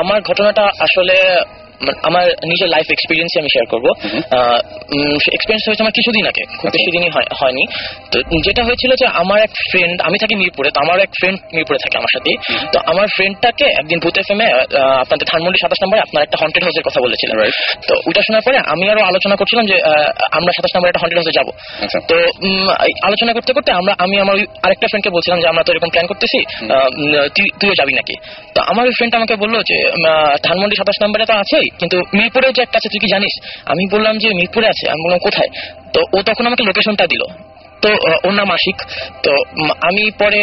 আমার ঘটনাটা আসলে আমার নিজের লাইফ এক্সপিরিয়েন্সে আমি শেয়ার করবো। এক্সপিরিয়েন্স হয়েছে আমার কিছুদিন আগে, খুব বেশি দিনই হয়নি। তো যেটা হয়েছিল যে আমার এক ফ্রেন্ড, আমি থাকি মিরপুরে, তো আমার এক ফ্রেন্ড মিরপুরে থাকে আমার সাথে। তো আমার ফ্রেন্ডটাকে একদিন ভূত এফএমে আপনাদের ধানমন্ডি 27 নম্বরে আপনার একটা হন্টেড হাউসের কথা বলেছিলেন। তো ওইটা শোনার পরে আমি আরো আলোচনা করছিলাম যে আমরা 27 নম্বরে একটা হন্টেড হাউসে যাবো। তো আলোচনা করতে করতে আমি আমার আরেকটা ফ্রেন্ডকে বলছিলাম যে আমরা তো এরকম প্ল্যান করতেছি, তুইও যাবি নাকি? তো আমার ওই ফ্রেন্ড আমাকে বললো যে ধানমন্ডি 27 নম্বরে তো আছেই, কিন্তু মিরপুরে যে একটা আছে তুই কি জানিস? আমি বললাম যে মিরপুরে আছে। আমি বললাম কোথায়? তো ও তখন আমাকে লোকেশনটা দিল। তো ওর নাম আশিক। তো আমি পরে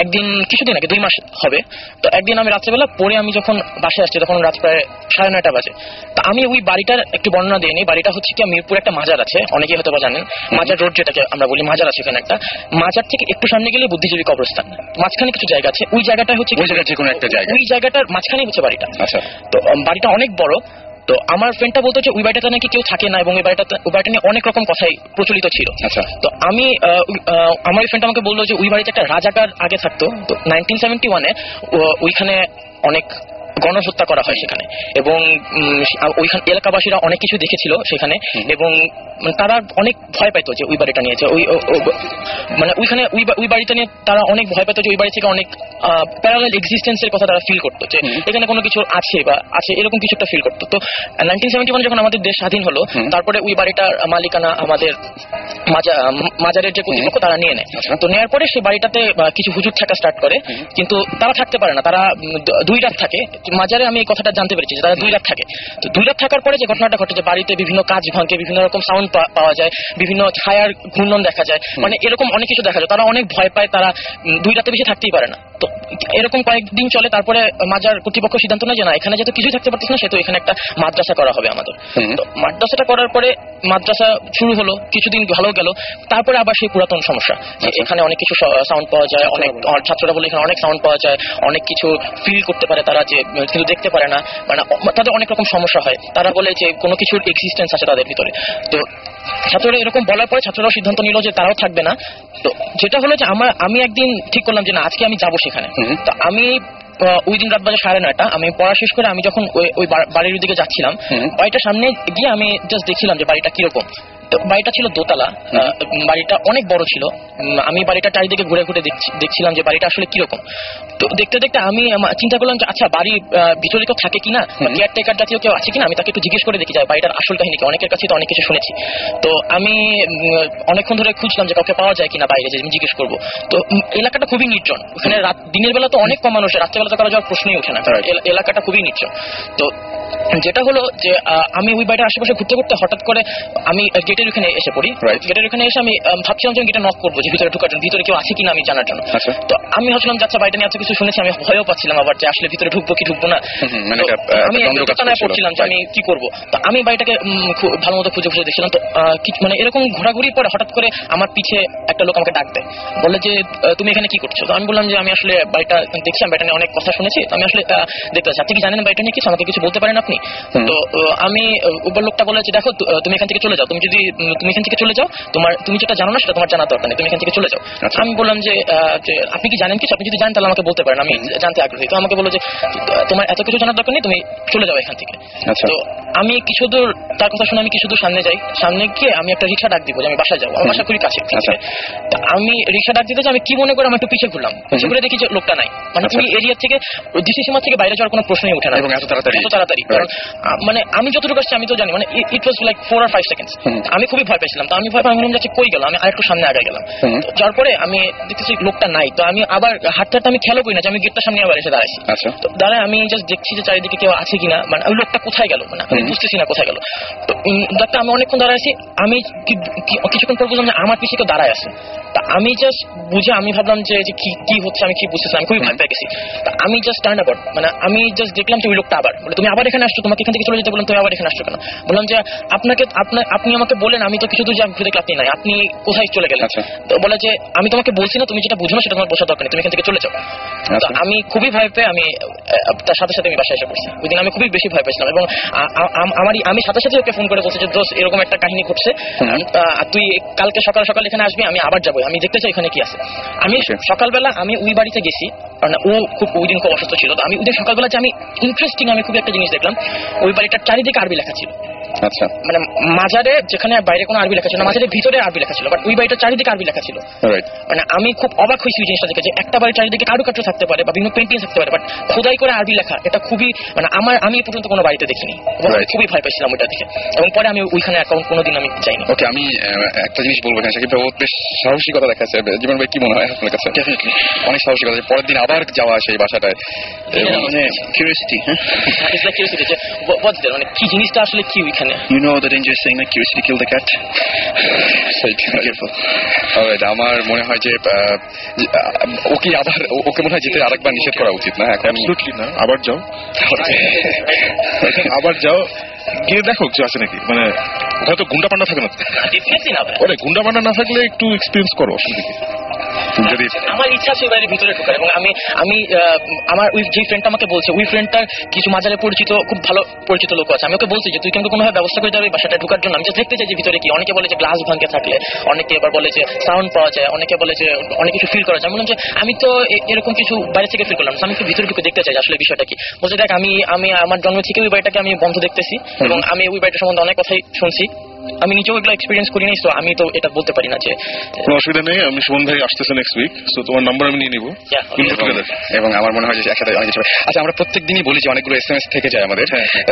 একদিন, কিছুদিন আগে, 2 মাস হবে, তো একদিন আমি রাত্রেবেলা পরে আমি যখন বাসায় আসছি তখন রাত প্রায় 9:30 বাজে। তা আমি ওই বাড়িটার একটু বর্ণনা দিয়ে নিই। বাড়িটা হচ্ছে কি, মিরপুরে একটা মাজার আছে, অনেকেই হয়তো বা জানেন, মাজার রোড যেটাকে আমরা বলি, মাজার আছে এখানে একটা। মাজার থেকে একটু সামনে গেলে বুদ্ধিজীবী কবরস্থান, মাঝখানে কিছু জায়গা আছে, ওই জায়গাটা হচ্ছে কোনো একটা জায়গা, ওই জায়গাটার মাঝখানেই হচ্ছে বাড়িটা। আচ্ছা। তো বাড়িটা অনেক বড়। তো আমার ফ্রেন্ডটা বলতো যে ওই বাড়িটাতে নাকি কেউ থাকে না, এবং ওই বাড়িটা নিয়ে অনেক রকম কথাই প্রচলিত ছিল। তো আমি আমার ফ্রেন্ড আমাকে বললো যে ওই বাড়িতে একটা রাজাকার আগে থাকতো। তো 1971-এ ওইখানে অনেক গণহত্যা করা হয় সেখানে, এবং ওইখানে এলাকাবাসীরা অনেক কিছু দেখেছিল সেখানে, এবং তারা অনেক ভয় পাইতো যে ওই বাড়িটা নিয়েছে, মানে ওইখানে ওই বাড়িটা নিয়ে তারা অনেক ভয় পাইতো যে ওই বাড়ি থেকে অনেক প্যারালাল এক্সিস্টেন্সের কথা তারা ফিল করতো, যে এখানে কোনো কিছু আছে বা আছে এরকম কিছু একটা ফিল করতো। তো 1971 যখন আমাদের দেশ স্বাধীন হলো, তারপরে ওই বাড়িটার মালিকানা আমাদের মাজারের যে কর্তৃপক্ষ তারা নিয়ে নেয়। তো নেওয়ার পরে সেই বাড়িটাতে কিছু হুজুর থাকা স্টার্ট করে, কিন্তু তারা থাকতে পারে না, তারা 2 রাত থাকে মাজারে। আমি এই কথাটা জানতে পেরেছি যে তারা 2 রাত থাকে। তো 2 রাত থাকার পরে যে ঘটনাটা ঘটে, যে বাড়িতে বিভিন্ন কাজ ভাঙে, বিভিন্ন রকম সাউন্ড পাওয়া যায়, বিভিন্ন ছায়ার ঘূর্ণন দেখা যায়, মানে এরকম অনেক কিছু দেখা যায়। তারা অনেক ভয় পায়, তারা 2 রাতে বেশি থাকতেই পারে না। তো এরকম কয়েকদিন চলে, তারপরে মাজার কর্তৃপক্ষ সিদ্ধান্ত নেয় যে না, এখানে যেহেতু কিছুই থাকতে পারতেছে না, সেহেতু এখানে একটা মাদ্রাসা করা হবে আমাদের। তো মাদ্রাসাটা করার পরে মাদ্রাসা শুরু হলো, কিছুদিন ভালো গেল, তারপরে আবার সেই পুরাতন সমস্যা, এখানে অনেক কিছু সাউন্ড পাওয়া যায়, অনেক ছাত্ররা বলে এখানে অনেক সাউন্ড পাওয়া যায়, অনেক কিছু ফিল করতে পারে তারা, যে কিন্তু দেখতে পারে না, মানে তাদের অনেক রকম সমস্যা হয়। তারা বলে যে কোনো কিছুর এক্সিস্টেন্স আছে তাদের ভিতরে। তো ছাত্ররা এরকম বলার পরে ছাত্ররাও সিদ্ধান্ত নিল যে তারাও থাকবে না। তো যেটা হলো যে আমি একদিন ঠিক করলাম যে না, আজকে আমি যাবো সেখানে। তো আমি ওই দিন রাত বাজে 9:30, আমি পড়া শেষ করে আমি যখন ওই বাড়ির দিকে যাচ্ছিলাম, বাড়িটার সামনে গিয়ে আমি জাস্ট দেখছিলাম যে বাড়িটা কিরকম। বাড়িটা ছিল দোতলা, বাড়িটা অনেক বড় ছিল। আমি বাড়িটা চারিদিকে ঘুরে ঘুরে দেখছিলাম যে বাড়িটা আসলে কিরকম। তো দেখতে দেখতে আমি চিন্তা করলাম যে আচ্ছা, বাড়ির ভিতরে কেউ থাকে কিনা, কেয়ারটেকার জাতীয় কেউ আছে কিনা, আমি তাকে একটু জিজ্ঞেস করে দেখি যায় বাড়িটার আসল কাহিনী কি। অনেকের কাছে তো অনেক কিছু শুনেছি। তো আমি অনেকক্ষণ ধরে খুঁজলাম যে কাউকে পাওয়া যায় কিনা বাইরে, যে আমি জিজ্ঞেস করবো। তো এলাকাটা খুবই নির্জন, ওখানে দিনের বেলা তো অনেক কম মানুষ, রাত্রেবেলা তো কারো যাওয়ার প্রশ্নই ওঠে না, এলাকাটা খুবই নির্জন। তো যেটা হলো যে আমি ওই বাড়িটার আশেপাশে ঘুরতে ঘুরতে হঠাৎ করে আমি গেটের ওখানে এসে পড়ি। গেটের ওখানে এসে আমি ভাবছিলাম যে আমি গেটে নক করবো, যে ভিতরে ঢুকার জন্য, ভিতরে কেউ আছে কিনা আমি জানার জন্য। তো আমি ভাবছিলাম যে আচ্ছা, বাড়িটা নিয়ে এত কিছু শুনেছি, আমি ভয়ও পাচ্ছিলাম আবার যে আসলে ভিতরে ঢুকবো কি ঢুকবো না। আমি পড়ছিলাম যে আমি কি করবো। তো আমি বাড়িটাকে ভালো মতো খুঁজে খুঁজে দেখছিলাম। তো মানে এরকম ঘোরাঘুরি পরে হঠাৎ করে আমার পিছে একটা লোক আমাকে ডাক দেয়, বলে যে তুমি এখানে কি করছো? তো আমি বললাম যে আমি আসলে বাড়িটা দেখছি, আমি বাড়িটা নিয়ে অনেক কথা শুনেছি, আমি আসলে দেখতে চাচ্ছি। আপনি কি জানেন বাড়িটা নিয়ে কিছু? আমাকে কিছু বলতে পারেন আপনি? তো আমি লোকটা বলে যে দেখো, তুমি এখান থেকে চলে যাও, তুমি এখান থেকে চলে যাও, তুমি যেটা জানো না সেটা তোমার জানার দরকার নেই, তুমি এখান থেকে চলে যাও। আমি বললাম যে আপনি কি জানেন কিছু? আপনি যদি জানেন তাহলে আমাকে বলতে পারেন, আমি জানতে আগ্রহী। তো আমাকে বললো যে তোমার এত কিছু জানার দরকার নেই, তুমি চলে যাও এখান থেকে। তো আমি কিছু দূর, তার কথা শুনে আমি কিছু দূর সামনে যাই। সামনে গিয়ে আমি একটা রিক্সা ডাক দিব যে আমি বাসায় যাবো, আমার বাসা খুবই কাছে। আমি রিক্সা ডাক দিতে আমি কি মনে করে আমি একটু পিছিয়ে ঘুরলাম, পিছিয়ে ঘুরে দেখি যে লোকটা নাই। মানে তুমি এরিয়া থেকে, দৃষ্টি সীমা থেকে বাইরে যাওয়ার কোনো প্রশ্নই ওঠে না, এবং এত তাড়াতাড়ি। কারণ মানে আমি যতটুকু আসছি আমি তো জানি, মানে ইট ওয়াজ লাইক 4 or 5 seconds। আমি খুবই ভয় পাইছিলাম। তো আমি ভয় পাই, যাচ্ছি কই গেল, আমি আরেকটু সামনে আগে গেলাম। যার পরে আমি দেখতেছি লোকটা নাই। তো আমি আবার হাঁটতে হাঁটতে আমি খেয়ালও করি না যে আমি গেটটার সামনে আবার এসে দাঁড়াইছি। তো দাঁড়ায় আমি জাস্ট দেখছি যে চারিদিকে কেউ আছে কিনা, মানে ওই লোকটা কোথায় গেল, মানে আমি বুঝতেছি না কোথায় গেল। তো ডাক্তার আমি অনেকক্ষণ দাঁড়াইছি, আমি কিছুক্ষণ পর বুঝলাম যে আমার পিছিয়ে কেউ দাঁড়ায় আছে। তা আমি জাস্ট বুঝে আমি ভাবলাম যে কি হচ্ছে, আমি কি বুঝতেছি, আমি খুবই ভয় পেয়ে গেছি। তা আমি জাস্ট টার্ন অ্যাবাউট, মানে আমি জাস্ট দেখলাম যে ওই লোকটা আবার বলে তুমি আবার এখানে আসছো, তোমাকে এখান থেকে চলে যেতে বললাম, তুমি আবার এখানে আসছো কেন? বললাম যে আপনি আমাকে বলেন, আমি তো কিছু দূর যাই, ঘুরে দেখলে আপনি নাই, আপনি কোথায় চলে গেলেন? তো বলে যে আমি তোমাকে বলছি না, তুমি যেটা বুঝো না সেটা তোমার বোঝার দরকার নেই, তুমি এখান থেকে চলে যাও। তো আমি খুবই ভয় পেয়ে আমি তার সাথে সাথে আমি বাসায় এসে পড়ছি। ওই দিন আমি খুবই বেশি ভয় পেয়েছিলাম, এবং আমি সাথে সাথে ওকে ফোন করে বলছি যে দোস্ত এরকম একটা কাহিনী ঘটছে, তুই কালকে সকাল সকাল এখানে আসবি, আমি আবার যাবো, আমি দেখতে চাই এখানে কি আছে। আমি সকালবেলা আমি ওই বাড়িতে গেছি, কারণ ও খুব ওই দিন খুব অসুস্থ ছিল। তো আমি ওই দিন সকালবেলা যে আমি ইন্টারেস্টিং আমি খুব একটা জিনিস দেখলাম, ওই বাড়িটার চারিদিকে আরবি লেখা ছিল। আচ্ছা, মানে মাজারে যেখানে বাইরে কোনো আরবি লেখা ছিল না, মাজারের ভিতরে আরবি লেখা ছিল, বাট ওই বাড়িটার চারিদিকে আরবি লেখা ছিল। মানে আমি খুব অবাক হয়েছি ওই জিনিসটা দেখে, যে একটা বাড়ির চারিদিকে কারুকার্য থাকতে পারে বা বিভিন্ন পেন্টিং থাকতে পারে, বাট খোদাই করে আরবি লেখা, এটা খুবই মানে আমি এ পর্যন্ত কোনো বাড়িতে দেখিনি এবং খুবই ভয় পাইছিলাম ওইটা দেখে, এবং পরে আমি ওইখানে অ্যাকাউন্ট কোনোদিন আমি যাইনি। ওকে, আমি একটা জিনিস বলবো এখানে, সাকিব ভাই ও বেশ সাহসিকতা দেখাচ্ছে। জীবন ভাই কি মনে হয় আপনার কাছে? ডেফিনেটলি অনেক সাহসিকতা, পরের দিন আবার যাওয়া সেই বাসাটায়, মানে কিউরিওসিটি। ইটস লাইক কিউরিওসিটি, যে হোয়াটস দ্যাট, মানে কি জিনিসটা আসলে কি ওইখানে। You know the dangerous saying that curiosity killed the cat? আমার মনে হয় যে ওকে মনে হয় যেতে আরেকবার নিষেধ করা উচিত না? অ্যাবসলিউটলি না, আবার যাও, আবার যাও, গিয়ে দেখো কিছু আছে নাকি। মানে হয়তো গুন্ডা পান্ডা থাকে না, ওরে গুন্ডা পান্ডা না থাকলে একটু এক্সপিরিয়েন্স করো, অসুবিধা কি। যদি আমার ইচ্ছা আছে বাড়ির ভিতরে ঢোকার, এবং আমি আমার ওই যে ফ্রেন্ডটা আমাকে বলছে, ওই ফ্রেন্ডটার কিছু মাজারে পরিচিত খুব ভালো পরিচিত লোক আছে, আমি ওকে বলছি যে তুই কিন্তু কোনোভাবে ব্যবস্থা করে দেবে বাসাটা ঢোকার জন্য, আমি দেখতে চাই যে ভিতরে কি। অনেকে বলে যে গ্লাস ভাঙে থাকলে, অনেকে এবার বলে যে সাউন্ড পাওয়া যায়, অনেকে বলে যে অনেক কিছু ফিল করা যায়। আমি বললাম যে আমি তো এরকম কিছু বাইরে থেকে ফিল করলাম, আমি একটু ভিতরে ঢুকে দেখতে চাই আসলে বিষয়টা কি। বলছে দেখ, আমি আমার জন্ম থেকে ওই বাড়িটাকে আমি বন্ধ দেখতেছি, এবং আমি ওই বাড়িটার সম্বন্ধে অনেক কথাই শুনছি, আমি নিজেও এগুলো এক্সপিরিয়েন্স করি নাই, তো আমি তো এটা বলতে পারি না যে। কোনো অসুবিধা নেই, আমি সুমন ভাই আসতেছে নেক্সট উইক, সো তোমার নাম্বার আমি নিয়ে নিবো, এবং আমার মনে হয় যে একসাথে অনেক কিছু। আচ্ছা, আমরা প্রত্যেক দিনই বলি যে অনেকগুলো SMS থেকে যায় আমাদের,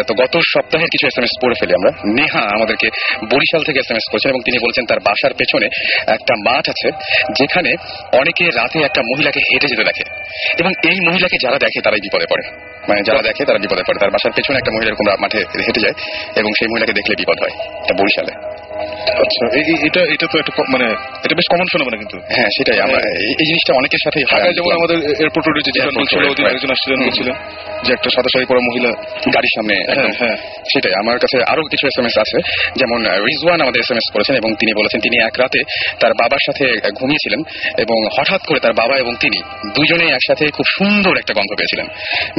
তো গত সপ্তাহের কিছু SMS পড়ে ফেলি আমরা। নেহা আমাদেরকে বরিশাল থেকে SMS করেছেন, এবং তিনি বলেছেন তার বাসার পেছনে একটা মাঠ আছে যেখানে অনেকে রাতে একটা মহিলাকে হেঁটে যেতে দেখে, এবং এই মহিলাকে যারা দেখে তারাই বিপদে পড়ে। মানে যারা দেখে তারা বিপদে পড়ে। তার বাসার পেছনে একটা মহিলা এরকম মাঠে হেঁটে যায়, এবং সেই মহিলাকে দেখলে বিপদ হয়। এটা বরিশালে। আচ্ছা, এটা তো একটা মানে এটা বেশ কমন শোনাবে না কিন্তু। হ্যাঁ, সেটাই। আমরা এই জিনিসটা অনেকের সাথেই হয়। যেমন আমাদের এয়ারপোর্ট রোডে যে একজন আসছিলেন, বলছিলেন যে একটা সাদা শাড়ি পরা মহিলা গাড়ির সামনে। হ্যাঁ, সেটাই। আমার কাছে আরো কিছু SMS আছে, যেমন রিজওয়ান আমাদের SMS করেছেন, এবং তিনি বলেছেন তিনি এক রাতে তার বাবার সাথে ঘুমিয়েছিলেন, এবং হঠাৎ করে তার বাবা এবং তিনি দুজনেই একসাথে খুব সুন্দর একটা গন্ধ পেয়েছিলেন।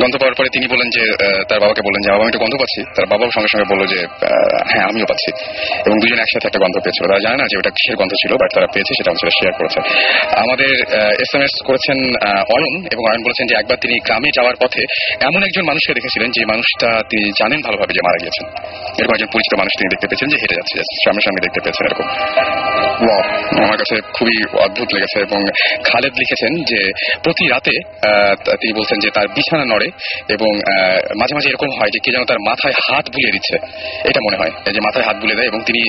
গন্ধ পাওয়ার পরে তিনি বলেন যে তার বাবাকে বললেন যে বাবা, আমি একটা গন্ধ পাচ্ছি। তার বাবাও সঙ্গে সঙ্গে বললো যে হ্যাঁ, আমিও পাচ্ছি, এবং দুজনে একসাথে একটা গন্ধ পেয়েছিল। তারা জানে না যে ওটা কিসের গন্ধ ছিল, বাট তারা পেয়েছে, সেটা আমাদের শেয়ার করেছে। আমাদের SMS করেছেন অয়ন, এবং অয়ন বলেছেন যে একবার তিনি গ্রামে যাওয়ার পথে এমন একজন মানুষকে দেখেছিলেন যে মানুষটা তিনি জানেন ভালোভাবে যে মারা গিয়েছেন। এরকম একজন পরিচিত মানুষ তিনি দেখতে পেয়েছেন যে হেঁটে যাচ্ছে, সামনে দেখতে পেয়েছেন এরকম। আমার কাছে খুবই অদ্ভুত লেগেছে। এবং খালেদ লিখেছেন যে প্রতি রাতে তিনি বলছেন যে তার বিছানা নড়ে, এবং মাঝে মাঝে এরকম হয় যে কে যেন তার মাথায় হাত বুলিয়ে দিচ্ছে, এটা মনে হয় যে মাথায় হাত বুলিয়ে দেয়, এবং তিনি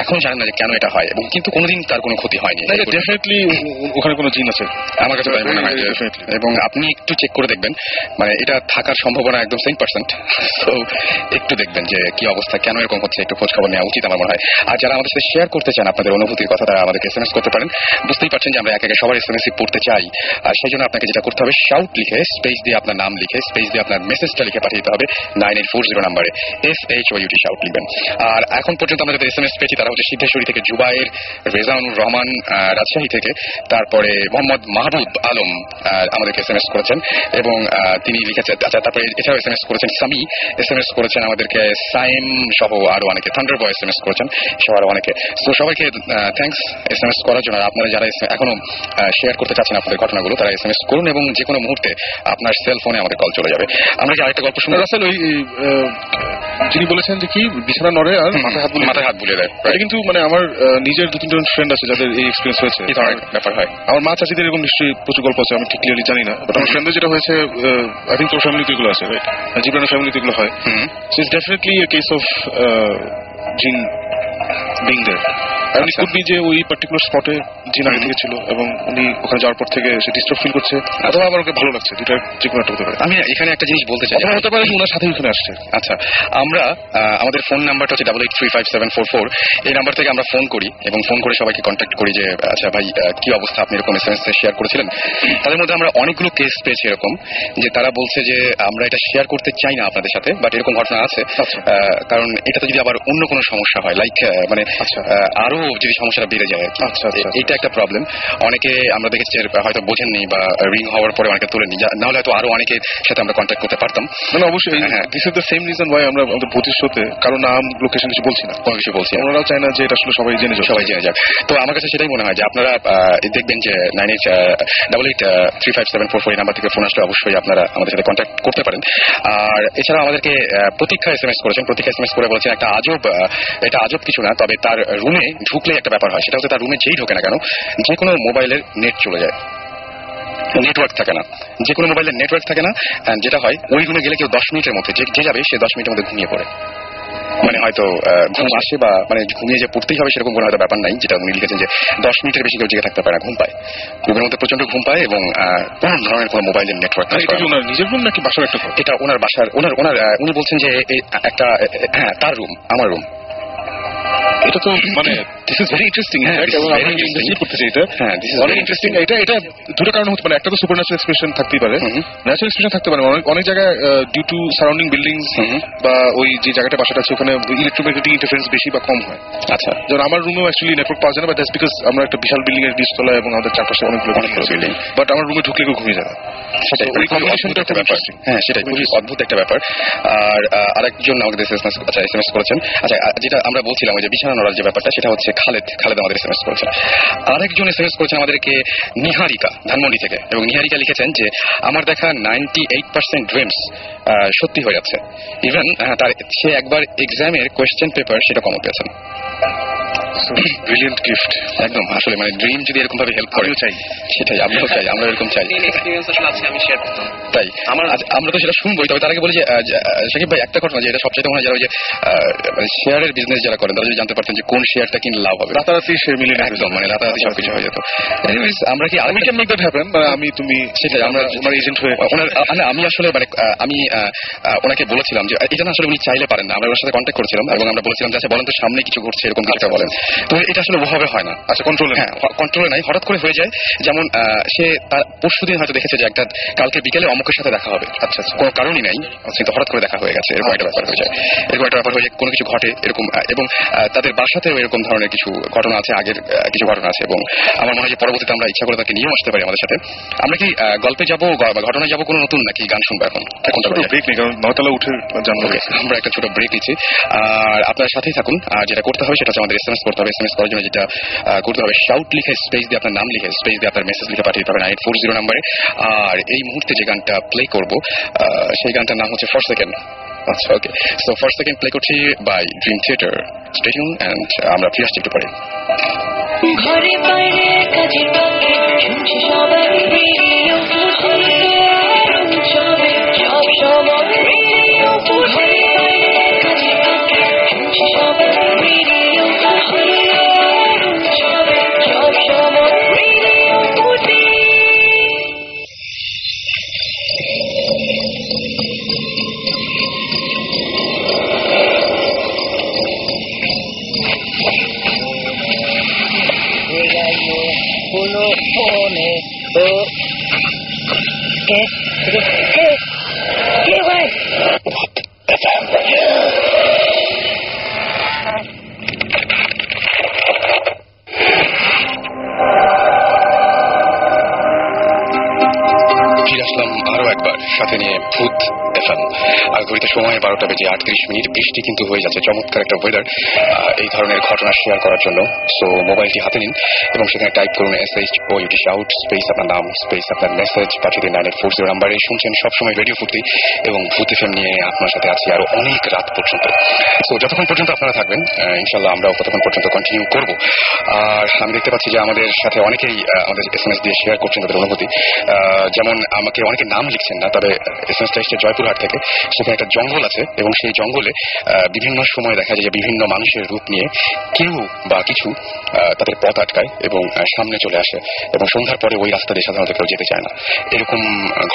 এখন জানেন না যে কেন এটা হয়, এবং কিন্তু কোনোদিন তার কোনো ক্ষতি হয়নি। ডেফিনেটলি ওখানে কোনো জিন আছে, আমার কাছে তাই মনে হয়। এবং আপনি একটু চেক করে দেখবেন, মানে এটা থাকার সম্ভাবনা একদম 100%। তো একটু দেখবেন যে কি অবস্থা, কেন এরকম হচ্ছে, একটু খোঁজ খবর নেওয়া উচিত আমার মনে হয়। আর যারা আমাদের সাথে শেয়ার করতে চান আপনাদের অনুভূতির কথা, তারা আমাদেরকে SMS করতে পারেন। বুঝতেই পারছেন যে আমরা একে সবার SMS পড়তে চাই, আর সেই জন্য আপনাকে যেটা করতে হবে, শাউট লিখে স্পেস দিয়ে আপনার নাম লিখে স্পেস দিয়ে আপনার মেসেজটা লিখে পাঠিয়ে দিতে হবে 9840 নাম্বারে, SHOUT শাউট লিখবেন। আর এখন পর্যন্ত আমরা যাদের SMS পেয়েছি তারা হচ্ছে সিদ্ধেশ্বরী থেকে জুবায়ের, রেজাউনুর রহমান রাজশাহী থেকে, তারপরে মোহাম্মদ মাহবুব আলম আমাদেরকে SMS করেছেন, এবং তিনি লিখেছেন। আচ্ছা, তারপরে এছাড়াও SMS করেছেন সামি, SMS করেছেন আমাদেরকে সাইম সহ আরো অনেকে, থান্ডার বয় SMS করেছেন সহ আরো অনেকে। তো সবাইকে থ্যাংকস SMS করার জন্য। আপনারা যারা এখনো শেয়ার করতে চাচ্ছেন আপনাদের ঘটনাগুলো, তারা SMS করুন, এবং যে কোনো মুহূর্তে আপনার সেল ফোনে আমাদের কল চলে যাবে। আমরা কি আরেকটা গল্প শুনে রাসেল, ওই যিনি বলেছেন যে কি বিছানা নড়ে আর মাথায় হাত বুলিয়ে দেয়, এটা কিন্তু মানে আমার নিজের 2-3জন ফ্রেন্ড আছে যাদের এই এক্সপিরিয়েন্স হয়েছে। এই ধরনের ব্যাপার হয়। আমার মা চাচিদের এরকম নিশ্চয়ই প্রচুর গল্প আছে, আমি ঠিক ক্লিয়ারলি জানি না, বাট আমার ফ্রেন্ডদের যেটা হয়েছে, আই থিঙ্ক তোর ফ্যামিলিতে এগুলো আছে, রাইট? জিব্রানের ফ্যামিলিতে এগুলো হয়। So it's definitely a case of gene being there. And it could be যে ওই পার্টিকুলার স্পটে জিন আগে থেকে ছিল, এবং উনি ওখানে যাওয়ার পর থেকে সে ডিস্টার্ব ফিল করছে, অথবা আমার ওকে ভালো লাগছে, দুটো যে কোনো একটা হতে পারে। আমি এখানে একটা জিনিস বলতে চাই, হতে পারে ওনার সাথে ওখানে আসছে। আচ্ছা, আমরা আমাদের ফোন নাম্বারটা হচ্ছে 88355744, এই নাম্বার থেকে আমরা ফোন করি, এবং ফোন করে সবাইকে কন্ট্যাক্ট করি যে আচ্ছা ভাই কি অবস্থা, আপনি এরকম SMS শেয়ার করেছিলেন। তাদের মধ্যে আমরা অনেকগুলো কেস পেয়েছি এরকম, যে তারা বলছে যে আমরা এটা শেয়ার করতে চাই না আপনাদের সাথে, বাট এরকম ঘটনা আছে। কারণ এটাতে যদি আবার অন্য কোনো সমস্যা হয়, লাইক মানে আরো যদি সমস্যাটা বেড়ে যায়। আচ্ছা, এটা একটা প্রবলেম। অনেকে আমরা দেখেছি হয়তো বোঝেননি বা রিং হওয়ার পরে অনেকে তোলেনি, না হলে হয়তো আরো অনেকের সাথে আমরা কন্ট্যাক্ট করতে পারতাম। মানে অবশ্যই this is the same reason why আমরা আমাদের ভবিষ্যতে কারো নাম লোকেশন কিছু বলছি না, কোনো কিছু বলছি না। ওনারাও চায় না যে এটা আসলে সবাই জেনে যাক। তো আমার কাছে সেটাই মনে হয় যে আপনারা দেখবেন যে 9888357444 এই নাম্বার থেকে ফোন আসলে অবশ্যই আপনারা আমাদের সাথে কন্ট্যাক্ট করতে পারেন। আর এছাড়া আমাদেরকে প্রতীক্ষা SMS করেছেন, প্রতীক্ষা SMS করে বলছেন একটা এটা আজব কিছু না, তবে তার রুমে ঢুকলে একটা ব্যাপার হয়, সেটা হচ্ছে তার রুমে যেই ঢোকে না কেন যে কোনো মোবাইলের নেট চলে যায়, নেটওয়ার্ক থাকে না, যে কোনো মোবাইলের নেটওয়ার্ক থাকে না। যেটা হয় ওই রুমে গেলে কেউ 10 মিনিটের মধ্যে যে যাবে সে 10 মিনিটের মধ্যে ঘুমিয়ে পড়ে। মানে হয়তো ঘুম আসে বা মানে ঘুমিয়ে যে পড়তেই হবে সেরকম কোনো হয়তো ব্যাপার নাই, যেটা উনি লিখেছেন যে 10 মিনিটের বেশি কেউ জেগে থাকতে পারে না, ঘুম পায়, রুমের মধ্যে প্রচন্ড ঘুম পায় এবং কোন ধরনের কোনো মোবাইলের নেটওয়ার্ক থাকে। এটা কি ওনার নিজের রুম নাকি বাসার একটা? এটা ওনার বাসার, উনি বলছেন যে একটা তার রুম, আমার রুম। এটা তো মানে দিস ইজ ভেরি ইন্টারেস্টিং। করতে চাই এটা অনেক ইন্টারেস্টিং। এটা দুটো কারণ হতে পারে, একটা তো সুপারন্যাচুরাল এক্সপ্রেশন থাকতেই পারে, ন্যাচারাল এক্সপ্রেশন থাকতে পারে। অনেক জায়গায় ডিউ টু সারাউন্ডিং বিল্ডিংস বা ওই যে জায়গাটা বাসাটা আছে ওখানে ইলেকট্রোম্যাগনেটিক ইন্টারফারেন্স বেশি বা কম হয়। আচ্ছা, যেমন আমার রুমেও অ্যাকচুয়ালি নেটওয়ার্ক পাওয়া যায় না, বাট দ্যাটস বিকজ আমরা একটা বিশাল বিল্ডিং এর 20 তলা এবং আমাদের চারপাশে অনেকগুলো বিল্ডিং, বাট আমার রুমে ঢুকলে কেউ ঘুমিয়ে যায়। সেটাই ওই কম্বিনেশনটা একটা ব্যাপার। হ্যাঁ, সেটাই খুবই অদ্ভুত একটা ব্যাপার। আর আরেকজন আমাদের SMS করেছেন। আচ্ছা, যেটা আমরা বলছিলাম ওই যে বিছানা নড়ার যে ব্যাপারটা, সেটা হচ্ছে খালেদ আমাদের SMS করেছেন। আরেকজন SMS করেছেন আমাদেরকে নিহারিকা, ধানমন্ডি থেকে, এবং নিহারিকা লিখেছেন যে আমার দেখা 98% ড্রিমস সত্যি হয়ে যাচ্ছে। ইভেন সে একবার এক্সামের কোয়েশ্চেন পেপার সেটা কমন পেয়েছেন। ব্রিলিয়েন্ট গিফট একদম। আসলে মানে ড্রিম যদি এরকম ভাবে হেল্প করে, চাই সেটাই, আমরাও চাই, আমরা এরকম চাই। তাই আমরা তো সেটা শুনবোই। তবে তার আগে বলি যে শাকিব ভাই একটা ঘটনা, যে এটা সবচেয়ে মনে হয় যারা ওই যে মানে শেয়ারের বিজনেস যারা করেন তারা যদি জানতে পারতেন যে কোন শেয়ারটা কিনলে লাভ হবে, রাতারাতি শেয়ার মিলে একদম মানে রাতারাতি সবকিছু হয়ে যেত। এনিওয়েজ আমরা কি আমি কেন মেক দ্যাট হ্যাপেন, আমি তুমি সেটাই আমরা ওনার এজেন্ট হয়ে আমি আসলে মানে আমি ওনাকে বলেছিলাম যে এটা না আসলে উনি চাইলে পারেন না। আমরা ওনার সাথে কন্ট্যাক্ট করেছিলাম এবং আমরা বলেছিলাম যে আচ্ছা বলেন তো সামনে কিছু ঘটছে এরকম কিছুটা বলেন। তো এটা আসলে ওভাবে হয় না। আচ্ছা, কন্ট্রোলে নাই, হঠাৎ করে হয়ে যায়। যেমন সে তার পরশুদিন হয়তো দেখেছে যে একটা কালকে বিকেলে অমুকের সাথে দেখা হবে, আচ্ছা কোনো কারণই নাই, কিন্তু হঠাৎ করে দেখা হয়ে গেছে, এরকম একটা ব্যাপার হয়ে যায়। এরকম একটা ব্যাপার হয়ে কোনো কিছু ঘটে এরকম, এবং তাদের বাসাতেও এরকম ধরনের কিছু ঘটনা আছে, আগের কিছু ঘটনা আছে, এবং আমার মনে হয় যে পরবর্তীতে আমরা ইচ্ছা করে তাকে নিয়েও আসতে পারি আমাদের সাথে। আমরা কি গল্পে যাবো বা ঘটনায় যাবো কোনো নতুন, নাকি গান শুনবো এখন? ব্রেক নেই, কারণ 9 তলা উঠে জানবো। আমরা একটা ছোট ব্রেক নিচ্ছি, আর আপনার সাথেই থাকুন। আর যেটা করতে হবে সেটা হচ্ছে আমাদের SMS করতে হবে। SMS করার জন্য যেটা করতে হবে, শাউট লিখে স্পেস দিয়ে আপনার নাম লিখে স্পেস দিয়ে আপনার মেসেজ লিখে পাঠিয়ে পাবেন 9840 নাম্বারে। আর এই মুহূর্তে যে গানটা প্লে করব সেই গানটার নাম হচ্ছে ফর সেকেন্ড। আচ্ছা, okay, so for second play করছি by Dream Theater. Stay tune and আমরা ফিরে আসছি একটু পরে। ঘরে বাইরে কাজের ফাঁকে শুনছি সবাই রেডিও সবে সব সময় রেডিও ঘরে বাইরে কাজের ফাঁকে শুনছি সবাই রেডিও সবে সব সময় রেডিও ফুটি। ¿Qué güey? ফিরে আসলাম আরো একবার, সাথে নিয়ে ভূত FM। আর ঘড়িতে সময় 12:38। বৃষ্টি কিন্তু হয়ে যাচ্ছে, চমৎকার একটা ওয়েদার এই ধরনের ঘটনা শেয়ার করার জন্য। সো মোবাইলটি হাতে নিন এবং সেখানে টাইপ করুন SHOUT শাউট স্পেস আপনার নাম স্পেস আপনার মেসেজ পাঠিয়ে দিন 9840 নাম্বারে। শুনছেন সবসময় রেডিও ফুটি এবং ভূত FM নিয়ে আপনার সাথে আছি আরো অনেক রাত পর্যন্ত। সো যতক্ষণ পর্যন্ত আপনারা থাকবেন ইনশাল্লাহ আমরাও ততক্ষণ পর্যন্ত কন্টিনিউ করব। আর আমি দেখতে পাচ্ছি যে আমাদের সাথে অনেকেই আমাদের SMS দিয়ে শেয়ার করছেন তাদের অনুভূতি। যেমন আমাকে অনেকে নাম লিখছেন না, তবে SMS-টা এসছে জয়পুরহাট থেকে। সেখানে একটা জঙ্গল আছে এবং সেই জঙ্গলে বিভিন্ন সময় দেখা যায় যে বিভিন্ন মানুষের রূপ নিয়ে কেউ বা কিছু তাদের পথ আটকায় এবং সামনে চলে আসে, এবং সন্ধ্যার পরে ওই রাস্তা দিয়ে সাধারণত কেউ যেতে চায় না। এরকম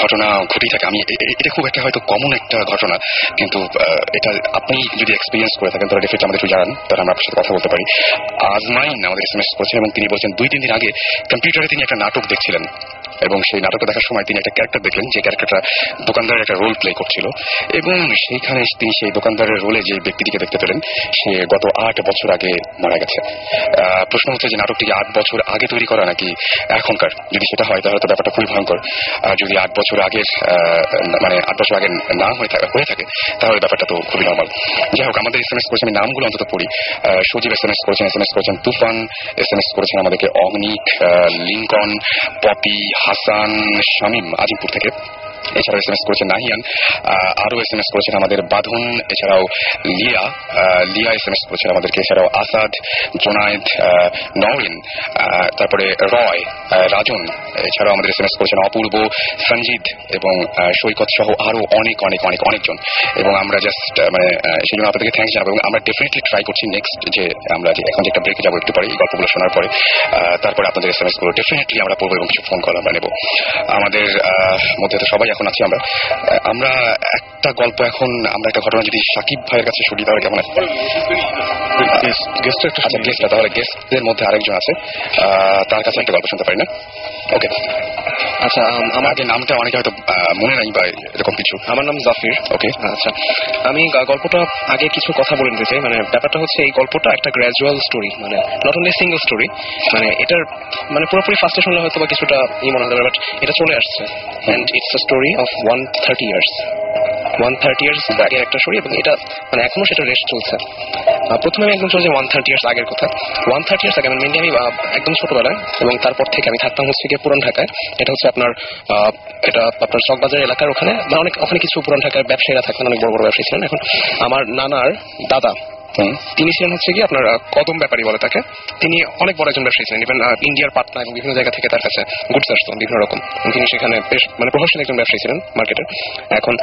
ঘটনা ঘটেই থাকে। আমি এটা খুব একটা হয়তো কমন একটা ঘটনা, কিন্তু এটা আপনি যদি এক্সপিরিয়েন্স করে থাকেন তাহলে ডেফিনেটলি আমাদের একটু জানান, তাহলে আমরা আপনার সাথে কথা বলতে পারি। আজমাইন আমাদের SMS করেছেন এবং তিনি বলছেন 2-3 দিন আগে কম্পিউটারে তিনি একটা নাটক দেখছিলেন এবং সেই নাটকটা দেখার সময় তিনি একটা ক্যারেক্টার দেখলেন, যে ক্যারেক্টারটা দোকানদারের একটা রোল প্লে করছিল, এবং সেইখানে তিনি সেই দোকানদারের রোলে যে ব্যক্তিটিকে দেখতে পেলেন, সে গত 8 বছর আগে মারা গেছে। প্রশ্ন হচ্ছে যে নাটকটি 8 বছর আগে তৈরি করা নাকি এখনকার? যদি সেটা হয় তাহলে তো ব্যাপারটা খুবই ভয়ঙ্কর। আর যদি 8 বছর আগের মানে 8 বছর আগে না হয়ে থাকে তাহলে ব্যাপারটা তো খুবই নর্মাল। যাই হোক, আমাদের SMS করেছেন, আমি নামগুলো অন্তত পড়ি। সজীব SMS করেছেন তুফান, SMS করেছেন আমাদেরকে অগ্নিক, লিঙ্কন, পপি, হাসান, শামীম আজিমপুর থেকে। এছাড়াও SMS করেছেন নাহিয়ান, আরো SMS করেছেন আমাদের বাঁধন, এছাড়াও লিয়া SMS করেছেন আমাদেরকে, এছাড়াও আসাদ, জোনায়েদ, নওরিন, তারপরে রয়, রাজন, এছাড়াও আমাদের SMS করেছেন অপূর্ব, সঞ্জিত এবং সৈকত সহ আরো অনেকজন। এবং আমরা জাস্ট মানে সেই জন্য আপনাদেরকে থ্যাঙ্কস জানাবো। এবং আমরা ডেফিনেটলি ট্রাই করছি নেক্সট যে আমরা যে এখন যে একটা ব্রেকে যাবো একটু পরে, এই গল্পগুলো শোনার পরে, তারপরে আপনাদের SMS গুলো ডেফিনেটলি আমরা পড়বো এবং কিছু ফোন কল আমরা নেব। আমাদের মধ্যে তো সবাই এখন আছি আমরা একটা গল্প এখন আমরা একটা ঘটনা যদি সাকিব ভাইয়ের কাছে শুনি তাহলে কেমন আছে? গেস্টটা তাহলে গেস্টদের মধ্যে আরেকজন আছে, তার কাছে একটা গল্প শুনতে পারি না? ওকে, আচ্ছা, আমার আগে নামটা অনেকে হয়তো মনে নাই বা এরকম কিছু। আমার নাম জাফির। ওকে, আচ্ছা, আমি গল্পটা আগে কিছু কথা বলে নিতে চাই। মানে ব্যাপারটা হচ্ছে এই গল্পটা একটা গ্র্যাজুয়াল স্টোরি, মানে নট অনলি সিঙ্গল স্টোরি। মানে এটার মানে পুরোপুরি ফার্স্টে শুনলে হয়তো বা কিছুটা মনে হতে পারে, বাট এটা চলে আসছে and it's a story of 130 years 130 years আগের একটা স্টোরি, এবং এটা মানে এখনো সেটা রেস্ট চলছে। প্রথমে আমি একদম চলে যাই 130 ইয়ার্স আগের কথা। 130 ইয়ার্স আগে মেনলি আমি একদম ছোটবেলায়, এবং তারপর থেকে আমি থাকতাম হচ্ছে গিয়ে পুরান ঢাকায়। এটা হচ্ছে আপনার চকবাজার এলাকার ওখানে, মানে ওখানে কিছু পুরান ঢাকার ব্যবসায়ীরা থাকতেন, অনেক বড় বড় ব্যবসায়ী ছিলেন। এখন আমার নানার দাদা তিনি ছিলেন হচ্ছে কি আপনার কদম ব্যাপারী বলে তাকে। তিনি অনেক বড় একজন ব্যবসায়ী ছিলেন, ইভেন ইন্ডিয়ার পাটনা এবং বিভিন্ন জায়গা থেকে তার কাছে গুডস আসতো বিভিন্ন রকম। তিনি সেখানে বেশ মানে প্রভাবশালী একজন ব্যবসায়ী ছিলেন মার্কেটের। এখন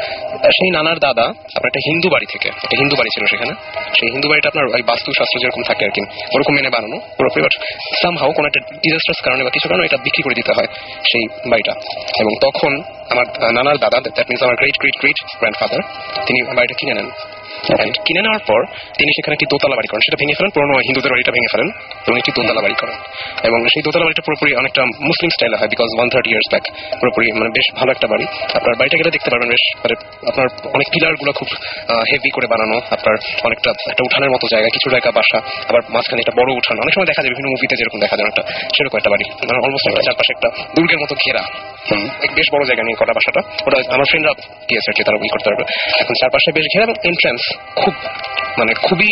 সেই নানার দাদা আপনার একটা হিন্দু বাড়ি থেকে, একটা হিন্দু বাড়ি ছিল সেখানে। সেই হিন্দু বাড়িটা আপনার ওই বাস্তুশাস্ত্র যেরকম থাকে আর কি ওরকম মেনে বানানো পুরোপুরি, বাট সামহাও কোনো একটা ডিজাস্টার্স কারণে বা কিছু কারণে এটা বিক্রি করে দিতে হয় সেই বাড়িটা। এবং তখন আমার নানার দাদা, দ্যাট মিনস আমার গ্রেট গ্রেট গ্রেট গ্র্যান্ডফাদার, তিনি বাড়িটা কিনে নেন। কিনে নেওয়ার পর তিনি সেখানে একটি দোতলা বাড়ি করেন, সেটা ভেঙে ফেলেন, পুরোনো হিন্দুদের বাড়িটা ভেঙে ফেলেন এবং একটি দোতলা বাড়ি করেন। এবং সেই দোতলা বাড়িটা পুরোপুরি অনেকটা মুসলিম স্টাইলে হয়, বিকজ 130 ইয়ার্স ব্যাক পুরোপুরি মানে বেশ ভালো একটা বাড়ি। আপনার বাড়িটা গেলে দেখতে পারবেন বেশ মানে আপনার অনেক পিলার গুলো খুব হেভি করে বানানো, আপনার অনেকটা একটা উঠানের মতো জায়গা, কিছু জায়গা বাসা, আবার মাঝখানে একটা বড় উঠান। অনেক সময় দেখা যায় বিভিন্ন মুভিতে যেরকম দেখা যায় একটা সেরকম একটা বাড়ি, মানে অলমোস্ট একটা চারপাশে একটা দুর্গের মতো ঘেরা, বেশ বড় জায়গা নিয়ে করা বাসাটা। ওটা আমার ফ্রেন্ডরা গিয়েছে আর কি, তারা করতে পারবে। এখন চারপাশে বেশ ঘেরা এবং এন্ট্রান্স খুব মানে খুবই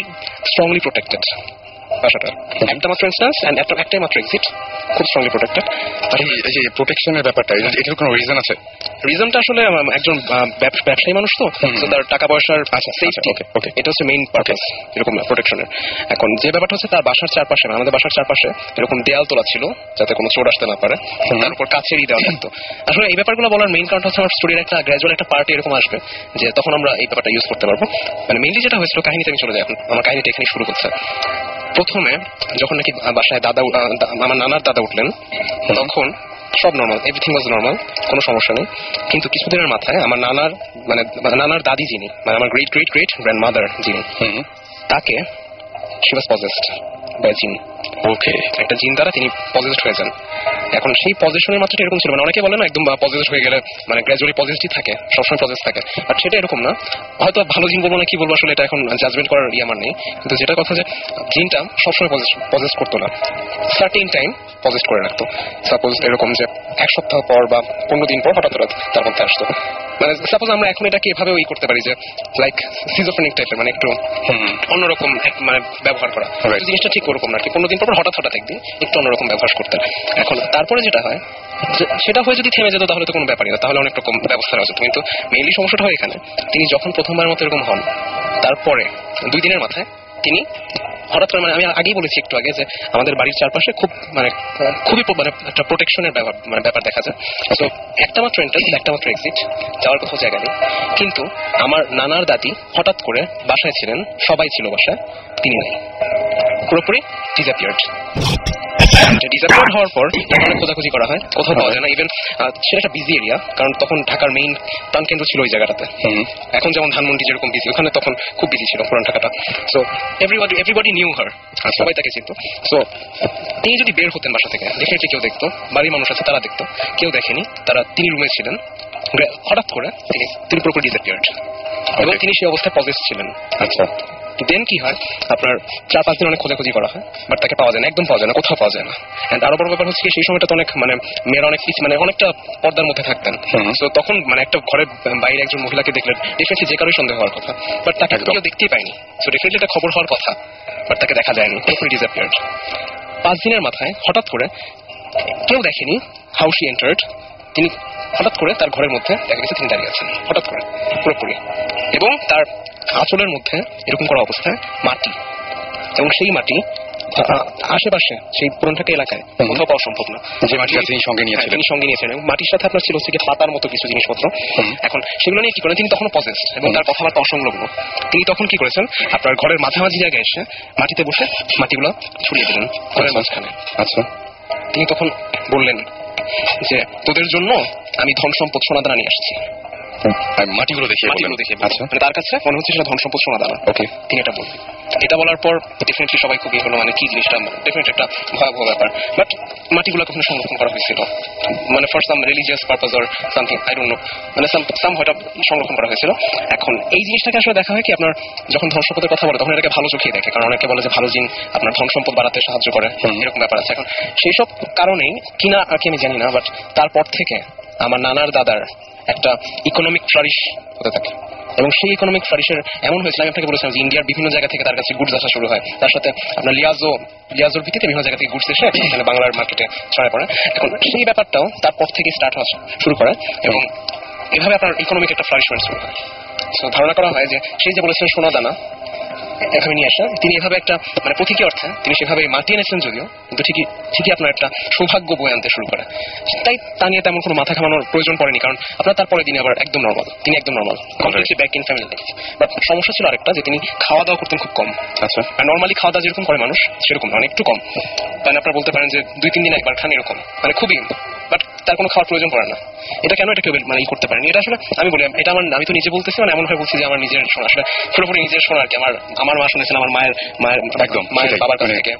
স্ট্রংলি প্রোটেক্টেড বাসাটা। একটা মাত্র এন্ট্রান্স এন্ড একটাই মাত্র এক্সিট, খুব স্ট্রংলি প্রোটেক্টেড। এই যে প্রোটেকশনের ব্যাপারটা, এটার কোনো রিজন আছে? রিজনটা আসলে একজন ব্যবসায়ী মানুষ তো তার টাকা পয়সার সেফটি, এটা হচ্ছে মেইন পারপাস এরকম প্রোটেকশনের। এখন যে ব্যাপারটা হচ্ছে তার বাসার চারপাশে, আমাদের বাসার চারপাশে এরকম দেয়াল তোলা ছিল যাতে কোনো চোর আসতে না পারে, তার উপর কাছেরই দেওয়া থাকতো। আসলে এই ব্যাপারগুলো বলার মেইন কারণ হচ্ছে আমার স্টোরির একটা গ্র্যাজুয়াল একটা পার্ট এরকম আসবে যে তখন আমরা এই ব্যাপারটা ইউজ করতে পারবো। মানে মেইনলি যেটা হয়েছিল, কাহিনীতে আমি চলে যাই এখন, আমার কাহিনীটা এখানে শুরু করছে। প্রথমে যখন নাকি বাসায় আমার নানার দাদা উঠলেন, তখন সব নর্মাল, এভরিথিং ওয়াজ নর্মাল, কোনো সমস্যা নেই। কিন্তু কিছুদিনের মাথায় আমার নানার দাদি যিনি, মানে আমার গ্রেট গ্রেট গ্রেট গ্র্যান্ডমাদার যিনি, তাকে শি ওয়াজ পজেসড বাই জিন। ওকে, একটা জিন দ্বারা তিনি পজেসড হয়ে যান। এখন সেই পজিশনের মাত্রাটা এরকম ছিল, মানে অনেকে বলে না একদম পজেসড হয়ে গেলে মানে গ্র্যাজুয়ালি পজিটিভ থাকে, সবসময় পজেস থাকে, বাট সেটা এরকম না। হয়তো ভালো জিন বলবো না কি বলবো, আসলে এটা এখন জাজমেন্ট করার আমার নেই। কিন্তু যেটা কথা যে জিনটা সবসময় পজেস করতো না, সার্টেন টাইম পজেস করে রাখতো। সাপোজ এরকম যে এক সপ্তাহ পর বা 15 দিন পর হঠাৎ তার মধ্যে আসতো। মানে সাপোজ আমরা এখন এটাকে এভাবে ওই করতে পারি যে লাইক সিজোফ্রেনিক টাইপের, মানে একটু অন্যরকম মানে ব্যবহার করা। জিনিসটা ঠিক ওরকম না আর কি, 15 দিন পর হঠাৎ একদিন একটু অন্যরকম ব্যবহার করতেন। এখন তারপরে যেটা হয় সেটা হয়ে যদি থেমে যেত তাহলে তো কোনো ব্যাপারই না, তাহলে অনেক রকম ব্যবস্থা রয়েছে। কিন্তু মেইনলি সমস্যাটা হয় এখানে, তিনি যখন প্রথমবার মতো এরকম হন, তারপরে 2 দিনের মাথায় তিনি হঠাৎ করে, মানে আমি আগেই বলেছি একটু আগে যে আমাদের বাড়ির চারপাশে খুবই মানে একটা প্রোটেকশনের ব্যাপার দেখা যায়। তো একটা মাত্র এন্ট্রান্স, একটা মাত্র এক্সিট, যাওয়ার কোথাও জায়গা নেই। কিন্তু আমার নানার দাদি হঠাৎ করে বাসায় ছিলেন, সবাই ছিল বাসায়, তিনি নাই। পুরোপুরি ডিসঅ্যাপিয়ার্ড। ডিসঅ্যাপিয়ার্ড হওয়ার পর অনেক খোঁজাখুঁজি করা হয়, কোথাও পাওয়া যায় না। ইভেন সেটা একটা বিজি এরিয়া, কারণ তখন ঢাকার মেইন প্রাণকেন্দ্র ছিল ওই জায়গাটাতে। এখন যেমন ধানমন্ডি যেরকম বিজি, ওখানে তখন খুব বিজি ছিল পুরান ঢাকাটা। সো এভরিবডি নিউ হার, সবাই তাকে চিনত। সো তিনি যদি বের হতেন বাসা থেকে, ডেফিনেটলি কেউ দেখতো, বাড়ির মানুষ আছে তারা দেখতো, কেউ দেখেনি, তিনি রুমে ছিলেন। হঠাৎ করে তিনি পুরোপুরি ডিসঅ্যাপিয়ার্ড এবং তিনি সেই অবস্থায় পজেস ছিলেন। আচ্ছা, দেন কি হয়, আপনার 4-5 দিন অনেক খোঁজাখুঁজি করা হয়, বাট তাকে পাওয়া যায় না, একদম পাওয়া যায় না, কোথাও পাওয়া যায় না। এন্ড আরো বড় ব্যাপার হচ্ছে সেই সময়টা তো অনেক মেয়েরা অনেক মানে অনেকটা পর্দার মধ্যে থাকতেন। তো তখন একটা ঘরের বাইরে একজন মহিলাকে দেখলেন, ডেফিনেটলি যে কারোই সন্দেহ হওয়ার কথা, বাট তাকে কেউ দেখতেই পায়নি। সো ডেফিনেটলি একটা খবর হওয়ার কথা, বাট তাকে দেখা যায়নি, পুরোপুরি ডিসঅ্যাপিয়ার্ড। 5 দিনের মাথায় হঠাৎ করে কেউ দেখেনি হাউ শি এন্টার্ড, তিনি হঠাৎ করে তার ঘরের মধ্যে দেখা গেছে তিনি দাঁড়িয়ে আছেন, হঠাৎ করে পুরোপুরি, এবং তার আঁচলের মধ্যে এরকম করা অবস্থায় মাটি, এবং সেই মাটি আশেপাশে সেই পুরান ঢাকা এলাকায় কোথাও পাওয়া সম্ভব না। যে মাটি তিনি সঙ্গে নিয়েছেন এবং মাটির সাথে আপনার ছিল হচ্ছে পাতার মতো কিছু জিনিসপত্র। এখন সেগুলো নিয়ে কি করেন, তিনি তখনও পজেসড এবং তার কথাবার্তা অসংলগ্ন। তিনি তখন কি করেছেন, আপনার ঘরের মাঝামাঝি জায়গায় এসে মাটিতে বসে মাটিগুলো ছড়িয়ে দিলেন ঘরের মাঝখানে। আচ্ছা, তিনি তখন বললেন যে তোদের জন্য আমি ধন সম্পদ সোনাদানা নিয়ে আসছি। মাটিগুলো দেখে আচ্ছা, তার কাছে মনে হচ্ছে সেটা ধন সম্পদ সোনাদানা। ওকে, তিনি এটা বললেন। এটা বলার পর ডেফিনেটলি সবাই খুবই হলো, কি জিনিসটা, ডেফিনেটলি একটা ভয়াবহ ব্যাপার। বাট মাটিগুলো কখনো সংরক্ষণ করা হয়েছিল, for some religious purpose or something, I don't know, some হয়তো সংরক্ষণ করা হয়েছিল। এখন এই জিনিসটাকে আসলে দেখা হয় কি, আপনার যখন ধন সম্পদের কথা বলে তখন এটাকে ভালো চোখে দেখে, কারণ অনেকে বলে যে ভালো জিন আপনার ধন সম্পদ বাড়াতে সাহায্য করে, এরকম ব্যাপার আছে। এখন সেই সব কারণেই কিনা আর কি আমি জানি না, বাট তারপর থেকে আমার নানার দাদার একটা ইকোনমিক ফ্লারিশ হতে থাকে, এবং সেই ইকোনমিক ফ্লারিশের এমন হয়েছিল, আমি আপনাকে বলেছিলাম যে ইন্ডিয়ার বিভিন্ন জায়গা থেকে তার কাছে গুডস আসা শুরু হয়, তার সাথে আপনার লিয়াজোর ভিত্তিতে বিভিন্ন জায়গা থেকে গুডস এসে এখানে বাংলার মার্কেটে ছড়ায় পড়ে। এখন সেই ব্যাপারটাও তারপর থেকে স্টার্ট হওয়া শুরু করে, এবং এভাবে আপনার ইকোনমিক একটা ফ্লারিশমেন্ট শুরু হয়। সো ধারণা করা হয় যে সেই যে বলেছিলেন সোনা দানা এখানে নিয়ে আসা, তিনি এভাবে একটা প্রতীকী অর্থে তিনি সেভাবে মাটি এনেছিলেন যদিও, কিন্তু ঠিকই আপনার একটা সৌভাগ্য বয়ে আনতে শুরু করে। তাই তা নিয়ে তেমন কোনো মাথা ঘামানোর প্রয়োজন পড়েনি, কারণ আপনার তারপরে তিনি আবার একদম নর্মাল, তিনি একদম normal, completely back in family life. But সমস্যা ছিল আরেকটা, যে তিনি খাওয়া দাওয়া করতেন খুব কম। আচ্ছা, আর নর্মালি খাওয়া দাওয়া যেরকম করে মানুষ সেরকম না, একটু কম, মানে আপনারা বলতে পারেন যে 2-3 দিন একবার খান এরকম, খুবই, বাট তার কোনো খাওয়ার প্রয়োজন পড়ে না। এটা কেন, এটা কেউ ই করতে পারেনি। এটা আসলে আমি বলি, এটা আমি তো নিজে বলতেছি, এমন ভাবে বলছি যে আমার নিজের শোনা, আসলে পুরোপুরি নিজের শোনা আর কি। আমার মা শুনেছেন আমার মায়ের বাবার কাছ থেকে,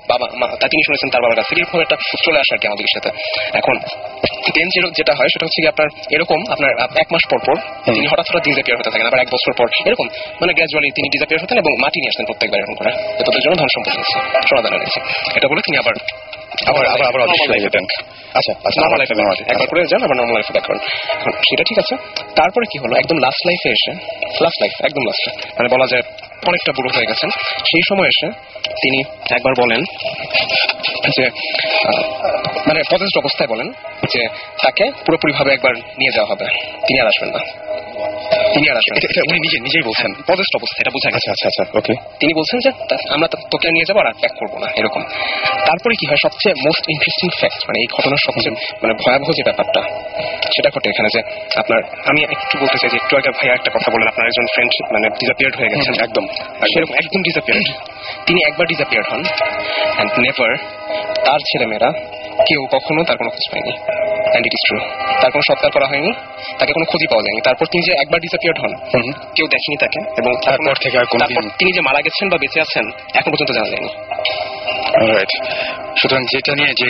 তিনি শুনেছেন তার বাবার কাছ থেকে, এরকম একটা চলে আসে আর কি আমাদের সাথে। এখন দেন যেটা হয় সেটা হচ্ছে কি, আপনার এরকম আপনার 1 মাস পর তিনি হঠাৎ ডিসঅ্যাপিয়ার হতে থাকেন, আবার 1 বছর পর এরকম গ্র্যাজুয়ালি তিনি ডিসঅ্যাপিয়ার হতেন, এবং মাটি নিয়ে আসতেন প্রত্যেকবার এরকম করে, তোদের জন্য ধন সম্পদ নিয়েছে, সোনাদানা নিয়েছে, এটা বলে তিনি আবার একবার করে যান, আবার নর্মাল লাইফে ব্যাক করেন। সেটা ঠিক আছে। তারপরে কি হলো, একদম লাস্ট লাইফে এসে, একদম লাস্টে, বলা যায় অনেকটা বুড়ো হয়ে গেছেন, সেই সময় এসে তিনি একবার বলেন যে পজেসড অবস্থায় বলেন যে তাকে পুরোপুরি ভাবে একবার নিয়ে যাওয়া হবে, তিনি আর আসবেন না। উনি নিজেই বলছেন পজেসড অবস্থা, এটা বোঝা গেছে। আচ্ছা, ওকে। তিনি বলছেন যে আমরা তোকে নিয়ে যাবো আর ব্যাক করবো না, এরকম। তারপরে কি হয়, সবচেয়ে মোস্ট ইন্টারেস্টিং ফ্যাক্ট, এই ঘটনার সবচেয়ে ভয়াবহ যে ব্যাপারটা সেটা ঘটে এখানে, যে আপনার আমি একটু বলতে চাই যে একটু আগে ভাইয়া একটা কথা বলেন, আপনার একজন ফ্রেন্ড ডিসঅ্যাপিয়ার্ড হয়ে গেছেন, একদম ডিসঅ্যাপিয়ার্ড। তিনি একবার ডিসঅ্যাপিয়ার্ড হন, অ্যান্ড নেভার, তার ছেলেমেয়েরা কেউ কখনো তার কোনো খোঁজ পায়নি। অ্যান্ড ইট ইজ ট্রু, তার কোনো সৎকার করা হয়নি, তাকে কোনো খোঁজই পাওয়া যায়নি। তারপর তিনি যে একবার ডিসঅ্যাপিয়ার্ড হন, কেউ দেখেনি তাকে, এবং তারপর থেকে তিনি যে মারা গেছেন বা বেঁচে আছেন এখন পর্যন্ত জানা যায়নি। সুতরাং যেটা নিয়ে যে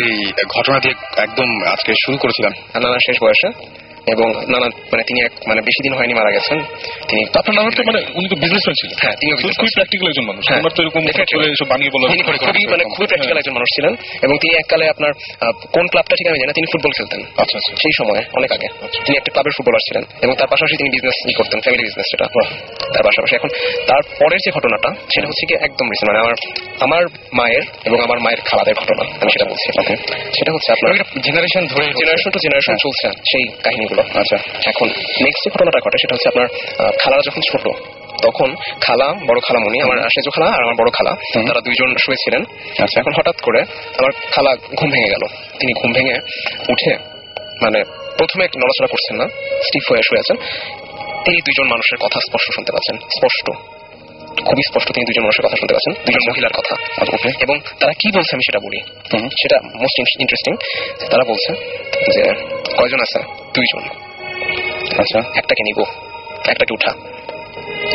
ঘটনা দিয়ে একদম আজকে শুরু করেছিলাম, নানা শেষ বয়সে, এবং নানা তিনি বেশি দিন হয়নি মারা গেছেন। তিনি আপনার নানা তো উনি তো বিজনেসম্যান ছিলেন। হ্যাঁ, তিনি খুবই প্র্যাকটিক্যাল একজন মানুষ, আমার তো এরকম এসব বানিয়ে বলা, খুবই প্র্যাকটিক্যাল একজন মানুষ ছিলেন, এবং তিনি এককালে আপনার কোন ক্লাবটা ঠিক আমি জানি, তিনি ফুটবল খেলতেন। আচ্ছা, সেই সময় অনেক আগে তিনি একটা ক্লাবের ফুটবলার ছিলেন, এবং তার পাশাপাশি তিনি বিজনেস করতেন, ফ্যামিলি বিজনেস, সেটা তার পাশাপাশি। এখন তারপরের যে ঘটনাটা সেটা হচ্ছে কি একদম রিসেন্ট, আমার মায়ের এবং আমার মায়ের খালাদের ঘটনা, আমি সেটা বলছি। সেটা হচ্ছে আপনার জেনারেশন টু জেনারেশন চলছে সেই কাহিনীগুলো। আচ্ছা, এখন নেক্সট যে ঘটনাটা ঘটে সেটা হচ্ছে আপনার খালারা যখন ছোট, তখন খালা, বড় খালামণি, আমার সেজো খালা আর আমার বড় খালা, তারা দুইজন শুয়েছিলেন। আচ্ছা, এখন হঠাৎ করে আমার খালা ঘুম ভেঙে গেল। তিনি ঘুম ভেঙে উঠে প্রথমে নড়াচড়া করছেন না, স্টিফ হয়ে শুয়ে আছেন। তিনি দুইজন মানুষের কথা স্পষ্ট শুনতে পাচ্ছেন, স্পষ্ট। খুবই স্পষ্ট তিনি দুজন মানুষের কথা শুনতে পাচ্ছেন, দুজন মহিলার কথা। এবং তারা কি বলছে আমি সেটা বলি, সেটা মোস্ট ইন্টারেস্টিং। তারা বলছে যে কয়জন আছে? 2 জন। আচ্ছা, একটাকে নিব, একটাকে উঠা।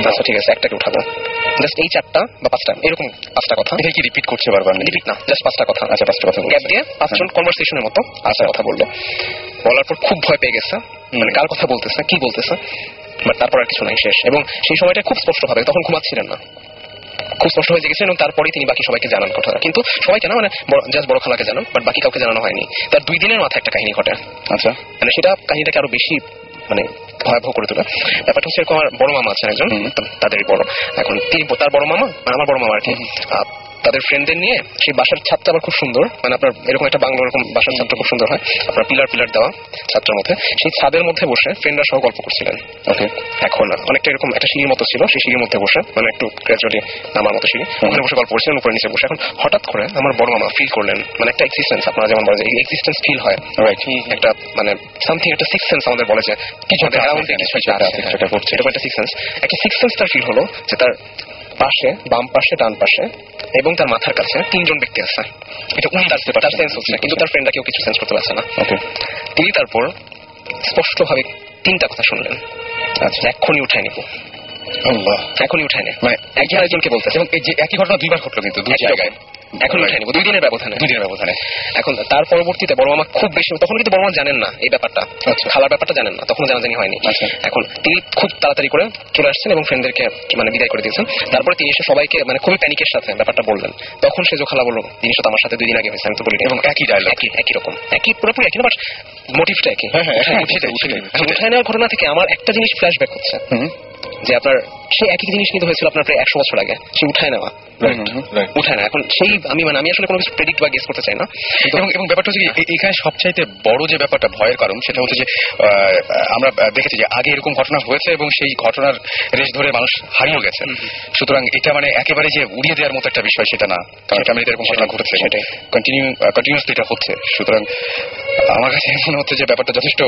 আচ্ছা ঠিক আছে, একটাকে উঠাবো। জাস্ট এই 4টা বা 5টা এরকম 5টা কথা। এটা কি রিপিট করছে বারবার? রিপিট না, জাস্ট 5টা কথা। আচ্ছা, 5টা কথা গ্যাপ দিয়ে 5 জন কনভারসেশনের মতো আচ্ছা কথা বললো। বলার পর খুব ভয় পেয়ে গেছে, মানে কার কথা বলতেছে, কি বলতেছে, বাট তারপর আর কিছু নাই, শেষ। এবং সেই সময়টা খুব স্পষ্ট ভাবে, তখন ঘুমাচ্ছিলেন না, খুব স্পষ্ট হয়ে গেছেন। এবং তারপরেই তিনি বাকি সবাইকে জানান কথাটা, কিন্তু সবাইকে না, মানে জাস্ট বড় খালাকে জানান, বাট বাকি কাউকে জানানো হয়নি। তার 2 দিনের মাথায় একটা কাহিনী ঘটে। আচ্ছা, মানে সেটা কাহিনীটাকে আরো বেশি মানে ভয়াবহ করে তোলে। ব্যাপারটা হচ্ছে এরকম, আমার বড় মামা আছেন একজন, তাদেরই বড়। এখন তিনি, তার বড় মামা মানে আমার বড় মামা আর কি, তাদের ফ্রেন্ডদের নিয়ে সেই বাসার ছাদটা আবার খুব সুন্দর, মানে আপনার এরকম একটা বাংলো এরকম বাসার ছাদটা খুব সুন্দর হয়, আপনার পিলার দেওয়া ছাদটার মধ্যে। সেই ছাদের মধ্যে বসে ফ্রেন্ডরা সহ গল্প করছিলেন। ওকে, এখন অনেকটা এরকম একটা সিঁড়ির মতো ছিল, সেই সিঁড়ির মধ্যে বসে, মানে একটু গ্র্যাজুয়ালি নামার মতো সিঁড়ি, ওখানে বসে গল্প করছিলেন, উপরে নিচে বসে। এখন হঠাৎ করে আমার বড় মামা ফিল করলেন, মানে একটা এক্সিস্টেন্স, আপনারা যেমন বলেন এক্সিস্টেন্স ফিল হয়, একটা মানে সামথিং, একটা সিক্স সেন্স আমাদের বলে যে কিছু একটা অ্যারাউন্ডে কিছু একটা আছে, সেটা করছে, এরকম একটা সিক্স সেন্স। একটা সিক্স সেন্স তার ফিল হলো যে তার পাশে, বাম পাশে, ডান পাশে এবং তার মাথার কাছে 3 জন ব্যক্তি আছে। এটা উনি তার সেন্স হচ্ছে, কিন্তু তার ফ্রেন্ডরা কেউ কিছু সেন্স করতে পারছে না। তিনি তারপর স্পষ্টভাবে 3টা কথা শুনলেন। আচ্ছা, এক্ষুনি উঠায় নিব, এখনই উঠায় নে, মানে একজনকে বলতেছে। এবং এই যে একই ঘটনা 2বার ঘটলো, কিন্তু 2 জায়গায় এখন উঠায় নিব, 2 দিনের ব্যবধানে। এখন তার পরবর্তীতে বড় মামা খুব বেশি, তখন কিন্তু বড় মামা জানেন না এই ব্যাপারটা, খালার ব্যাপারটা জানেন না, তখন জানাজানি হয়নি। এখন তিনি খুব তাড়াতাড়ি করে চলে আসছেন এবং ফ্রেন্ডদেরকে মানে বিদায় করে দিয়েছেন। তারপরে তিনি এসে সবাইকে মানে খুবই প্যানিকের সাথে ব্যাপারটা বললেন। তখন সে খালা বলল, জিনিসটা তো আমার সাথে 2 দিন আগে হয়েছে, আমি তো বলি। এবং একই ডায়লগ, একই রকম, একই পুরোপুরি একই না, বাট মোটিভটা একই। উঠায় নেওয়ার ঘটনা থেকে আমার একটা জিনিস ফ্ল্যাশব্যাক হচ্ছে, যে আপনার সেই একই জিনিস কিন্তু হয়েছিল আপনার প্রায় 100 বছর আগে, সে উঠায় নেওয়া, উঠায় না। এখন সেই আমি আসলে কোনো কিছু প্রেডিক্ট বা গেস করতে চাই না। এবং ব্যাপারটা হচ্ছে এখানে সবচাইতে বড় যে ব্যাপারটা ভয়ের কারণ, সেটা হচ্ছে যে আমরা দেখেছি যে আগে এরকম ঘটনা হয়েছে এবং সেই ঘটনার রেশ ধরে মানুষ হারিয়েও গেছে। সুতরাং এটা মানে একেবারে যে উড়িয়ে দেওয়ার মতো একটা বিষয় সেটা না, কারণ ফ্যামিলিতে এরকম ঘটনা ঘটেছে, কন্টিনিউয়াসলি এটা হচ্ছে। সুতরাং আমার কাছে মনে হচ্ছে যে ব্যাপারটা যথেষ্ট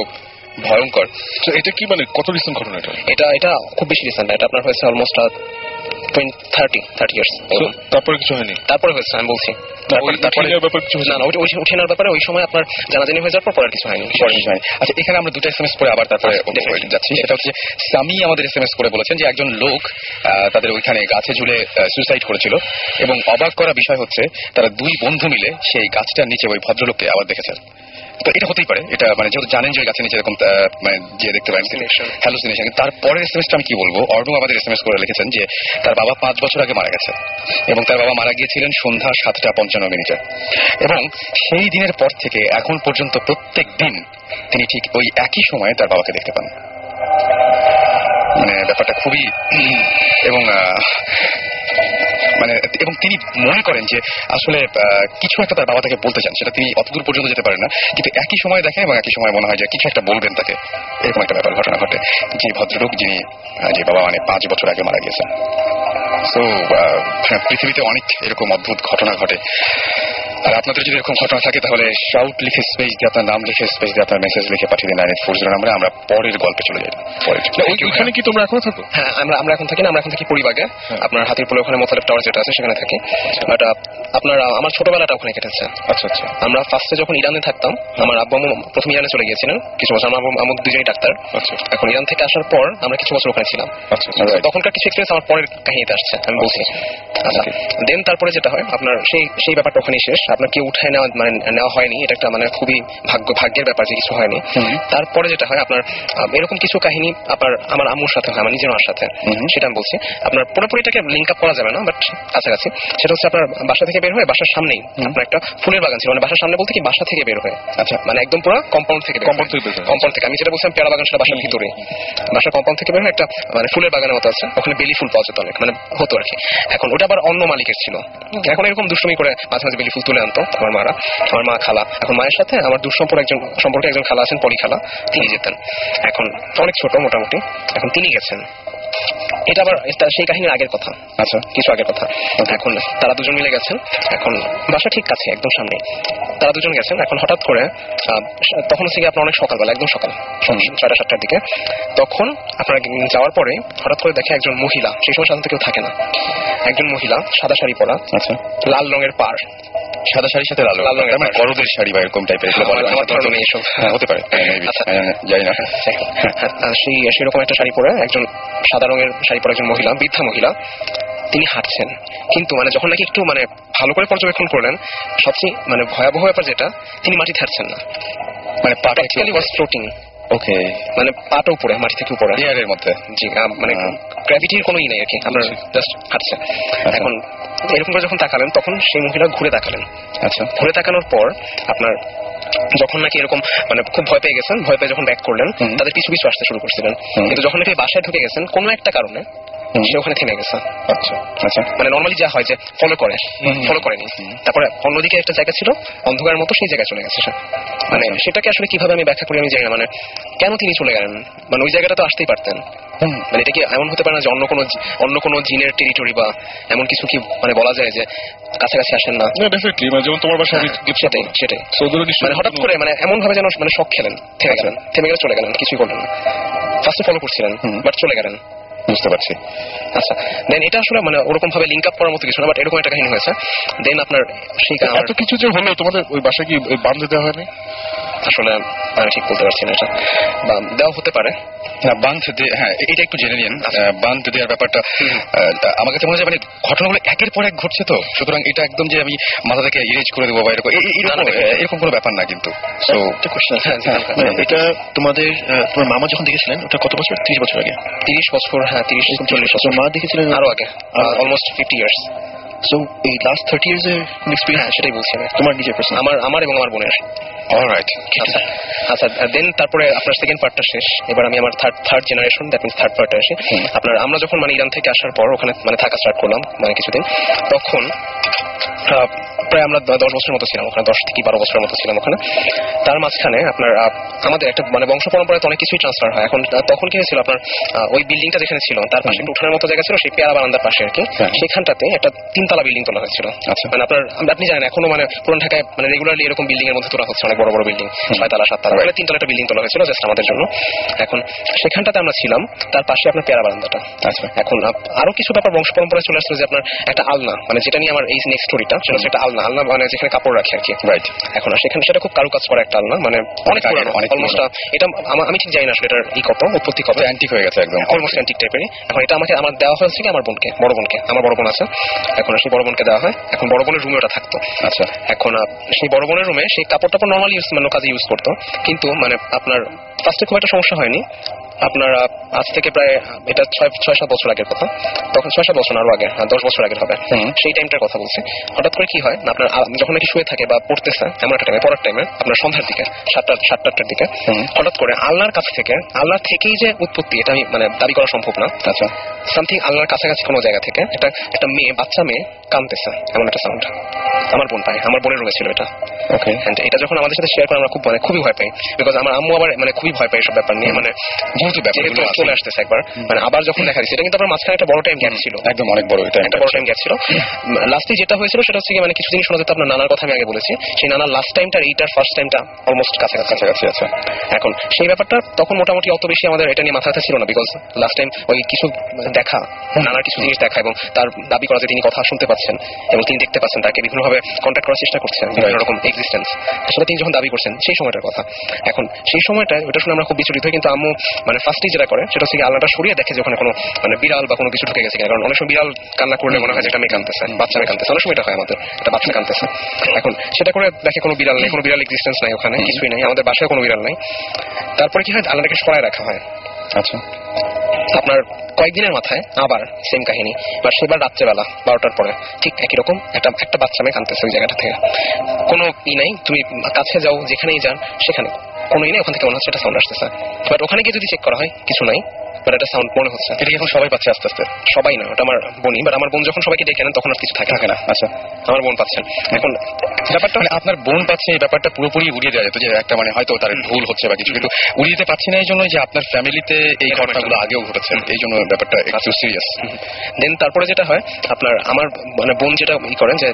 ভয়ঙ্কর। তো এটা কি মানে কত রিসেন্ট ঘটনা? এটা খুব বেশি রিসেন্ট, এটা আপনার হয়েছে অলমোস্ট 30 ইয়ার্স। তারপরে কিছু হয়নি? তারপরে হয়েছে, আমি বলছি উঠে নেওয়ার ব্যাপারে ওই সময় আপনার জানাজানি হয়ে যাওয়ার পর আর কিছু হয়নি। আচ্ছা, এখানে আমরা 2টা SMS পরে আবার তারপরে যাচ্ছি। সেটা হচ্ছে সামি আমাদের SMS করে বলেছেন যে একজন লোক তাদের ওইখানে গাছে ঝুলে সুইসাইড করেছিল, এবং অবাক করা বিষয় হচ্ছে তারা 2 বন্ধু মিলে সেই গাছটার নিচে ওই ভদ্রলোককে আবার দেখেছেন। তো এটা হতেই পারে, এটা মানে যেহেতু জানেন যে গাছের নিচে এরকম মানে যে দেখতে পারেন হ্যালুসিনেশন। তারপরের এসএমএসটা আমি কি বলবো, অর্ণব আমাদের SMS করে লিখেছেন যে তার বাবা 5 বছর আগে মারা গেছে, এবং তার বাবা মারা গিয়েছিলেন সন্ধ্যা 7:55 এবং সেই দিনের পর থেকে এখন পর্যন্ত প্রত্যেক দিন তিনি ঠিক ওই একই সময়ে তার বাবাকে দেখতে পান। মানে ব্যাপারটা খুবই এবং তিনি মনে করেন যে আসলে কিছু একটা তার বাবা তাকে বলতে চান, সেটা তিনি অতদূর পর্যন্ত যেতে পারেন না, কিন্তু একই সময় দেখেন এবং একই সময় মনে হয় যে কিছু একটা বলবেন তাকে, এরকম একটা ব্যাপার ঘটনা ঘটে। যে ভদ্রলোক যিনি যে বাবা মানে 5 বছর আগে মারা গেছেন। সো পৃথিবীতে অনেক এরকম অদ্ভুত ঘটনা ঘটে। আর আপনাদের যদি এরকম ঘটনা থাকে তাহলে শাউট লিখে স্পেস দিয়ে আপনার নাম লিখে স্পেস দিয়ে আপনার মেসেজ লিখে পাঠিয়ে দিন 9840 নম্বরে। আমরা পরের গল্পে চলে যাই। ওইখানে কি তোমরা এখনো থাকো? হ্যাঁ, আমরা এখন থাকি না, আমরা এখন থাকি পরিবাগে, আপনার হাতিরপুলে ওখানে মোতালেব টাওয়ার যেটা আছে সেখানে থাকি। বাট আপনার আমার ছোটবেলাটা ওখানে কেটেছে। আচ্ছা আচ্ছা। আমরা ফার্স্টে যখন ইরানে থাকতাম, আমার আব্বু আম্মু প্রথম ইরানে চলে গিয়েছিলেন কিছু বছর, আমার আম্মু 2জনই ডাক্তার। আচ্ছা। এখন ইরান থেকে আসার পর আমরা কিছু বছর ওখানে ছিলাম। আচ্ছা, তখনকার কিছু এক্সপেরিয়েন্স আমার পরের কাহিনীতে আসছে, আমি বলছি। আচ্ছা, দেন তারপরে যেটা হয় আপনার সেই ব্যাপারটা ওখানেই শেষ। আপনার কেউ উঠায় নেওয়া হয়নি, এটা একটা মানে খুবই ভাগ্যের ব্যাপার যে কিছু হয়নি। তারপরে যেটা হয় আপনার এরকম কিছু কাহিনী আমার আম্মুর সাথে হয়, আমার নিজের মার সাথে, সেটা আমি বলছি। আপনার পুরোপুরিটাকে লিঙ্ক আপ করা যাবে না, বাট কাছাকাছি। সেটা হচ্ছে আপনার বাসা থেকে বের হয়ে বাসার সামনেই আপনার একটা ফুলের বাগান ছিল, মানে বাসার সামনে বলতে কি বাসা থেকে বের হয়ে, আচ্ছা মানে একদম পুরো কম্পাউন্ড থেকে আমি যেটা বলছিলাম পেয়ারা বাগান, সেটা বাসার ভিতরে, বাসার কম্পাউন্ড থেকে বের হয়ে একটা মানে ফুলের বাগানের মতো আছে, ওখানে বেলি ফুল পাওয়া যেত অনেক, মানে হতো আর কি। এখন ওটা আবার অন্য মালিকের ছিল। এখন এরকম দুষ্টুমি করে মাঝে মাঝে বেলি ফুল তুলে আনতো আমার মা খালা। এখন মায়ের সাথে আমার সম্পর্কে একজন খালা আছেন, পলি খালা, তিনি যেতেন। এখন অনেক ছোট মোটামুটি, এখন তিনি গেছেন। এটা আবার সেই কাহিনীর আগের কথা, আচ্ছা, কিছু আগের কথা। এখন তারা দুজন মিলে গেছেন, এখন বাসা ঠিক কাছে একদম সামনে, তারা দুজন গেছেন। এখন হঠাৎ করে তখন হচ্ছে আপনার অনেক সকালবেলা, একদম সকাল 6টা-7টার দিকে, তখন আপনারা যাওয়ার পরে হঠাৎ করে দেখে একজন মহিলা, সেই সময় সাধারণত কেউ থাকে না, একজন মহিলা সাদা শাড়ি পরা, আচ্ছা, লাল রঙের পাড়, সাদা শাড়ির সাথে লাল রঙের, মানে বড়দের শাড়ি বা এরকম টাইপের, আমার ধারণা নেই এসব, হতে পারে, জানি না। সেরকম একটা শাড়ি পরে একজন সাদা রঙের শাড়ি পরা একজন মহিলা, বৃদ্ধা মহিলা, তিনি হাঁটছেন। কিন্তু মানে যখন নাকি একটু মানে ভালো করে পর্যবেক্ষণ করলেন, সবচেয়ে মানে ভয়াবহ ব্যাপার যেটা, তিনি মাটিতে হাঁটছেন না, মানে প্র্যাকটিক্যালি ওয়াজ ফ্লোটিং। ওকে, মানে পাটা উপরে, মাটি থেকে উপরে, এয়ারের মধ্যে। জি, মানে গ্র্যাভিটির কোনো নেই আর কি, আপনার জাস্ট হাঁটছে। এখন এরকম করে যখন তাকালেন, তখন সেই মহিলা ঘুরে তাকালেন। আচ্ছা, ঘুরে তাকানোর পর আপনার যখন নাকি এরকম মানে খুব ভয় পেয়ে গেছেন, ভয় পেয়ে যখন ব্যাক করলেন, তাদের পিছু পিছু আসতে শুরু করছিলেন। কিন্তু যখন নাকি বাসায় ঢুকে গেছেন কোনো একটা কারণে, সে ওখানে থেমে গেছে। আচ্ছা আচ্ছা, মানে নর্মালি যা হয় যে ফলো করেনি, তারপরে অন্যদিকে একটা জায়গা ছিল অন্ধকারের মতো, সেই জায়গায় চলে গেছে সে। মানে সেটাকে আসলে কিভাবে আমি ব্যাখ্যা করি আমি জানি না, মানে কেন তিনি চলে গেলেন, মানে ওই জায়গাটা তো আসতেই পারতেন। মানে এটা কি এমন হতে পারে না যে অন্য কোনো জিনের টেরিটরি বা এমন কিছু কি মানে বলা যায় যে কাছাকাছি আসেন না? ডেফিনেটলি, মানে যেমন তোমার বাসায় সেটাই মানে হঠাৎ করে মানে এমন ভাবে যেন মানে শক খেলেন, থেমে গেলে চলে গেলেন, কিছুই করলেন না। ফার্স্টে ফলো করছিলেন, বাট চলে গেলেন। বুঝতে পারছি। আচ্ছা, দেন এটা আসলে মানে ওরকম ভাবে লিঙ্ক আপ করার মতো কিছু না, বাট এরকম একটা কাহিনী হয়েছে। দেন আপনার সেই এত কিছু যে হলো, তোমাদের ওই বাসায় কি বাঁধে দেওয়া হয়নি? আসলে আমি ঠিক বলতে পারছি না, এটা দেওয়া হতে পারে। বাঁধ দিয়ে, হ্যাঁ এটা একটু জেনে নিন। বাঁধ দেওয়ার ব্যাপারটা আমার কাছে মনে হয় মানে ঘটনাগুলো একের পর এক ঘটছে, তো সুতরাং এটা একদম যে আমি মাথা থেকে ইরেজ করে দেবো বা এরকম কোনো ব্যাপার না কিন্তু। এটা তোমার মামা যখন দেখেছিলেন ওটা কত বছর? 30 বছর আগে? 30 বছর, হ্যাঁ 30-40 বছর। মা দেখেছিলেন আরো আগে, অলমোস্ট 50 ইয়ার্স। সো এই লাস্ট 30 ইয়ার্স এর এক্সপেরিয়েন্স, সেটাই বলছি আমি, তোমার নিজের পার্সন, আমার এবং আমার বোনের। অলরাইট, আচ্ছা, দেন তারপরে আপনার সেকেন্ড পার্টটা শেষ, এবার আমি আমার third generation, that means third পার্টে আসি। আপনার আমরা যখন মানে ইরান থেকে আসার পর ওখানে মানে থাকা স্টার্ট করলাম মানে কিছুদিন, তখন প্রায় আমরা 10 বছরের মতো ছিলাম ওখানে, 10 থেকে 12 বছরের মতো ছিলাম ওখানে। তার মাঝখানে আপনার আমাদের একটা মানে বংশ পরম্পরায় তো অনেক কিছুই ট্রান্সফার হয়। এখন তখন কি হয়েছিল, আপনার ওই বিল্ডিংটা যেখানে ছিল তার পাশে একটা উঠানের মতো জায়গা ছিল, সেই পেয়ারা বারান্দার পাশে আর কি, সেখানটাতে একটা 3তলা বিল্ডিং তোলা হয়েছিল। মানে আপনি জানেন এখনো মানে পুরান ঢাকায় মানে রেগুলারলি এরকম বিল্ডিং এর মধ্যে তোলা হচ্ছে, অনেক বড় বড় বিল্ডিং, 6তলা 7তলা, 3তলা একটা বিল্ডিং তোলা হয়েছিল জাস্ট আমাদের জন্য। এখন সেখানটাতে আমরা ছিলাম, তার পাশে আপনার পেয়ারা বারান্দাটা। আচ্ছা, এখন আরো কিছু ব্যাপার বংশ পরম্পরায় চলে আসছে, যে আপনার একটা আলনা, মানে যেটা নিয়ে আমার এই নেক্সট স্টোরিটা, সেটা হচ্ছে একটা আলনা মানে যেখানে কাপড় রাখে আর কি। রাইট, এখন সেখানে সেটা খুব কারুকাজ করা একটা আলনা, মানে অনেক পুরানো, অলমোস্ট এটা আমি ঠিক জানি না আসলে এটার কত উৎপত্তি কত, অ্যান্টিক হয়ে গেছে একদম, অলমোস্ট অ্যান্টিক টাইপেরই। এখন এটা আমার দেওয়া হয়েছে কি আমার বোনকে, বড় বোনকে, আমার বড় বোন আছে, এখন সেই বড় বোনকে দেওয়া হয়। এখন বড় বোনের রুমে ওটা থাকতো। আচ্ছা, এখন সেই বড় বোনের রুমে সেই কাপড় টাপড় নর্মালি মানে কাজে ইউজ করতো, কিন্তু মানে আপনার ফার্স্টে খুব একটা সমস্যা হয়নি। আপনার আজ থেকে প্রায় এটা 6-7 বছর আগের কথা, তখন 6-7 বছর আরো আগে, 10 বছর আগের হবে, সেই টাইমটার কথা বলছি। হঠাৎ করে কি হয়, আপনার যখন নাকি শুয়ে থাকে বা পড়তেছে এমন একটা টাইমে, পড়ার টাইমে আপনার সন্ধ্যার দিকে 7-8টার দিকে, হঠাৎ করে আল্লাহর কাছ থেকে, আল্লাহ থেকেই যে উৎপত্তি এটা আমি মানে দাবি করা সম্ভব না। আচ্ছা, সামথিং আল্লাহর কাছাকাছি কোনো জায়গা থেকে একটা মেয়ে, বাচ্চা মেয়ে কাঁদতেছে, এমন একটা সাউন্ড আমার বোন পায়, আমার বোনের রুমে ছিল এটা। ওকে, এটা যখন আমাদের সাথে শেয়ার করে আমরা খুবই ভয় পাই, বিকজ আমার আম্মু আবার মানে খুবই ভয় পায় এসব ব্যাপার নিয়ে, মানে যেহেতু চলে আসতেছে একবার, মানে আবার যখন দেখা দিচ্ছে, এটা কিন্তু আমার মাঝখানে একটা বড় টাইম গ্যাপ ছিল, একদম অনেক বড়, এটা একটা বড় টাইম গ্যাপ ছিল। লাস্টে যেটা হয়েছিল সেটা হচ্ছে মানে কিছুদিন শোনা যেত আপনার নানার কথা আমি আগে বলেছি, সেই নানার লাস্ট টাইমটা এইটার ফার্স্ট টাইমটা অলমোস্ট কাছাকাছি আছে। এখন সেই ব্যাপারটা তখন মোটামুটি অত বেশি আমাদের এটা নিয়ে মাথাতে ছিল না, বিকজ লাস্ট টাইম ওই কিছু দেখা, নানার কিছু জিনিস দেখা এবং তার দাবি করা যে তিনি কথা শুনতে পাচ্ছেন এবং তিনি দেখতে পাচ্ছেন, তাকে বিভিন্নভাবে কন্ট্যাক্ট করার চেষ্টা করছেন, বিভিন্ন রকম এক্সিস্টেন্স, সেটা তিনি যখন দাবি করছেন সেই সময়টার কথা। এখন সেই সময়টা ওটা শুনে আমরা খুব বিচলিত হই, কিন্তু আম্মু মানে ফার্স্টই যেটা করে সেটা হচ্ছে আল্লাহটা সরিয়ে দেখে যে ওখানে কোনো মানে বিড়াল বা কোনো কিছু ঢুকে গেছে কিনা, কারণ অনেক সময় বিড়াল কান্না করলে মনে হয় যে একটা মেয়ে কাঁদতেছে, বাচ্চা মেয়ে কাঁদতেছে, অনেক সময় এটা হয় আমাদের, একটা বাচ্চা কাঁদতেছে। এখন সেটা করে দেখে কোনো বিড়াল নেই, কোনো বিড়াল এক্সিস্টেন্স নাই ওখানে, কিছুই নেই, আমাদের বাসায় কোনো বিড়াল নাই। তারপরে কি হয়, আল্লাহটাকে সরায় রাখা হয়। আচ্ছা, আপনার কয়েকদিনের মাথায় আবার সেম কাহিনী, বা সেবার রাত্রেবেলা 12টার পরে ঠিক একই রকম একটা বাচ্চা মেয়ে কাঁদতেছে ওই জায়গাটা থেকে, কোনো নাই, তুমি কাছে যাও যেখানেই যান সেখানে কোনো নেই, ওখান থেকে মনে হচ্ছে একটা সাউন্ড আসতেছে, বাট ওখানে গিয়ে যদি চেক করা হয় কিছু নাই, বাট একটা সাউন্ড মনে হচ্ছে। এটা এখন সবাই পাচ্ছে আস্তে আস্তে? সবাই না, ওটা আমার বোনই, বাট আমার বোন যখন সবাইকে ডেকে নেন তখন আর কিছু থাকে না। আচ্ছা, আমার বোন পাচ্ছেন। এখন ব্যাপারটা মানে আপনার বোন পাচ্ছে এই ব্যাপারটা পুরোপুরি উড়িয়ে দেওয়া যেত যে একটা মানে হয়তো তার ভুল হচ্ছে বা কিছু, কিন্তু উড়িয়ে দিতে পারছি না এই জন্য যে আপনার ফ্যামিলিতে এই ঘটনাগুলো আগেও ঘটেছে, এই জন্য ব্যাপারটা একটু সিরিয়াস। দেন তারপরে যেটা হয় আপনার, আমার মানে বোন যেটা করেন যে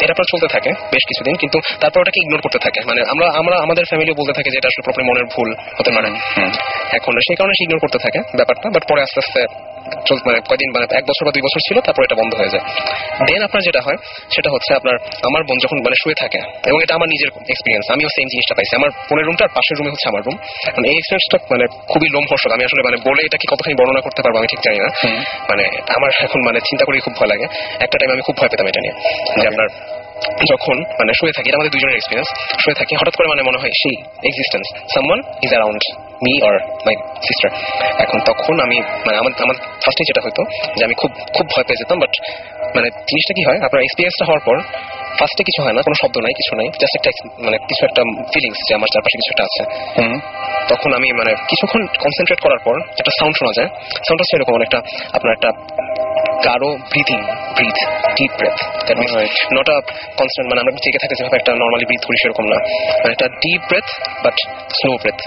এটা আপনার চলতে থাকে বেশ কিছুদিন, কিন্তু তারপর ওটাকে ইগনোর করতে থাকে। মানে আমরা আমাদের ফ্যামিলিও বলতে থাকে যে এটা আসলে প্রপার মনের ভুল হতে পারে। এখন সেই কারণে সে ইগনোর করতে থাকে ব্যাপারটা, বাট পরে আস্তে আস্তে মানে কয়দিন মানে 1 বছর বা 2 বছর ছিল, তারপর এটা বন্ধ হয়ে যায়। দেন আপনার যেটা হয় সেটা হচ্ছে আপনার আমার বোন যখন মানে শুয়ে থাকে, এবং এটা আমার নিজের এক্সপিরিয়েন্স, আমিও সেম জিনিসটা পাইছি। আমার বোনের রুমটা আর পাশের রুমে হচ্ছে আমার রুম। এই এক্সপিরিয়েন্সটা মানে খুবই লোমহর্ষক। আমি আসলে মানে বলে এটা কি কতখানি বর্ণনা করতে পারবো আমি ঠিক জানি না। মানে আমার এখন মানে চিন্তা করেই খুব ভয় লাগে। একটা টাইম আমি খুব ভয় পেতাম এটা নিয়ে, যে আপনার যখন মানে শুয়ে থাকি, এটা আমাদের দুজনের এক্সপিরিয়েন্স, শুয়ে থাকি হঠাৎ করে মানে মনে হয় সেই existence, someone is around me or my sister. এখন তখন আমি মানে আমার ফার্স্টে যেটা হতো যে আমি খুব খুব ভয় পেয়ে যেতাম। বাট মানে জিনিসটা কি হয়, আপনার এক্সপিরিয়েন্সটা হওয়ার পর ফার্স্টে কিছু হয় না, কোনো শব্দ নাই, কিছু নাই, জাস্ট একটা মানে কিছু একটা ফিলিংস যে আমার চারপাশে কিছু একটা আছে। তখন আমি মানে কিছুক্ষণ কনসেন্ট্রেট করার পর একটা সাউন্ড শোনা যায়। সাউন্ডটা হচ্ছে এরকম একটা আপনার একটা গাঢ় breath, deep breath, that means not a constant, মানে আমরা জেগে থাকে যেভাবে একটা নর্মালি ব্রিথ করি সেরকম না, মানে একটা deep breath but slow breath.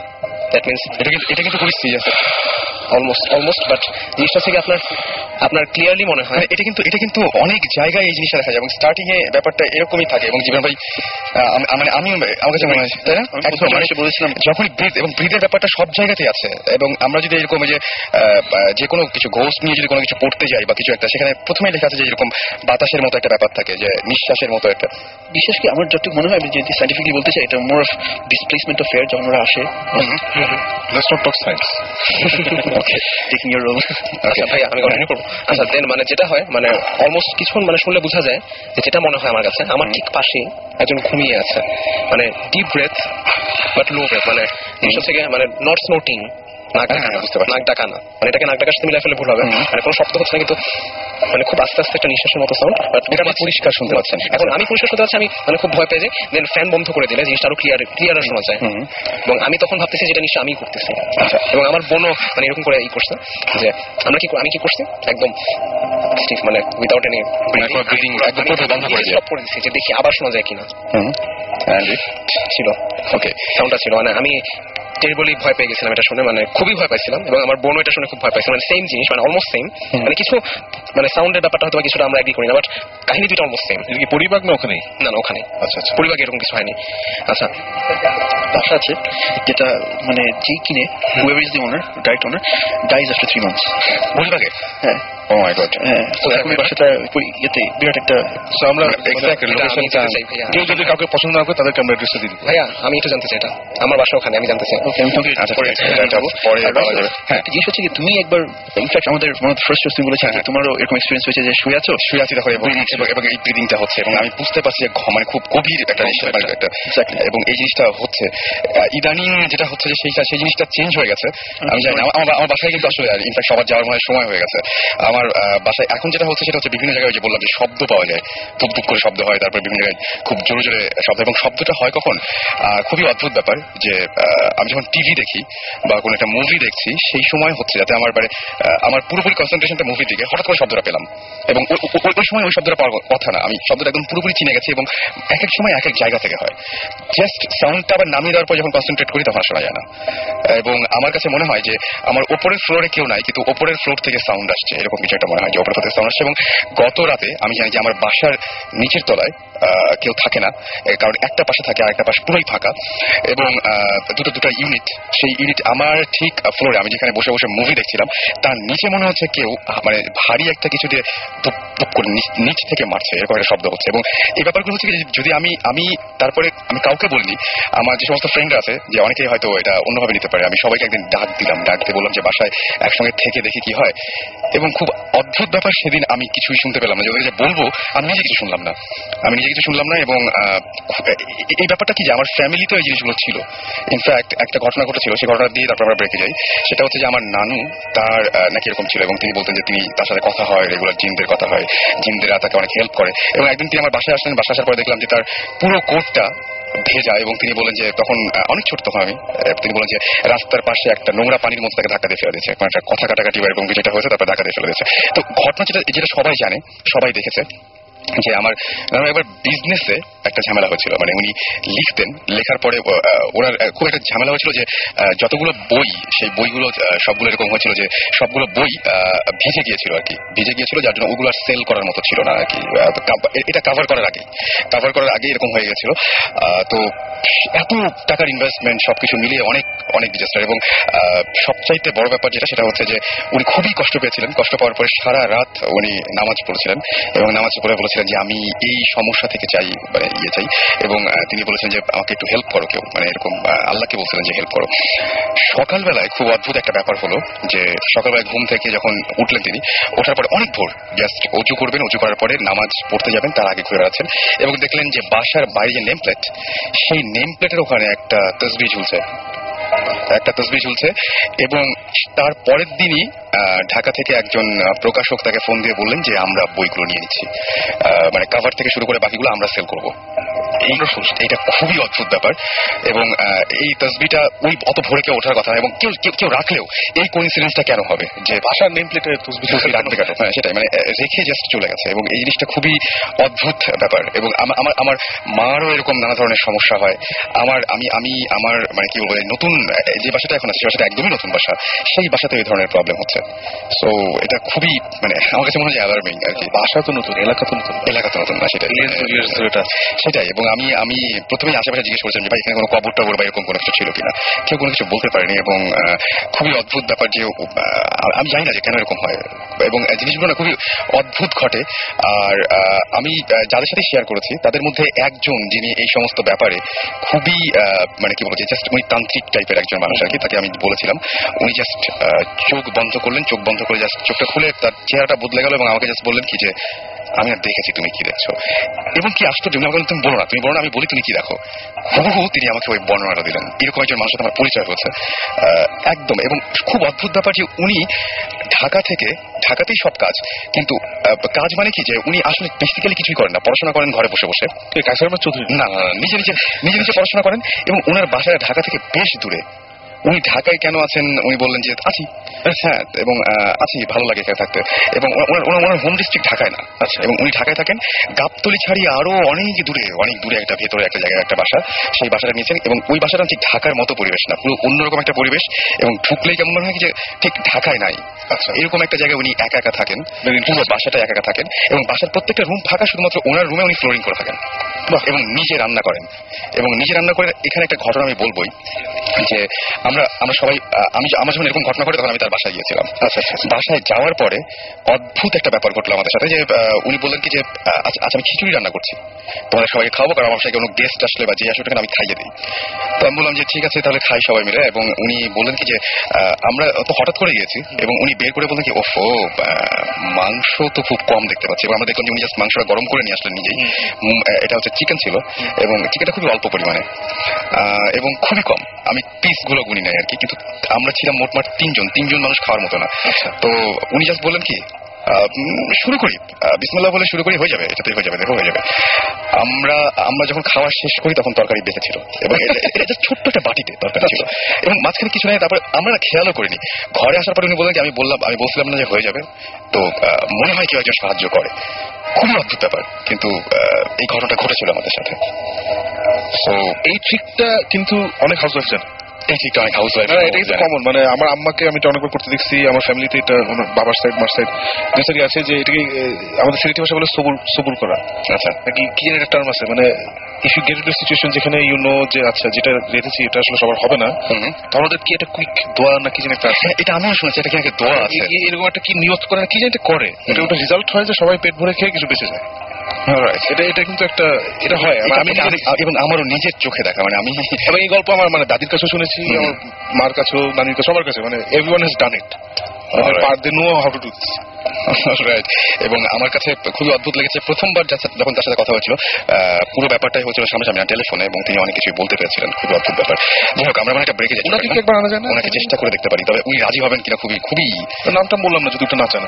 That means এটা কিন্তু খুবই সিরিয়াস, অলমোস্ট বাট জিনিসটা থেকে আপনার ক্লিয়ারলি মনে হয় এটা কিন্তু অনেক জায়গায় এই জিনিসটা দেখা যায়, এবং স্টার্টিং এ ব্যাপারটা এরকমই থাকে। এবং জীবন ভাই মানে আমি আমার কাছে মনে হয় তাই না, একদম বলেছিলাম যখনই ব্রিথ এবং ব্রিথের ব্যাপারটা সব জায়গাতেই আছে। এবং আমরা যদি এরকম যে কোনো কিছু ঘোস্ট নিয়ে যদি কোনো কিছু পড়তে যাই বা কিছু একটা, সেখানে প্রথমেই লেখা আছে যে এরকম বাতাসের মতো একটা ব্যাপার থাকে, যে নিঃশ্বাসের মতো একটা। বিশেষ করে আমার যতটুকু মনে হয়, যদি সাইন্টিফিকলি বলতে চাই, এটা more of displacement of air যখন ওরা আসে। Let's not talk science. Okay, taking your role. আচ্ছা ভাই আমি কন্টিনিউ করবো। আচ্ছা দেন মানে যেটা হয় মানে অলমোস্ট কিছুক্ষণ মানে শুনলে বোঝা যায় যে যেটা মনে হয় আমার কাছে, আমার ঠিক পাশে একজন ঘুমিয়ে আছে, মানে deep breath but low breath, মানে জিনিসটা থেকে মানে নট স্নোটিং, নাক ডাকা না, মানে এটাকে নাক ডাকার সাথে মিলাই ফেলে ভুল হবে, মানে কোনো শব্দ হচ্ছে না, কিন্তু মানে খুব আস্তে আস্তে একটা নিঃশ্বাসের মতো সাউন্ড, বাট এটা আপনি পরিষ্কার শুনতে পাচ্ছেন। এখন আমি পরিষ্কার শুনতে পাচ্ছি, আমি মানে খুব ভয় পেয়ে যাই। দেন ফ্যান বন্ধ করে দিলে জিনিসটা আরো ক্লিয়ার শোনা যায়, এবং আমি তখন ভাবতেছি যেটা নিশ্চয় আমি করতেছি। এবং আমার বোনও মানে এরকম করে করছে যে আমি কি করছি একদম মানে উইদাউট এনি ব্রিদিং একদম বন্ধ করে স্টপ করে দিচ্ছি, যে দেখি আবার শোনা যায় কিনা। ছিল ওকে সাউন্ডটা ছিল, মানে আমি টেরিবলি ভয় পেয়ে গেছিলাম এটা শুনে, মানে খুবই ভয় পাইছিলাম, এবং আমার বোনও এটা শুনে খুব ভয় পাইছিল। মানে সেম জিনিস, মানে অলমোস্ট সেম, মানে কিছু মানে সাউন্ডের ব্যাপারটা হয়তো কিছুটা আমরা এগ্রি করি না, বাট কাহিনী দুটো অলমোস্ট সেম। এটা কি পরিবাগ না ওখানেই? না ওখানে। আচ্ছা পরিবাগ এরকম কিছু হয়নি। আচ্ছা বাসা আছে যেটা মানে যে কিনে whoever is the owner, right owner, dies after 3 months. পরিবাগে? হ্যাঁ। ও মাই গড। হ্যাঁ, তো এখন বাসাটা ইয়েতে বিরাট একটা। সো আমরা এক্স্যাক্ট লোকেশনটা কেউ যদি কাউকে পছন্দ না করে তাদেরকে আমরা অ্যাড্রেসটা দিই। ভাইয়া আমি একটু জানতে চাই, এটা আমার বাসা ওখানে, আমি জানতে চাই। ওকে, আমি তোমাকে পরে বলা যাবে। হ্যাঁ, জিনিস হচ্ছে কি, তুমি একবার ইনফ্যাক্ট আমাদের ফার্স্ট তুমি বলেছো তোমারও এরকম এক্সপিরিয়েন্স হয়েছে যে শুয়ে আছি তখন এবং এই ব্রিদিংটা হচ্ছে, এবং আমি বুঝতে পারছি যে মানে খুব গভীর একটা নিঃশ্বাস, এবং এই জিনিসটা হচ্ছে ইদানিং যেটা হচ্ছে যে সেই জিনিসটা চেঞ্জ হয়ে গেছে। আমি জানি না, আমার বাসায় কিন্তু আসলে ইনফ্যাক্ট সবার যাওয়ার মনে সময় হয়ে গেছে। আমার বাসায় এখন যেটা হচ্ছে সেটা হচ্ছে বিভিন্ন জায়গায় যে বললাম যে শব্দ পাওয়া যায়, ধুপ ধুপ করে শব্দ হয়, তারপরে বিভিন্ন জায়গায় খুব জোরে জোরে শব্দ, এবং শব্দটা হয় কখন খুবই অদ্ভুত ব্যাপার, যে আমি যখন টিভি দেখি বা কোনো একটা মুভি দেখছি, সেই সময় হচ্ছে যাতে আমার পুরোপুরি কনসেন্ট্রেশনটা মুভির দিকে, হঠাৎ করে শব্দটা পেলাম, এবং ওই সময় ওই শব্দটা পাওয়ার কথা না, আমি শব্দটা একদম পুরোপুরি চিনে গেছি, এবং এক এক সময় এক এক জায়গা থেকে হয়। জাস্ট সাউন্ডটা আবার নামিয়ে দেওয়ার পর যখন কনসেন্ট্রেট করি তখন শোনা যায় না। এবং আমার কাছে মনে হয় যে আমার ওপরের ফ্লোরে কেউ নাই, কিন্তু ওপরের ফ্লোর থেকে সাউন্ড আসছে, এরকম কিছু একটা মনে হয় যে ওপরের ফ্লোর থেকে সাউন্ড আসছে। এবং গত রাতে আমি জানি যে আমার বাসার নিচের তলায় কেউ থাকে না, কারণ একটা পাশে থাকে আর একটা পাশে পুরোই ফাঁকা, এবং দুটো ইউনিট, সেই ইউনিট আমার ঠিক ফ্লোরে আমি যেখানে বসে বসে মুভি দেখছিলাম তার নিচে মনে হচ্ছে কেউ মানে ভারী একটা কিছু দিয়ে ধুপ ধুপ করে নিচ থেকে মারছে, এরকম একটা শব্দ হচ্ছে। এবং এই ব্যাপারগুলো হচ্ছে যদি আমি তারপরে আমি কাউকে বলিনি, আমার যে সমস্ত ফ্রেন্ড আছে, যে অনেকেই হয়তো এটা অন্যভাবে নিতে পারে, আমি সবাইকে একদিন ডাক দিয়ে বললাম যে বাসায় একসঙ্গে থেকে দেখি কি হয়। এবং খুব অদ্ভুত ব্যাপার, সেদিন আমি কিছুই শুনতে পেলাম না, যে বলবো আমি নিজে কিছু শুনলাম না, এবং এই ব্যাপারটা কি যে আমার ফ্যামিলিতে ওই জিনিসগুলো ছিল। ইনফ্যাক্ট একটা ঘটনা ঘটেছিল, সেই ঘটনা দিয়ে তারপর আমরা ব্রেকে যাই। সেটা হচ্ছে যে আমার নানু তার নাকি এরকম ছিল, এবং তিনি বলতেন যে তিনি তার সাথে কথা হয়, রেগুলার জিনদের কথা হয়, জিনদেরা তাকে অনেক হেল্প করে। এবং একদিন তিনি আমার বাসায় আসলেন, বাসায় আসার পরে দেখলাম যে তার পুরো কোটটা ভেজা, এবং তিনি বলেন যে তখন অনেক ছোট তখন আমি, তিনি বলেন যে রাস্তার পাশে একটা নোংরা পানির মধ্যে তাকে ধাক্কা দিয়ে ফেলে দিয়েছে, একটা কথা কাটাকাটি বা এরকম যেটা হয়েছে তারপর ধাক্কা দিয়ে ফেলে দিয়েছে। তো ঘটনা যেটা সবাই জানে, সবাই দেখেছে, যে আমার একবার বিজনেসে একটা ঝামেলা হয়েছিল। মানে উনি লিখতেন, লেখার পরে ওনার খুব একটা ঝামেলা হয়েছিল যে যতগুলো বই, সেই বইগুলো সবগুলো এরকম হয়েছিল যে সবগুলো বই ভিজে গিয়েছিল আর কি, ভিজে গিয়েছিল, যার জন্য ওগুলো সেল করার মতো ছিল না আর কি। এটা কাভার করার আগে এরকম হয়ে গেছিল। তো এত টাকার ইনভেস্টমেন্ট সবকিছু মিলিয়ে অনেক ডিজাস্টার। এবং সবচাইতে বড় ব্যাপার যেটা, সেটা হচ্ছে যে উনি খুবই কষ্ট পেয়েছিলেন। কষ্ট পাওয়ার পরে সারা রাত উনি নামাজ পড়েছিলেন, এবং নামাজ পড়ে বলেছিলেন যে আমি এই সমস্যা থেকে চাই, এবং তিনি বলেছেন যে আমাকে একটু হেল্প করো কেউ, মানে এরকম আল্লাহকে বলছিলেন যে হেল্প করো। সকালবেলায় খুব অদ্ভুত একটা ব্যাপার হলো যে সকালবেলায় ঘুম থেকে যখন উঠলেন, তিনি ওঠার পরে অনেক ভোর, জাস্ট অজু করবেন, অজু করার পরে নামাজ পড়তে যাবেন, তার আগে ঘুরে বেড়াচ্ছেন, এবং দেখলেন যে বাসার বাইরে যে নেম প্লেট, সেই নেম প্লেটের ওখানে একটা তসবিহ ঝুলছে। এবং তার পরের দিনই ঢাকা থেকে একজন প্রকাশক তাকে ফোন দিয়ে বললেন যে আমরা বইগুলো নিয়ে নিচ্ছি, মানে কভার থেকে শুরু করে বাকিগুলো আমরা সেল করবো। এইটা খুবই অদ্ভুত ব্যাপার। এবং এই তসবিটা ওই অত ভোরে কেউ ওঠার কথা, এবং কেউ রাখলেও এই কোইন্সিডেন্সটা কেন হবে যে বাসার নেম প্লেটে তসবিহ রাখবে কেন? হ্যাঁ, সেটাই, মানে রেখে জাস্ট চলে গেছে। এবং এই জিনিসটা খুবই অদ্ভুত ব্যাপার। এবং আমার মারও এরকম নানা ধরনের সমস্যা হয়। আমার মানে কি বলবো, নতুন যে বাসাটা এখন আছে, সেই বাসাটা একদমই নতুন বাসা, সেই বাসাতে এই ধরনের প্রবলেম হচ্ছে। সো এটা খুবই, মানে আমার কাছে মনে হয় অ্যালার্মিং আর কি। বাসা তো নতুন, এলাকা তো নতুন না, সেটাই। এবং আমি প্রথমেই আশেপাশে জিজ্ঞেস করেছিলাম যে ভাই এখানে কোনো কবর টবর বা এরকম কোনো কিছু ছিল কিনা, কেউ কোনো কিছু বলতে পারেনি। এবং খুবই অদ্ভুত ব্যাপার যে আমি জানি না যে কেন এরকম হয়, এবং জিনিসগুলো না খুবই অদ্ভুত ঘটে। আর আমি যাদের সাথে শেয়ার করেছি তাদের মধ্যে একজন, যিনি এই সমস্ত ব্যাপারে খুবই মানে কি বলছি, জাস্ট উনি তান্ত্রিক টাইপের একজন মানুষ আর কি, তাকে আমি বলেছিলাম, উনি জাস্ট চোখ বন্ধ করে জাস্ট চোখটা খুলে তার চেহারাটা বদলে গেল, এবং আমাকে জাস্ট বললেন কি যে আমি আর দেখেছি, তুমি কি দেখছো। এবং কি আশ্চর্য, তুমি বলো না, আমি বলি তুমি কি দেখো, হুবহু তিনি আমাকে ওই বর্ণনাটা দিলেন। এরকম একজন মানুষের আমার পরিচয় হয়েছে একদম। এবং খুব অদ্ভুত ব্যাপার যে উনি ঢাকাতেই সব কাজ, কিন্তু কাজ মানে কি যে উনি আসলে বেসিক্যালি কিছুই করেন না, পড়াশোনা করেন ঘরে বসে বসে। না, নিজে পড়াশোনা করেন। এবং ওনার বাসায় ঢাকা থেকে বেশ দূরে। উনি ঢাকায় কেন আছেন, উনি বললেন যে আছি, হ্যাঁ, এবং আছি, ভালো লাগে এখানে থাকতে। এবং ওনার হোম ডিস্ট্রিক্ট ঢাকায় না। আচ্ছা। এবং উনি ঢাকায় থাকেন, গাবতলী ছাড়িয়ে আরো অনেক দূরে একটা ভেতরে একটা জায়গায় একটা বাসা, সেই বাসাটা নিয়েছেন। এবং ওই বাসাটা ঠিক ঢাকার মতো পরিবেশ না, পুরো অন্যরকম একটা পরিবেশ। এবং ঢুকলেই কেমন মনে হয় যে ঠিক ঢাকায় নাই। আচ্ছা। এরকম একটা জায়গায় উনি একা থাকেন, পুরো বাসাটা একা থাকেন। এবং বাসার প্রত্যেকটা রুম ফাঁকা, শুধুমাত্র ওনার রুমে উনি ফ্লোরিং করে থাকেন, এবং নিজে রান্না করেন। এবং নিজে রান্না করে, এখানে একটা ঘটনা আমি বলবোই যে আমরা সবাই, আমার যখন এরকম ঘটনা ঘটে তখন আমি তার বাসায় গিয়েছিলাম। আচ্ছা। বাসায় যাওয়ার পরে অদ্ভুত একটা ব্যাপার ঘটলো আমাদের সাথে, যে উনি বললেন কি যে আচ্ছা আমি খিচুড়ি রান্না করছি, তোমাদের সবাইকে খাওয়াবো, কারণ আমার সাথে কোনো গেস্ট আসলে বা যে আসলে আমি খাইয়ে দিই। তো আমি বললাম যে ঠিক আছে, তাহলে খাই সবাই মিলে। এবং উনি বললেন কি যে আমরা তো হঠাৎ করে গিয়েছি, এবং উনি বের করে বললেন কি ওফো, মাংস তো খুব কম দেখতে পাচ্ছি। এবং আমরা দেখলাম যে উনি জাস্ট মাংসটা গরম করে নিয়ে আসলেন নিজেই। এটা হচ্ছে চিকেন ছিল, এবং চিকেনটা খুবই অল্প পরিমাণে এবং খুবই কম, আমি পিসগুলো গুনি নাই আর কি। কিন্তু আমরা ছিলাম মোটমাট তিনজন মানুষ খাওয়ার মতো না। তো উনি জাস্ট বললেন কি শুরু করি, বিসমিল্লাহ বলে শুরু করি, হয়ে যাবে, এটাতেই হয়ে যাবে, দেখো হয়ে যাবে। আমরা যখন খাওয়া শেষ করি তখন তরকারি বেঁচে ছিল, এবং এটা ছোট্ট একটা বাটিতে তরকারি ছিল, এবং মাঝখানে কিছু নাই। তারপরে আমরা খেয়ালও করিনি। ঘরে আসার পরে উনি বললেন কি আমি বলছিলাম না যে হয়ে যাবে, তো মনে হয় কেউ একজন সাহায্য করে। খুবই অদ্ভুত ব্যাপার, কিন্তু এই ঘটনাটা ঘটেছিল আমাদের সাথে। তো এই ট্রিকটা কিন্তু অনেক হাউসওয়াইফ জানে। এই ট্রিকটা অনেক হাউসওয়াইফ, এটা কমন। মানে আমার আম্মাকে আমি অনেকবার করতে দেখছি, আমার ফ্যামিলিতে এটা, বাবার সাইড মার সাইড দুই আছে, যে এটাকে আমাদের সিলেটি ভাষা বলে সবুর করা। আচ্ছা, নাকি কি যেন একটা টার্ম আছে, মানে if you get into situation যেখানে ইউ নো যে আচ্ছা যেটা রেখেছি এটা আসলে সবার হবে না, তাহলে কি একটা কুইক দোয়া না কি যেন একটা আছে, এটা আমিও শুনেছি, এটা কি একটা দোয়া আছে, এরকম একটা কি নিয়ত করে কি যেন করে, এটা ওটা রেজাল্ট হয় যে সবাই পেট ভরে খেয়ে কিছু বেঁচে যায়। এটা কিন্তু একটা এটা হয়, এবং আমারও নিজের চোখে দেখা। মানে আমি এই গল্প আমার মানে দাদির কাছেও শুনেছি, আমার মার কাছেও, নানির কাছে, সবার কাছে, মানে everyone has done it, they know how to do this. Right. এবং আমার কাছে খুবই অদ্ভুত লেগেছে প্রথমবার যখন তার সাথে কথা হয়েছিল, পুরো ব্যাপারটাই হচ্ছিল সামনাসামনি টেলিফোনে, এবং তিনি অনেক কিছুই বলতে পেরেছিলেন। খুবই অদ্ভুত ব্যাপার। যাই হোক, আমরা একটা ব্রেকে যাই। ওনাকে কি একবার আনা যায় না? ওনাকে চেষ্টা করে দেখতে পারি, তবে উনি রাজি হবেন কিনা খুবই খুবই নামটা বললাম না, যদি ওটা না জানা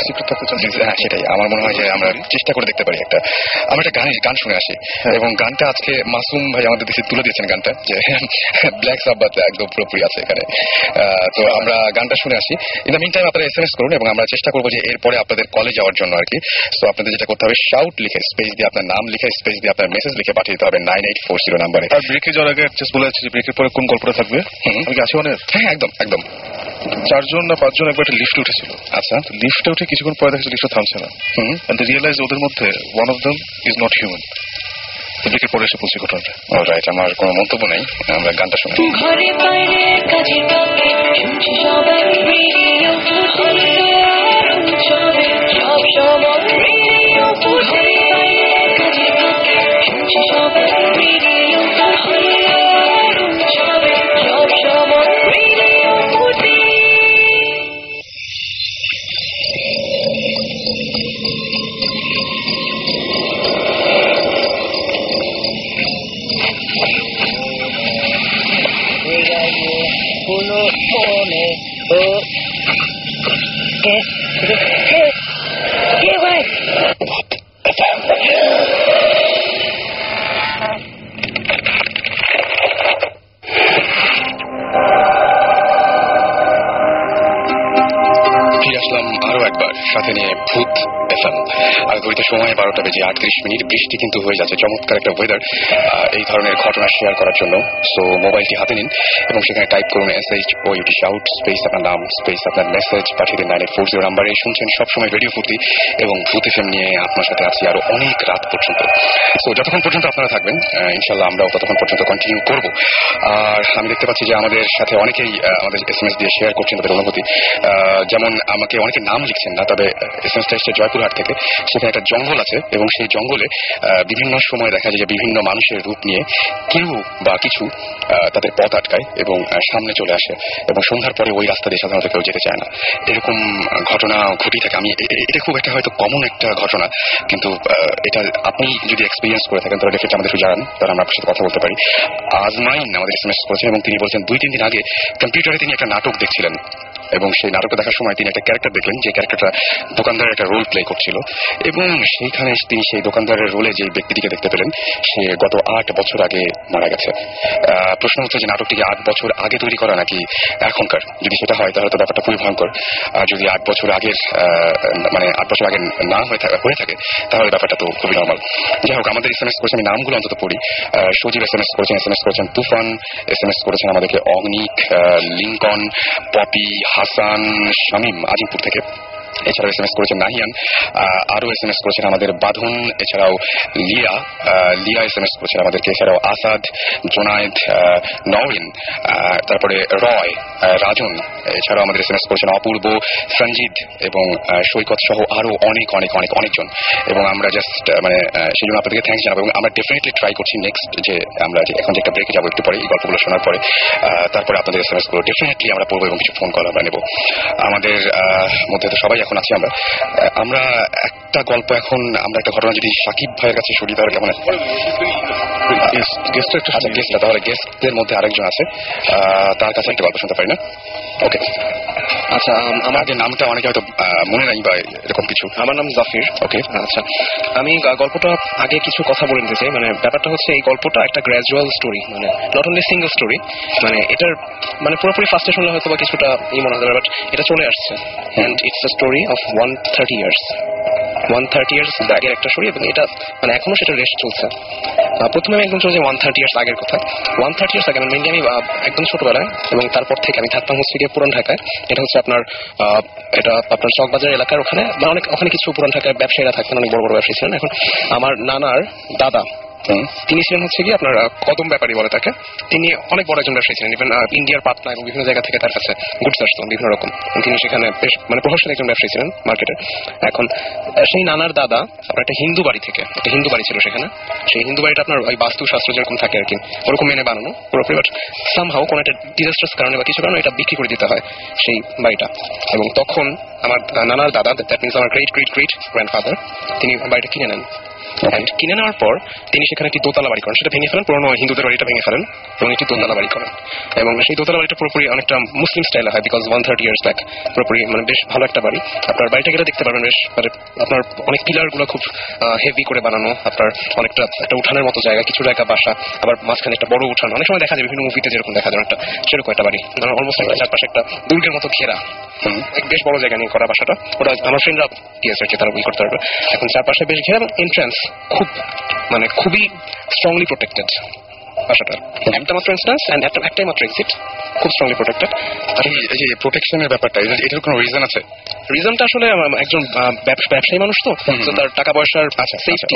সিক্রেট থাকতে চান। হ্যাঁ, সেটাই আমার মনে হয় যে আমরা চেষ্টা করে দেখতে পারি। আমরা একটা গান শুনে আসি, এবং গানটা আজকে মাসুম ভাই আমাদের দেশে তুলে দিয়েছেন গানটা, যে ব্ল্যাক সাব্বাথ একদম পুরোপুরি আছে এখানে। তো আমরা গানটা শুনে আসি। ইন দ্য মিন টাইম আপনারা SMS করুন, এবং আমরা চেষ্টা করবো যে এরপরে আপনাদের কলে যাওয়ার জন্য আর কি। তো আপনাদের যেটা করতে হবে, শাউট লিখে স্পেস দিয়ে আপনার নাম লিখে স্পেস দিয়ে আপনার মেসেজ লিখে পাঠিয়ে দিতে হবে 9840 নাম্বারে। আর ব্রেকে যাওয়ার আগে জাস্ট বলে যাচ্ছে যে ব্রেকের পরে কোন গল্পটা থাকবে। আমি কি আছি অনেক? হ্যাঁ, একদম একদম। 4 জন না 5 জন একবার একটা লিফটে উঠেছিল। আচ্ছা। লিফটে উঠে কিছুক্ষণ পরে দেখছে লিফটে থামছে না। এন্ড দে রিয়েলাইজ ওদের মধ্যে one of them is not human. ব্রেকের পরে এসে বলছি ঘটনাটা। অলরাইট, আমার কোনো মন্তব্য নেই, আমরা গানটা শুনি। ঘরে বাইরে কাজে কাপে শুনছি সবাই রেডিও ফুটে উৎসবে সব সময় রেডিও ফুটে বাইরে কাজে কাপে শুনছি সবাই রেডিও ফুটে উৎসবে সব সময় রেডিও ফুটে। কোনো ফোনে ও কে ভাই ফিরে আসলাম আরো একবার, সাথে নিয়ে ভূত FM। আর ঘড়িতে সময় 12টা বেজে 38 মিনিট। বৃষ্টি কিন্তু হয়ে যাচ্ছে, চমৎকার একটা ওয়েদার এই ধরনের ঘটনা শেয়ার করার জন্য। সো মোবাইলটি হাতে নিন এবং সেখানে টাইপ করুন SHOUT শাউট স্পেস আপনার নাম স্পেস আপনার মেসেজ পাঠিয়ে দিন 9840 নাম্বারে। শুনছেন সবসময় রেডিও ফুর্তি এবং ভূত FM নিয়ে আপনার সাথে আছি আরো অনেক রাত পর্যন্ত। সো যতক্ষণ পর্যন্ত আপনারা থাকবেন, ইনশাল্লাহ আমরাও ততক্ষণ পর্যন্ত কন্টিনিউ করব। আর আমি দেখতে পাচ্ছি যে আমাদের সাথে অনেকেই আমাদের SMS দিয়ে শেয়ার করছেন তাদের অনুভূতি। যেমন আমাকে অনেকে নাম লিখছেন না, তবে SMS-টা এসেছে জয়পুরহাট থেকে। সেখানে একটা জঙ্গল আছে, এবং সেই জঙ্গলে বিভিন্ন সময় দেখা যায় যে বিভিন্ন মানুষের রূপ নিয়ে কেউ বা কিছু তাদের পথ আটকায় এবং সামনে চলে আসে, এবং সন্ধ্যার পরে ওই রাস্তা দিয়ে সাধারণত কেউ যেতে চায় না। এরকম ঘটনা ঘটেই থাকে। আমি এটা খুব একটা হয়তো কমন একটা ঘটনা, কিন্তু এটা আপনি যদি এক্সপিরিয়েন্স করে থাকেন তাহলে ডেফিনেটলি আমাদের একটু জানান, তাহলে আমরা আপনার সাথে কথা বলতে পারি। আজমাইন আমাদের SMS করেছেন, এবং তিনি বলছেন 2-3 দিন আগে কম্পিউটারে তিনি একটা নাটক দেখছিলেন, এবং সেই নাটকটা দেখার সময় তিনি একটা ক্যারেক্টার দেখলেন, যে ক্যারেক্টারটা দোকানদারের একটা রোল প্লে করছিল, এবং সেইখানে তিনি সেই দোকানদারের রোলে যে ব্যক্তিটিকে দেখতে পেলেন সে গত 8 বছর আগে মারা গেছে। প্রশ্ন হচ্ছে যে নাটকটিকে 8 বছর আগে তৈরি করা নাকি এখনকার? যদি সেটা হয় তাহলে তো ব্যাপারটা খুবই ভয়ঙ্কর। আর যদি 8 বছর আগের মানে 8 বছর আগে না হয়ে থাকে তাহলে ব্যাপারটা তো খুবই নর্মাল। যাই হোক, আমাদের SMS করেছেন, আমি নামগুলো অন্তত পড়ি। সজীব SMS করেছেন তুফান, SMS করেছেন আমাদেরকে অগ্নিক, লিঙ্কন, পপি, হাসান, শামীম আজিমপুর থেকে। এছাড়াও SMS করেছেন নাহিয়ান, আরো SMS করেছেন আমাদের বাঁধন, এছাড়াও লিয়া SMS করেছেন আমাদেরকে, এছাড়াও আসাদ, জোনায়েদ, নওরিন, তারপরে রয়, রাজন, এছাড়াও আমাদের SMS করেছেন অপূর্ব, সঞ্জিত এবং সৈকত সহ আরো অনেকজন। এবং আমরা জাস্ট মানে সেই জন্য আপনাদেরকে থ্যাঙ্কস জানাবো, এবং আমরা ডেফিনেটলি ট্রাই করছি নেক্সট যে আমরা যে এখন যে একটা ব্রেকে যাবো একটু পরে এই গল্পগুলো শোনার পরে, তারপরে আপনাদের SMS গুলো ডেফিনেটলি আমরা পড়বো এবং কিছু ফোন কল আমরা নেব। আমাদের মধ্যে তো সবাই এখন আছি আমরা একটা গল্প, এখন আমরা একটা ঘটনা যদি সাকিব ভাইয়ের কাছে শুনি তাহলে কেমন? গেস্টটা তাহলে গেস্টদের মধ্যে আরেকজন আছে, তার কাছে একটা গল্প শুনতে পারি না? ওকে, আচ্ছা, আমাদের নামটা অনেকে হয়তো মনে নাই বা এরকম কিছু। আমার নাম জাফির। ওকে, আচ্ছা, আমি গল্পটা আগে কিছু কথা বলে নিতে চাই। মানে ব্যাপারটা হচ্ছে এই গল্পটা একটা গ্র্যাজুয়াল স্টোরি, মানে নট অনলি সিঙ্গেল স্টোরি। মানে এটার মানে পুরোপুরি ফার্স্টে শুনলে হয়তো বা কিছুটা মনে হতে পারে, বাট এটা চলে আসছে। And it's a story of 130 years 130 years আগের একটা স্টোরি, এবং এটা মানে এখনো সেটা রেস্ট চলছে। প্রথমে আমি একদম চলছে 130 ইয়ার্স আগের কথা। 130 ইয়ার্স আগে মেনলি আমি একদম ছোটবেলায়, এবং তারপর থেকে আমি থাকতাম হচ্ছে গিয়ে পুরান ঢাকায়। এটা হচ্ছে আপনার চকবাজার এলাকার ওখানে, মানে ওখানে কিছু পুরান ঢাকার ব্যবসায়ীরা থাকতেন, অনেক বড় বড় ব্যবসায়ী ছিলেন। এখন আমার নানার দাদা তিনি ছিলেন হচ্ছে কি আপনার কদম ব্যাপারী বলে তাকে। তিনি অনেক বড় একজন ব্যবসায়ী ছিলেন, ইভেন ইন্ডিয়ার পাটনা এবং বিভিন্ন জায়গা থেকে তার কাছে গুডস আসতো বিভিন্ন রকম। তিনি সেখানে বেশ মানে প্রভাবশালী একজন ব্যবসায়ী ছিলেন মার্কেটে। এখন সেই নানার দাদা আপনার একটা হিন্দু বাড়ি থেকে, একটা হিন্দু বাড়ি ছিল সেখানে, সেই হিন্দু বাড়িটা আপনার ওই বাস্তুশাস্ত্র যেরকম থাকে আর কি ওরকম মেনে বানানো পুরোপুরি, বাট সামহাও কোনো একটা ডিজাস্টার্স কারণে বা কিছু কারণে এটা বিক্রি করে দিতে হয় সেই বাড়িটা। এবং তখন আমার নানার দাদা, দ্যাট মিনস আমার গ্রেট গ্রেট গ্রেট গ্র্যান্ডফাদার, তিনি বাড়িটা কিনে নেন। কিনে নেওয়ার পর তিনি সেখানে একটি দোতলা বাড়ি করেন, সেটা ভেঙে ফেলেন, পুরোনো হিন্দুদের বাড়িটা ভেঙে ফেলেন এবং একটি দোতলা বাড়ি করেন। এবং সেই দোতলা বাড়িটা পুরোপুরি অনেকটা মুসলিম স্টাইলে হয়, বিকজ 130 years ব্যাক, পুরোপুরি মানে বেশ ভালো একটা বাড়ি। আপনার বাড়িটা গেলে দেখতে পারবেন বেশ মানে আপনার অনেক পিলার গুলো খুব হেভি করে বানানো, আপনার অনেকটা একটা উঠানের মতো জায়গা, কিছু জায়গা বাসা, আবার মাঝখানে একটা বড় উঠান। অনেক সময় দেখা যায় বিভিন্ন মুভিতে যেরকম দেখা যায় একটা সেরকম একটা বাড়ি, ধরুন অলমোস্ট একটা চারপাশে একটা দুর্গের মতো ঘেরা, এক বেশ বড় জায়গা নিয়ে করা বাসাটা। ওটা আমার ফ্রেন্ডরা গিয়েছে আর কি, তারা করতে পারবে। এখন চারপাশে বেশ ঘেরা এবং এন্ট্রান্স খুব মানে খুবই স্ট্রংলি প্রোটেক্টেড বাসাটা, একটা মাত্র এন্ট্রান্স এন্ড একটাই মাত্র এক্সিট, খুব স্ট্রংলি প্রোটেক্টেড। এই যে প্রোটেকশনের ব্যাপারটা, এটার কোনো রিজন আছে? রিজনটা আসলে একজন ব্যবসায়ী মানুষ তো তার টাকা পয়সার সেফটি,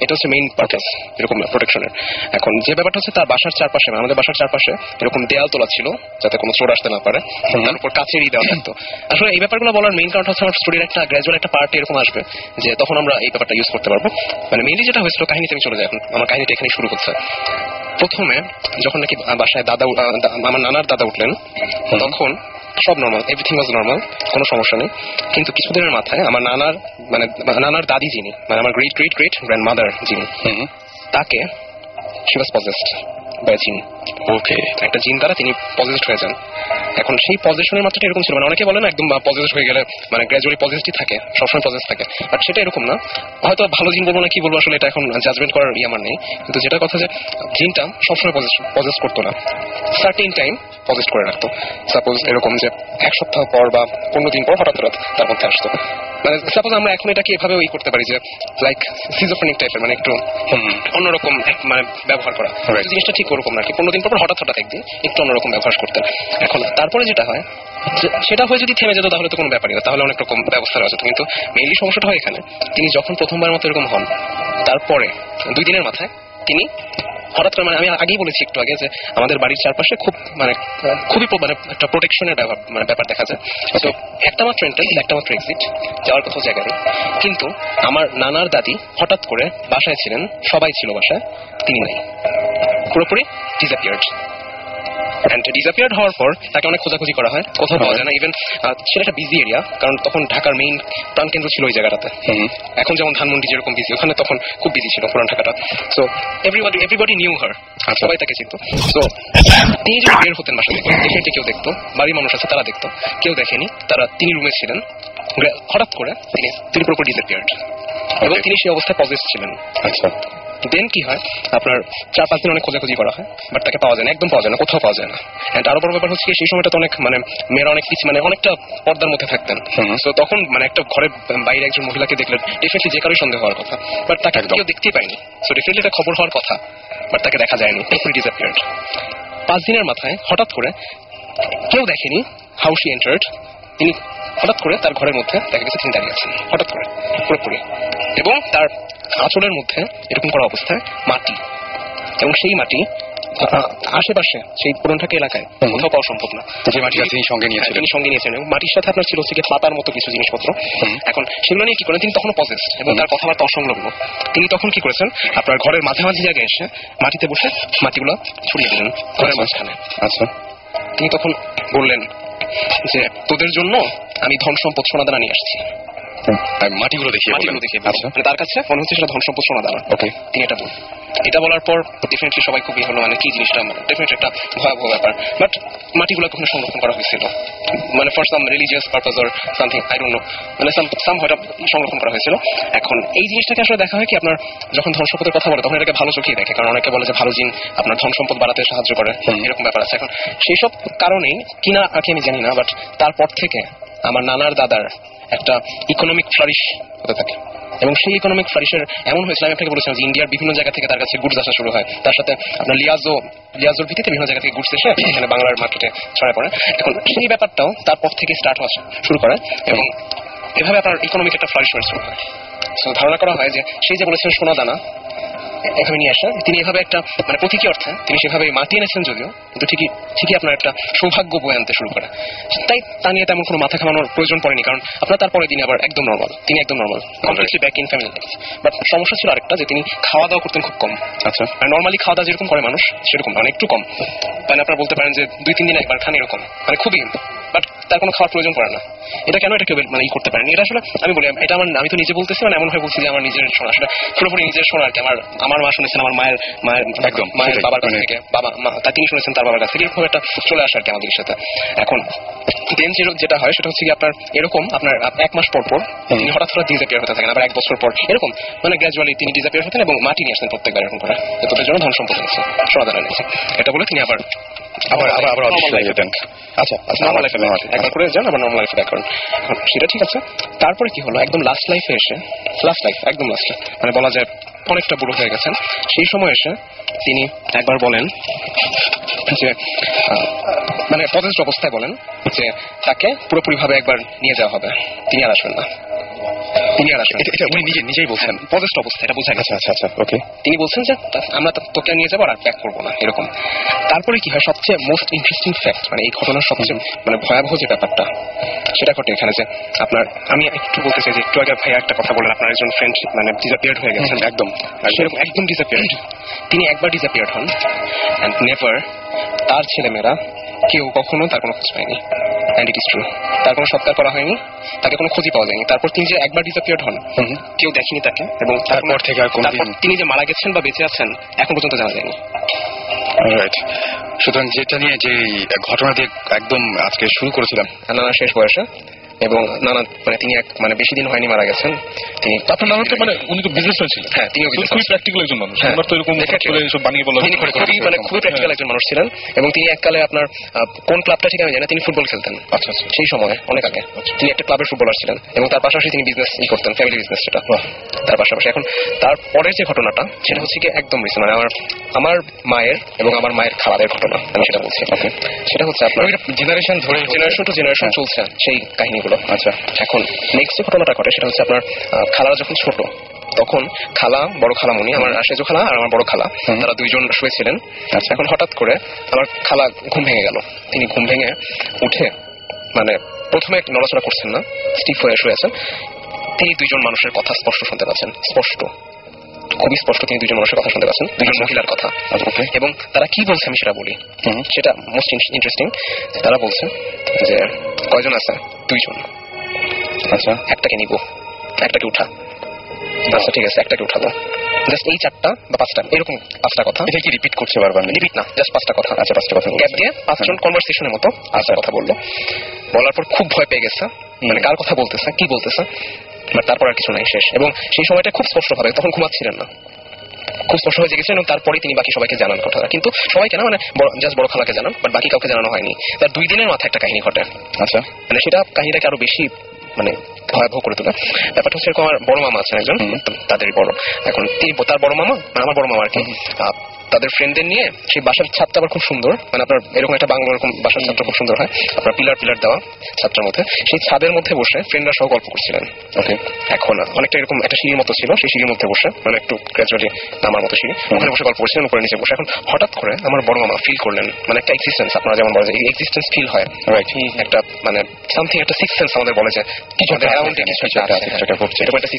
এটা হচ্ছে মেইন পারপাস এরকম প্রোটেকশনের। এখন যে ব্যাপারটা হচ্ছে তার বাসার চারপাশে, আমাদের বাসার চারপাশে এরকম দেয়াল তোলা ছিল যাতে কোনো চোর আসতে না পারে, তার উপর কাছেরই দেওয়া থাকতো। আসলে এই ব্যাপারগুলো বলার মেইন কারণ হচ্ছে আমার স্টোরির একটা গ্র্যাজুয়াল একটা পার্ট এরকম আসবে যে তখন আমরা এই ব্যাপারটা ইউজ করতে পারবো। মানে মেইনলি যেটা হয়েছিল, কাহিনীতে আমি চলে যাই, এখন আমার কাহিনীটা এখানে শুরু করছে। প্রথমে যখন নাকি বাসায় আমার নানার দাদা উঠলেন, তখন সব নর্মাল, এভরিথিং ওয়াজ নর্মাল, কোনো সমস্যা নেই। কিন্তু কিছুদিনের মাথায় আমার নানার দাদি যিনি, মানে আমার গ্রেট গ্রেট গ্রেট গ্র্যান্ডমাদার যিনি, তাকে শি ওয়াজ পজেসড বাই জিন। ওকে, একটা জিন দ্বারা তিনি পজেসড হয়ে যান। এখন সেই পজেশনের মাত্রাটা এরকম ছিল, মানে অনেকে বলে না একদম পজেসড হয়ে গেলে মানে গ্র্যাজুয়ালি পজেসডই থাকে, সবসময় পজেস থাকে, বাট সেটা এরকম না। হয়তো ভালো জিন বলবো না কি বলবো, আসলে এটা এখন জাজমেন্ট করার আমার নেই। কিন্তু যেটা কথা যে জিনটা সবসময় পজেস করতো না, সার্টেন টাইম পজেস করে রাখতো। সাপোজ এরকম যে এক সপ্তাহ পর বা 15 দিন পর হঠাৎ তার মধ্যে আসতো। মানে সাপোজ আমরা এখন এটাকে এভাবে করতে পারি যে লাইক সিজোফ্রেনিক টাইপের, মানে একটু অন্যরকম মানে ব্যবহার করা, জিনিসটা ঠিক ওরকম না কি, 15 দিন পর হঠাৎ একদিন একটু অন্যরকম ব্যবহার করতেন। এখন তারপরে যেটা হয় সেটা হয়ে যদি থেমে যেত তাহলে তো কোনো ব্যাপারই না, তাহলে অনেক রকম ব্যবস্থা নেওয়া যেত। কিন্তু মেইনলি সমস্যাটা হয় এখানে, তিনি যখন প্রথমবার মতো এরকম হন, তারপরে 2 দিনের মাথায় তিনি হঠাৎ করে, মানে আমি আগেই বলেছি একটু আগে যে আমাদের বাড়ির চারপাশে খুব মানে খুবই মানে একটা প্রোটেকশনের ব্যাপার দেখা যায়। তো একটা মাত্র এন্ট্রান্স, একটা মাত্র এক্সিট, যাওয়ার কোথাও জায়গা নেই। কিন্তু আমার নানার দাদি হঠাৎ করে বাসায় ছিলেন, সবাই ছিল বাসায়, তিনি নাই, পুরোপুরি ডিসঅ্যাপিয়ার্ড। অ্যান্ড ডিসঅ্যাপিয়ার্ড হওয়ার পর তাকে অনেক খোঁজাখুঁজি করা হয়, কোথাও পাওয়া যায় না। ইভেন সেটা একটা বিজি এরিয়া, কারণ তখন ঢাকার মেইন প্রাণকেন্দ্র ছিল ওই জায়গাটাতে। এখন যেমন ধানমন্ডি যেরকম বিজি, ওখানে তখন খুব বিজি ছিল পুরান ঢাকাটা। সো এভরিবডি নিউ হার, সবাই তাকে চিনত। সো তিনি যদি বের হতেন বাসা থেকে, ডেফিনেটলি কেউ দেখতো, বাড়ির মানুষ আছে তারা দেখতো, কেউ দেখেনি, তিনি রুমে ছিলেন। হঠাৎ করে তিনি পুরোপুরি ডিসঅ্যাপিয়ার্ড এবং তিনি সেই অবস্থায় পজেস ছিলেন। আচ্ছা, দেন কি হয়, আপনার 4-5 দিন অনেক খোঁজাখুঁজি করা হয়, বাট তাকে পাওয়া যায় না, একদম পাওয়া যায় না, কোথাও পাওয়া যায় না। এন্ড আরো বড় ব্যাপার হচ্ছে সেই সময়টা তো অনেক মানে মেয়েরা অনেক কিছু মানে অনেকটা পর্দার মধ্যে থাকতেন। তো তখন মানে একটা ঘরের বাইরে একজন মহিলাকে দেখলে ডেফিনেটলি যে কারোই সন্দেহ হওয়ার কথা, বাট তাকে কেউ দেখতেই পায়নি। সো ডেফিনেটলি এটা খবর হওয়ার কথা, বাট তাকে দেখা যায়নি, পুরোপুরি ডিসঅ্যাপিয়ার্ড। 5 দিনের মাথায় হঠাৎ করে কেউ দেখেনি হাউ শি এন্টার্ড, তিনি হঠাৎ করে তার ঘরের মধ্যে দেখা গেছে তিনি দাঁড়িয়ে আছেন হঠাৎ করে পুরোপুরি, এবং তার আঁচলের মধ্যে এরকম করা অবস্থায় মাটি, এবং সেই মাটি আশেপাশে সেই পুরনঢাকা এলাকায় কোথাও পাওয়া সম্ভব না। যে মাটিটা তিনি সঙ্গে নিয়েছিলেন, এবং মাটির সাথে আপনার ছিল হচ্ছে পাতার মতো কিছু জিনিসপত্র। এখন সেগুলো নিয়ে কি করেন, তিনি তখন পজেসড এবং তার কথাবার্তা অসংলগ্ন। তিনি তখন কি করেছেন, আপনার ঘরের মাঝামাঝি জায়গায় এসে মাটিতে বসে মাটিগুলো ছড়িয়ে দিলেন ঘরের মাঝখানে। আচ্ছা, তিনি তখন বললেন যে তোদের জন্য আমি ধন সম্পদ সোনাদানা নিয়ে আসছি। মাটিগুলো দেখিয়ে, মানে তার কাছে মনে হচ্ছে সেটা ধন সম্পদ সোনাদানা। ওকে, তিনি এটা বললেন। এটা বলার পর ডেফিনেটলি সবাই খুবই হলো, মানে কি জিনিসটা, মানে ডেফিনেটলি একটা ভয়াবহ ব্যাপার। বাট মাটিগুলো কখনো সংরক্ষণ করা হয়েছিল, মানে for some religious purpose or something, I don't no, মানে সাম হয়তো সংরক্ষণ করা হয়েছিল। এখন এই জিনিসটাকে আসলে দেখা হয় কি, আপনার যখন ধন সম্পদের কথা বলে তখন এটাকে ভালো চোখেই দেখে, কারণ অনেকে বলে যে ভালো জিন আপনার ধন সম্পদ বাড়াতে সাহায্য করে, এরকম ব্যাপার আছে। এখন সেই সব কারণেই কিনা আগে আমি জানি না, বাট তারপর থেকে আমার নানার দাদার একটা ইকোনমিক ফ্লারিশ হতে থাকে। এবং সেই ইকোনমিক ফ্লারিশের এমন হয়েছিল, আমি আপনাকে বলেছিলাম যে ইন্ডিয়ার বিভিন্ন জায়গা থেকে তার কাছে গুডস আসা শুরু হয়, তার সাথে আপনার লিয়াজোর ভিত্তিতে বিভিন্ন জায়গা থেকে গুডস এসে এখানে বাংলার মার্কেটে ছড়ায় পড়ে। এখন সেই ব্যাপারটাও তারপর থেকে স্টার্ট হওয়া শুরু করে, এবং এভাবে আপনার ইকোনমিক একটা ফ্লারিশ হওয়া শুরু হয়। ধারণা করা হয় যে সেই যে বলেছিলেন সোনা দানা, এখানে নিয়ে আসা, তিনি এভাবে একটা মানে প্রতীকী অর্থে তিনি সেভাবে মাটি এনেছেন যদিও, কিন্তু ঠিকই আপনার একটা সৌভাগ্য বয়ে আনতে শুরু করে। তাই তা নিয়ে তেমন কোনো মাথা ঘামানোর প্রয়োজন পড়েনি, কারণ আপনার তারপরে তিনি আবার একদম নর্মাল, তিনি একদম normal, completely back in family life. But সমস্যা ছিল আরেকটা, যে তিনি খাওয়া দাওয়া করতেন খুব কম। আচ্ছা, আর নর্মালি খাওয়া দাওয়া যেরকম করে মানুষ সেরকম মানে একটু কম, মানে আপনারা বলতে পারেন যে 2-3 দিন একবার খান এরকম, মানে খুবই, বাট তার কোনো খাওয়ার প্রয়োজন পড়ে না। এটা কেন, এটা কেউ মানে করতে পারেনি। এটা আসলে আমি বলি, এটা আমি তো নিজে বলতেছি, মানে এমন ভাবে বলছি যে আমার নিজের শোনা, আসলে পুরোপুরি নিজের শোনা আর কি। আমার মা শুনেছেন আমার মায়ের একদম মায়ের বাবার কাছ থেকে, তা তিনি শুনেছেন তার বাবার কাছ থেকে, এরকম একটা চলে আসে আর কি আমাদের সাথে। এখন দেন যেটা হয় সেটা হচ্ছে কি, আপনার এরকম আপনার 1 মাস পর তিনি হঠাৎ ডিসঅ্যাপিয়ার হতে থাকেন, আবার 1 বছর পর এরকম মানে গ্র্যাজুয়ালি তিনি ডিসঅ্যাপিয়ার হতেন, এবং মাটি নিয়ে আসতেন প্রত্যেকবার এরকম করে, তোদের জন্য ধন সম্পদ এনেছে, সমাধান এনেছে, এটা বলে তিনি আবার অদৃশ্য হয়ে যেতেন। আচ্ছা, নর্মাল লাইফে একবার করে যান, আবার নর্মাল লাইফে ব্যাক করেন। এখন সেটা ঠিক আছে। তারপরে কি হলো, একদম লাস্ট লাইফে এসে, একদম লাস্টে মানে বলা যায় অনেকটা বুড়ো হয়ে গেছেন, সেই সময় এসে তিনি একবার বলেন যে মানে পজেসড অবস্থায় বলেন যে তাকে পুরোপুরি ভাবে একবার নিয়ে যাওয়া হবে, তিনি আর আসবেন না। এটা উনি নিজেই বলছেন পজেসড অবস্থা, এটা বোঝা গেছে। আচ্ছা, ওকে। তিনি বলছেন যে আমরা তোকে নিয়ে যাবো আর ব্যাক করবো না এরকম। তারপরে কি হয়, সবচেয়ে মোস্ট ইন্টারেস্টিং ফ্যাক্ট, মানে এই ঘটনার সবচেয়ে মানে ভয়াবহ যে ব্যাপারটা সেটা ঘটে এখানে, যে আপনার আমি একটু বলতে চাই যে একটু আগে ভাইয়া একটা কথা বলেন, আপনার একজন ফ্রেন্ড মানে ডিসঅ্যাপিয়ার্ড হয়ে গেছেন, সেরকম একদম ডিসঅ্যাপিয়ার্ড। তিনি একবার ডিসঅ্যাপিয়ার্ড হন, অ্যান্ড নেভার তার ছেলেমেয়েরা কেউ কখনো তার কোনো খোঁজ পায়নি। অ্যান্ড ইট ইজ ট্রু, তার কোনো সৎকার করা হয়নি, তাকে কোনো খোঁজই পাওয়া যায়নি। তারপর তিনি যে একবার ডিসঅ্যাপিয়ার্ড হন, কেউ দেখেনি তাকে, এবং তারপর থেকে তারপর তিনি যে মারা গেছেন বা বেঁচে আছেন এখন পর্যন্ত জানা যায়নি। রাইট। সুতরাং যেটা নিয়ে যে ঘটনা দিয়ে একদম আজকে শুরু করেছিলাম, নানা শেষ বয়সে, এবং নানা মানে তিনি মানে বেশি দিন হয়নি মারা গেছেন। তিনি আপনার নানা তো মানে উনি তো বিজনেসম্যান ছিলেন। হ্যাঁ, তিনি খুবই প্র্যাকটিক্যাল একজন মানুষ। আমরা তো এরকম সব বানিয়ে বলা, তিনি খুবই প্র্যাকটিক্যাল একজন মানুষ ছিলেন, এবং তিনি এককালে আপনার কোন ক্লাবটা ঠিক আমি জানি, তিনি ফুটবল খেলতেন। আচ্ছা, সেই সময় অনেক আগে তিনি একটা ক্লাবের ফুটবলার ছিলেন, এবং তার পাশাপাশি তিনি বিজনেস করতেন, ফ্যামিলি বিজনেস, সেটা তার পাশাপাশি। এখন তার পরের যে ঘটনাটা সেটা হচ্ছে কি একদম রিসেন্ট, মানে আমার মায়ের এবং আমার মায়ের খালাদের ঘটনা, আমি সেটা বলছি। ওকে, সেটা হচ্ছে আপনার জেনারেশন টু জেনারেশন চলছে সেই কাহিনীগুলো। আচ্ছা, এখন নেক্সট যে ঘটনাটা ঘটে সেটা হচ্ছে আপনার খালারা যখন ছোট, তখন খালা, বড় খালামণি, আমার সেজো খালা আর আমার বড় খালা, তারা দুইজন শুয়েছিলেন। এখন হঠাৎ করে আমার খালা ঘুম ভেঙে গেল। তিনি ঘুম ভেঙে উঠে মানে প্রথমে নড়াচড়া করছেন না, স্টিফ হয়ে শুয়ে আছেন। তিনি দুইজন মানুষের কথা স্পষ্ট শুনতে পাচ্ছেন, খুবই স্পষ্ট তিনি দুইজন মানুষের কথা শুনতে পাচ্ছেন, দুইজন মহিলার কথা। এবং তারা কি বলছে আমি সেটা বলি, সেটা মোস্ট ইন্টারেস্টিং। তারা বলছে যে কয়জন আছে, 2 জন। আচ্ছা, একটাকে নিব, একটাকে উঠা। আচ্ছা ঠিক আছে, একটাকে উঠাবো। জাস্ট এই 4টা বা 5টা এরকম 5টা কথা। এটা কি রিপিট করছে বারবার? রিপিট না, জাস্ট 5টা কথা। আচ্ছা, 5টা কথা গ্যাপ দিয়ে 5 জন কনভারসেশনের মতো আচ্ছা কথা বললো। বলার পর খুব ভয় পেয়ে গেছে, মানে কার কথা বলতেছে, কি বলতেছে, বাট তারপর আর কিছু নাই, শেষ। এবং সেই সময়টা খুব স্পষ্ট ভাবে, তখন ঘুমাচ্ছিলেন না, খুব স্পষ্ট হয়ে জেগেছেন, এবং তারপরে তিনি বাকি সবাইকে জানান কথাটা। কিন্তু সবাইকে না, মানে জাস্ট বড় খালাকে জানান, বাট বাকি কাউকে জানানো হয়নি। তার 2 দিনের মাথায় একটা কাহিনী ঘটে। আচ্ছা, মানে সেটা কাহিনীটাকে আরো বেশি মানে ভয়াবহ করে তোলে। ব্যাপারটা হচ্ছে এরকম, আমার বড় মামা আছেন একজন, তাদেরই বড়। এখন তিনি, তার বড় মামা, আমার বড় মামা আর কি, তাদের ফ্রেন্ডদের নিয়ে সেই বাসার ছাদটা আবার খুব সুন্দর, মানে আপনার এরকম একটা বাংলো এরকম বাসার ছাদটা খুব সুন্দর হয়, আপনার পিলার দেওয়া ছাদটার মধ্যে। সেই ছাদের মধ্যে বসে ফ্রেন্ডরা সহ গল্প করছিলেন। ওকে, এখন অনেকটা এরকম একটা সিঁড়ির মতো ছিল, সেই সিঁড়ির মধ্যে বসে, মানে একটু গ্র্যাজুয়ালি নামার মতো সিঁড়ি, ওখানে বসে গল্প করছিলেন, উপরে নিচে বসে। এখন হঠাৎ করে আমার বড় মামা ফিল করলেন, মানে একটা এক্সিস্টেন্স, আপনারা যেমন বলে যে এক্সিস্টেন্স ফিল হয়, রাইট, একটা মানে সামথিং, একটা সিক্স সেন্স আমাদের বলে যে কিছু অ্যারাউন্ডে কিছু একটা আছে, এরকম একটা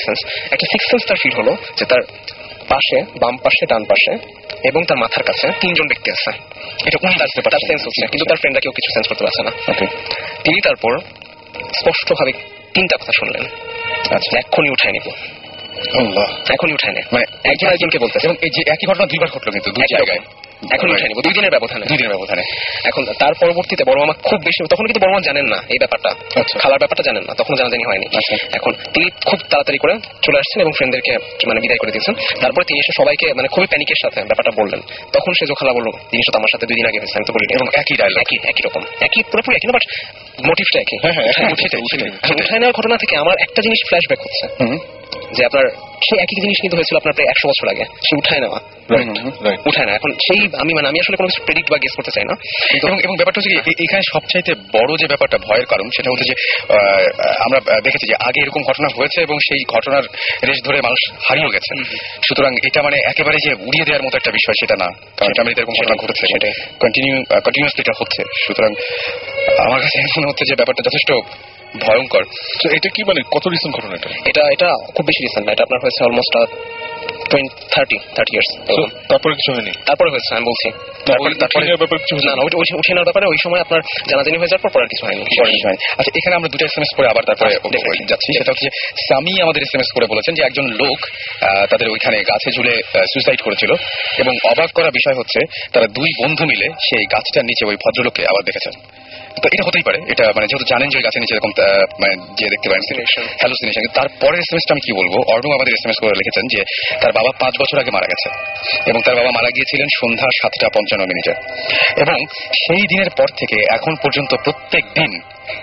সিক্স সেন্স তার ফিল হলো যে তার পাশে, বাম পাশে, ডান পাশে এবং তার মাথার কাছে 3 জন ব্যক্তি আছে। এটা তার সেন্স হচ্ছে, কিন্তু তার ফ্রেন্ডরা কেউ কিছু সেন্স করতে পারছে না। তিনি তারপর স্পষ্টভাবে 3টা কথা শুনলেন। আচ্ছা, এক্ষুনি উঠায় নিব, এখনই উঠায় নেয়, মানে একজন একজনকে বলতেছে। এবং এই যে একই ঘটনা 2বার ঘটলো, কিন্তু 2 জায়গায় এখন উঠায় নিব, 2 দিনের ব্যবধানে। এখন তার পরবর্তীতে বড় মামা খুব বেশি, তখন কিন্তু বড় মামা জানেন না এই ব্যাপারটা, খালার ব্যাপারটা জানেন না, তখন জানাজানি হয়নি। এখন তিনি খুব তাড়াতাড়ি করে চলে আসছেন এবং ফ্রেন্ডদেরকে মানে বিদায় করে দিয়েছেন। তারপরে তিনি এসে সবাইকে মানে খুবই প্যানিকের সাথে ব্যাপারটা বললেন। তখন সেজো খালা বললো, জিনিসটা আমার সাথে 2 দিন আগে হয়েছে, আমি তো বলি, এবং একই রকম, একই পুরোপুরি একই না, বাট মোটিভটা একই। উঠায় নেওয়ার ঘটনা থেকে আমার একটা জিনিস ফ্ল্যাশব্যাক হচ্ছে, যে আপনার সেই একই জিনিস কিন্তু হয়েছিল আপনার প্রায় 100 বছর আগে, সে উঠায় নেওয়া, উঠায় না। এখন সেই আমি আসলে কোনো কিছু প্রেডিক্ট বা গেস করতে চাই না, এবং ব্যাপারটা হচ্ছে কি এখানে সবচাইতে বড় যে ব্যাপারটা ভয়ের কারণ সেটা হচ্ছে যে আমরা দেখেছি যে আগে এরকম ঘটনা হয়েছে এবং সেই ঘটনার রেশ ধরে মানুষ হারিয়েও গেছে। সুতরাং এটা মানে একেবারে যে উড়িয়ে দেওয়ার মতো একটা বিষয় সেটা না, কারণ এটা এরকম ঘটনা ঘটেছে, কন্টিনিউয়াসলি এটা হচ্ছে। সুতরাং আমার কাছে মনে হচ্ছে যে ব্যাপারটা যথেষ্ট ভয়ঙ্কর। তো এটা কি মানে কত রিসেন্ট ঘটনা এটা খুব বেশি রিসেন্ট না, এটা আপনার হয়েছে অলমোস্ট 30 ইয়ার্স। তারপরে কিছু হয়নি? তারপরে হয়েছে, আমি বলছি তারপরে না না, উঠে নেওয়ার ব্যাপারে ওই সময় আপনার জানাজানি হয়ে যাওয়ার পর আর কিছু হয়নি। আচ্ছা, এখানে আমরা দুটো এসএমএস করে আবার তারপরে যাচ্ছি। সেটা হচ্ছে সামি আমাদের এসএমএস করে বলেছেন যে একজন লোক তাদের ওইখানে গাছে ঝুলে সুইসাইড করেছিল এবং অবাক করা বিষয় হচ্ছে তারা 2 বন্ধু মিলে সেই গাছটার নিচে ওই ভদ্রলোককে আবার দেখেছেন। তো এটা হতেই পারে, এটা মানে যেহেতু জানেন যে ওই গাছের নিচে এরকম মানে যে দেখতে পারেন হ্যালুসিনেশন। তারপরের এসএমএসটা আমি কি বলবো, অর্ণব আমাদের এসএমএস করে লিখেছেন যে তার বাবা 5 বছর আগে মারা গেছে এবং তার বাবা মারা গিয়েছিলেন সন্ধ্যা 7:55 এবং সেই দিনের পর থেকে এখন পর্যন্ত প্রত্যেক দিন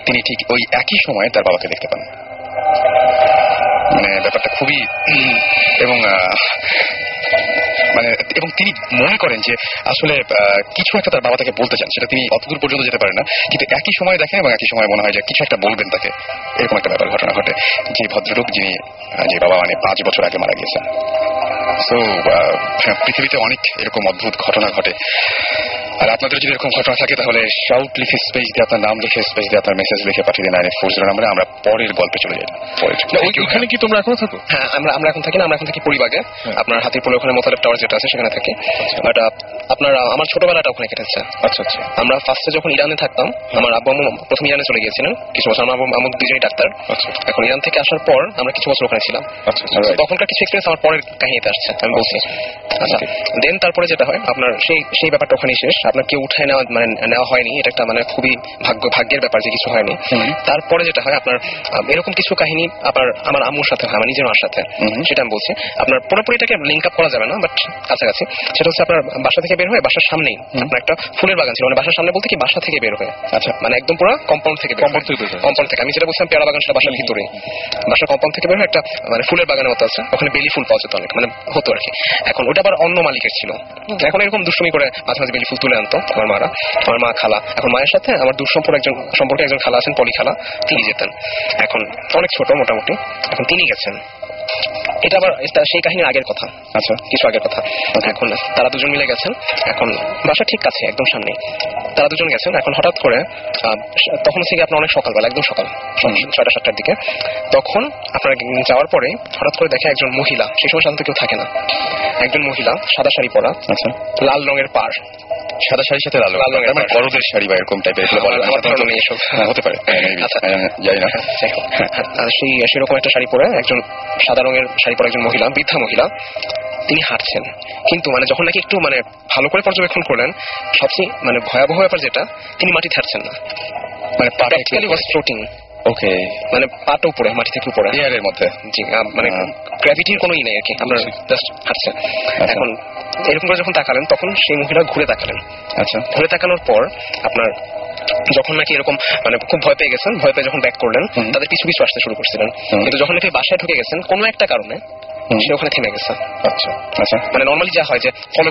তিনি ঠিক ওই একই সময়ে তার বাবাকে দেখতে পান। মানে ব্যাপারটা খুবই এবং তিনি মনে করেন যে আসলে কিছু একটা তার বাবা তাকে বলতে চান, সেটা তিনি অতদূর পর্যন্ত যেতে পারেন না, কিন্তু একই সময় দেখেন এবং একই সময় মনে হয় যে কিছু একটা বলবেন তাকে। এরকম একটা ব্যাপার ঘটনা ঘটে যে ভদ্রলোক যে বাবা মানে 5 বছর আগে মারা গিয়েছেন। তো পৃথিবীতে অনেক এরকম অদ্ভুত ঘটনা ঘটে। আর আপনাদের যদি এরকম ঘটনা থাকে তাহলে শাউট লিখে স্পেস দিয়ে আপনার নাম লিখে স্পেস দিয়ে আপনার মেসেজ লিখে পাঠিয়ে দিন 9840 নম্বরে। আমরা পরের গল্পে চলে যাই। ওইখানে কি তোমরা এখনো থাকো? হ্যাঁ, আমরা এখন থাকি না, আমরা এখন থাকি পরিবাগে, আপনার হাতিরপুলের ওখানে মোতালেব টাওয়ার যেটা আছে সেখানে থাকি। বাট আপনার আমার ছোটবেলাটা ওখানে কেটেছে। আচ্ছা আচ্ছা। আমরা ফার্স্টে যখন ইরানে থাকতাম, আমার আব্বু আম্মু প্রথম ইরানে চলে গিয়েছিলেন কিছু বছর, আমার আম্মু দুজনেই ডাক্তার। এখন ইরান থেকে আসার পর আমরা কিছু বছর ওখানে ছিলাম। তখনকার কিছু এক্সপিরিয়েন্স আমার পরের কাহিনীতে আসছে, আমি বলছি। আচ্ছা, দেন তারপরে যেটা হয় আপনার সেই ব্যাপারটা ওখানেই শেষ। আপনার কেউ উঠায় নেওয়া হয়নি, এটা একটা মানে খুবই ভাগ্যের ব্যাপার যে কিছু হয়নি। তারপরে যেটা হয় আপনার এরকম কিছু কাহিনী আমার আম্মুর সাথে হয়, আমার নিজের মার সাথে, সেটা আমি বলছি। আপনার পুরোপুরি এটাকে লিঙ্ক আপ করা যাবে না, বাট কাছাকাছি। সেটা হচ্ছে আপনার বাসা থেকে বের হয়ে বাসার সামনেই আপনার একটা ফুলের বাগান ছিল, মানে বাসার সামনে বলতে কি বাসা থেকে বের হয়ে, আচ্ছা মানে একদম পুরো কম্পাউন্ড থেকে আমি যেটা বলছিলাম পেয়ারা বাগান সেটা বাসার ভিতরে, বাসার কম্পাউন্ড থেকে বের হয়ে একটা মানে ফুলের বাগানের মতো আছে, ওখানে বেলি ফুল পাওয়া যেত অনেক, মানে হতো আর কি। এখন ওটা আবার অন্য মালিকের ছিল। এখন এরকম দুষ্টুমি করে মাঝে মাঝে বেলি ফুল তুলে আনতো আমার মা খালা। এখন মায়ের সাথে আমার সম্পর্কে একজন খালা আছেন, পলি খালা, তিনি যেতেন। এখন অনেক ছোট মোটামুটি, এখন তিনি গেছেন। এটা আবার সেই কাহিনীর আগের কথা, আচ্ছা কিছু আগের কথা। এখন তারা দুজন মিলে গেছেন, এখন বাসা ঠিক কাছে একদম সামনে, তারা দুজন গেছেন। এখন হঠাৎ করে তখন থেকে আপনার অনেক সকালবেলা, একদম সকাল 6টা-7টার দিকে, তখন আপনার যাওয়ার পরে হঠাৎ করে দেখে একজন মহিলা, সেই সময় সাধারণত কেউ থাকে না, একজন মহিলা সাদা শাড়ি পরা, আচ্ছা লাল রঙের পাড়, সাদা শাড়ির সাথে লাল রঙের মানে বড়দের শাড়ি বা এরকম টাইপের হতে পারে, জানি না। সেরকম একটা শাড়ি পরে একজন সাদা রঙের শাড়ি পরে একজন মহিলা, বৃদ্ধা মহিলা, তিনি হাঁটছেন। কিন্তু মানে যখন নাকি একটু মানে ভালো করে পর্যবেক্ষণ করলেন, সবচেয়ে মানে ভয়াবহ ব্যাপার যেটা, তিনি মাটিতে হাঁটছেন না, মানে প্র্যাকটিক্যালি ওয়াজ ফ্লোটিং। ওকে, মানে পাটা উপরে, মাটি থেকে উপরে, এয়ারের মধ্যে। জি, মানে গ্র্যাভিটির কোনো নেই আর কি, আমরা জাস্ট হাঁটছেন। এখন এরকম করে যখন তাকালেন, তখন সেই মহিলা ঘুরে তাকালেন। আচ্ছা, ঘুরে তাকানোর পর আপনার যখন নাকি এরকম মানে খুব ভয় পেয়ে গেছেন, ভয় পেয়ে যখন ব্যাক করলেন, তাদের পিছু পিছু আসতে শুরু করছিলেন। কিন্তু যখন নাকি বাসায় ঢুকে গেছেন কোনো একটা কারণে, সে ওখানে থেমে গেছে। আচ্ছা আচ্ছা, মানে নর্মালি যা হয় যে ফলো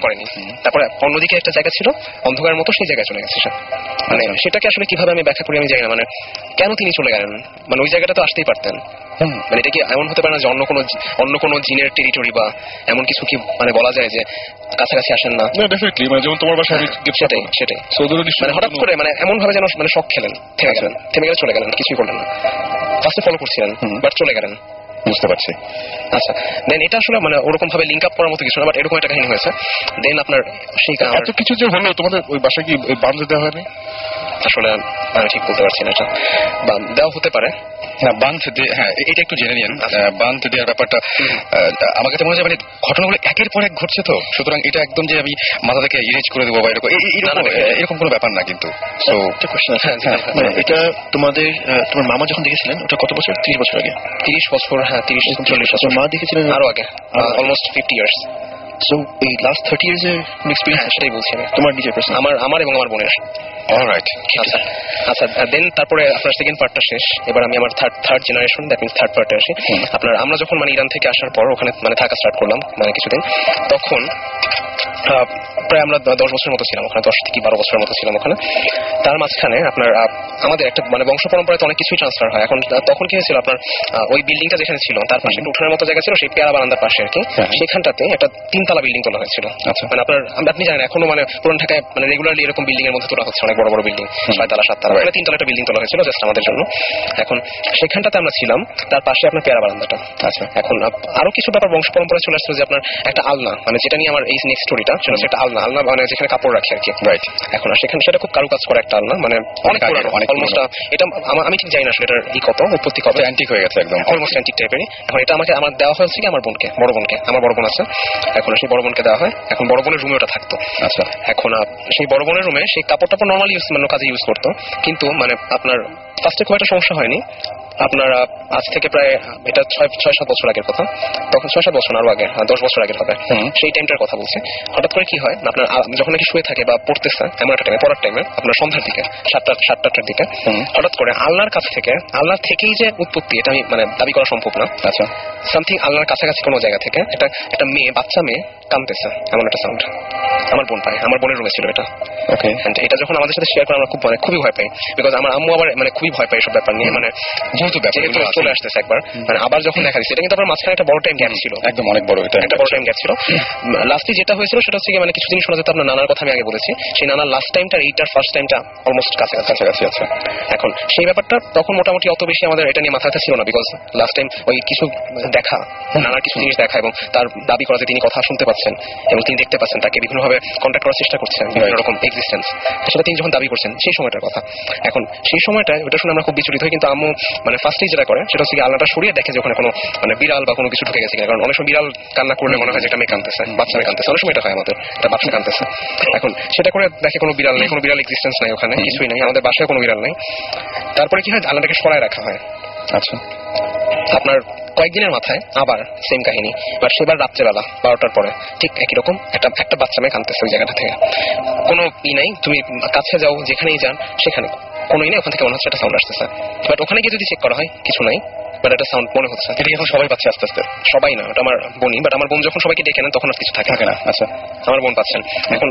করেনি। তারপরে অন্যদিকে একটা জায়গা ছিল অন্ধকারের মতো, সেই জায়গায় চলে গেছে সে। মানে সেটাকে আসলে কিভাবে আমি ব্যাখ্যা করি আমি জানি না, মানে কেন তিনি চলে গেলেন, মানে ওই জায়গাটা তো আসতেই পারতেন। মানে এটা কি এমন হতে পারে না যে অন্য কোনো জিনের টেরিটরি বা এমন কিছু কি মানে বলা যায় যে কাছাকাছি আসেন না? ডেফিনেটলি, মানে যেমন তোমার বাসায় সেটাই মানে হঠাৎ করে মানে এমন ভাবে যেন মানে শক খেলেন, থেমে গেলে চলে গেলেন, কিছুই করলেন না। ফার্স্টে ফলো করছিলেন বাট চলে গেলেন, বুঝতে পারছি। আচ্ছা, দেন এটা আসলে মানে ওরকম ভাবে লিঙ্ক আপ করার মতো কিছু না, বাট এরকম একটা কাহিনী হয়েছে। দেন আপনার সেই এত কিছু যে হলো, তোমাদের ওই বাসায় কি বাঁধ দেওয়া হয়নি? আসলে আমি ঠিক বলতে পারছি না, এটা দেওয়া হতে পারে। হ্যাঁ, বাঁধ দিয়ে, হ্যাঁ এটা একটু জেনে নিন। বাঁধ দেওয়ার ব্যাপারটা আমার কাছে মনে হয় মানে ঘটনাগুলো একের পর এক ঘটছে, তো সুতরাং এটা একদম যে আমি মাথা থেকে ইরেজ করে দেবো বা এরকম কোনো ব্যাপার না। কিন্তু এটা তোমার মামা যখন দেখেছিলেন ওটা কত বছর? 30 বছর আগে? 30 বছর, হ্যাঁ 30-40 বছর। মা দেখেছিলেন আরো আগে, অলমোস্ট 50 ইয়ার্স। সো এই লাস্ট 30 ইয়ার্স এর এক্সপেরিয়েন্স সেটাই বলছি আমি। তোমার নিজের পার্সোনাল আমার এবং আমার বোনের। অলরাইট। আচ্ছা আচ্ছা দেন তারপরে আপনার সেকেন্ড পার্টটা শেষ, এবার আমি আমার third generation, that means third পার্টে আসি। আপনার আমরা যখন মানে ইরান থেকে আসার পর ওখানে মানে থাকা স্টার্ট করলাম মানে কিছুদিন, তখন প্রায় আমরা 10 বছরের মতো ছিলাম ওখানে, 10 থেকে 12 বছরের মতো ছিলাম ওখানে। তার মাঝখানে আপনার আমাদের একটা মানে বংশ পরম্পরায় তো অনেক কিছুই ট্রান্সফার হয়। এখন তখন কি হয়েছিল আপনার ওই বিল্ডিংটা যেখানে ছিল তার পাশে একটা উঠানের মতো জায়গা ছিল, সেই পেয়ারা বারান্দার পাশে আর কি, সেখানটাতে একটা 3 তলা বিল্ডিং তোলা হয়েছিল। মানে আপনি জানেন এখনো মানে পুরান ঢাকায় মানে রেগুলারলি এরকম বিল্ডিং এর মধ্যে তোলা হচ্ছে, অনেক বড় বড় বিল্ডিং, 6 তলা 7 তলা, 3 তলা একটা বিল্ডিং তোলা হয়েছিল জাস্ট আমাদের জন্য। এখন সেখানটাতে আমরা ছিলাম, তার পাশে আপনার পেয়ারা বারান্দাটা। আচ্ছা এখন আরো কিছু ব্যাপার বংশ পরম্পরা চলে আসছে, যে আপনার একটা আলনা, মানে যেটা নিয়ে আমার এই নেক্সট স্টোরিটা সেটা হচ্ছে একটা আলনা মানে যেখানে কাপড় রাখে আর কি। রাইট। এখন সেখানে সেটা খুব কারুকাজ করে একটা আলনা, মানে অনেক পুরানো, অলমোস্ট এটা আমি ঠিক জানি না আসলে এটার কত উৎপত্তি কত, অ্যান্টিক হয়ে গেছে একদম, অলমোস্ট অ্যান্টিক টাইপেরই। এখন এটা আমার দেওয়া হয়েছে কি আমার বোনকে, বড় বোনকে, আমার বড় বোন আছে, এখন সেই বড় বোনকে দেওয়া হয়। এখন বড় বোনের রুমে ওটা থাকতো। আচ্ছা এখন সেই বড় বোনের রুমে সেই কাপড়টা নর্মালি মানে কাজে ইউজ করতো, কিন্তু মানে আপনার ফার্স্টে খুব একটা সমস্যা হয়নি। আপনার আজ থেকে প্রায় এটা 6-7 বছর আগের কথা, তখন 6-7 বছর আরো আগে, 10 বছর আগের হবে, সেই টাইমটার কথা বলছি। হঠাৎ করে কি হয় আপনার যখন নাকি শুয়ে থাকে বা পড়তেছে এমন একটা টাইমে, পড়ার টাইমে আপনার সন্ধ্যার দিকে 7-8টার দিকে হঠাৎ করে আল্লাহর কাছ থেকে, আল্লাহর থেকেই যে উৎপত্তি এটা আমি মানে দাবি করা সম্ভব না, আচ্ছা সামথিং আল্লাহর কাছাকাছি কোনো জায়গা থেকে একটা মেয়ে, বাচ্চা মেয়ে কাঁদতেছে, এমন একটা সাউন্ড আমার বোন পায়, আমার বোনের রুমে ছিল এটা। ওকে, এটা যখন আমাদের সাথে শেয়ার করে আমরা খুবই ভয় পাই, বিকজ আমার আম্মু আবার মানে খুবই ভয় পায় এসব ব্যাপার নিয়ে, মানে যেহেতু চলে আসতেছে একবার, মানে আবার যখন দেখা দিচ্ছে, এটা কিন্তু আপনার মাঝখানে একটা বড় টাইম গ্যাপ ছিল, একদম অনেক বড়, এটা একটা বড় টাইম গ্যাপ ছিল। লাস্টে যেটা হয়েছিল সেটা হচ্ছে মানে কিছুদিন শোনা যেত আপনার নানার কথা আমি আগে বলেছি, সেই নানার লাস্ট টাইমটা এইটার ফার্স্ট টাইমটা অলমোস্ট কাছাকাছি আছে। এখন সেই ব্যাপারটা তখন মোটামুটি অত বেশি আমাদের এটা নিয়ে মাথা ব্যথা ছিল না, বিকজ লাস্ট টাইম ওই কিছু দেখা, নানার কিছু জিনিস দেখা এবং তার দাবি করা যে তিনি কথা শুনতে পাচ্ছেন এবং তিনি দেখতে পাচ্ছেন, তাকে বিভিন্নভাবে কন্ট্যাক্ট করার চেষ্টা করছেন, বিভিন্ন রকম এক্সিস্টেন্স, সেটা তিনি যখন দাবি করছেন সেই সময়টার কথা। এখন সেই সময়টা ওটা শুনে আমরা খুব বিচলিত হই, কিন্তু আম্মু মানে ফার্স্টেই যেটা করে সেটা হচ্ছে আলনাটা সরিয়ে দেখে যে ওখানে কোনো মানে বিড়াল বা কোনো কিছু ঢুকে গেছে কিনা, কারণ অনেক সময় বিড়াল কান্না করলে মনে হয় যে একটা মেয়ে কাঁদতেছে, বাচ্চা মেয়ে কাঁদতেছে, অনেক সময় এটা হয় আমাদের, একটা বাচ্চা কাঁদতেছে। এখন সেটা করে দেখে কোনো বিড়াল নেই, কোনো বিড়াল এক্সিস্টেন্স নাই ওখানে, কিছুই নেই, আমাদের বাসায় কোনো বিড়াল নেই। তারপরে কি হয়, আলনাটাকে সরায় রাখা হয়। আচ্ছা আপনার কয়েকদিনের মাথায় আবার সেম কাহিনী, বাট সেবার রাত্রেবেলা 12টার পরে ঠিক একই রকম একটা বাচ্চা মেয়ে কাঁদতেছে ওই জায়গাটা থেকে, কোনো নাই, তুমি কাছে যাও যেখানেই যান সেখানে কোনোই নেই, ওখান থেকে মনে হচ্ছে একটা সাউন্ড আসতেছে, বাট ওখানে গিয়ে যদি চেক করা হয় কিছু নাই, বাট একটা সাউন্ড মনে হচ্ছে। এটা এখন সবাই পাচ্ছে আস্তে আস্তে, সবাই না, ওটা আমার বোনই, বাট আমার বোন যখন সবাইকে ডেকে নেন তখন আর কিছু থাকে না। আচ্ছা আমার বোন পাচ্ছেন। এখন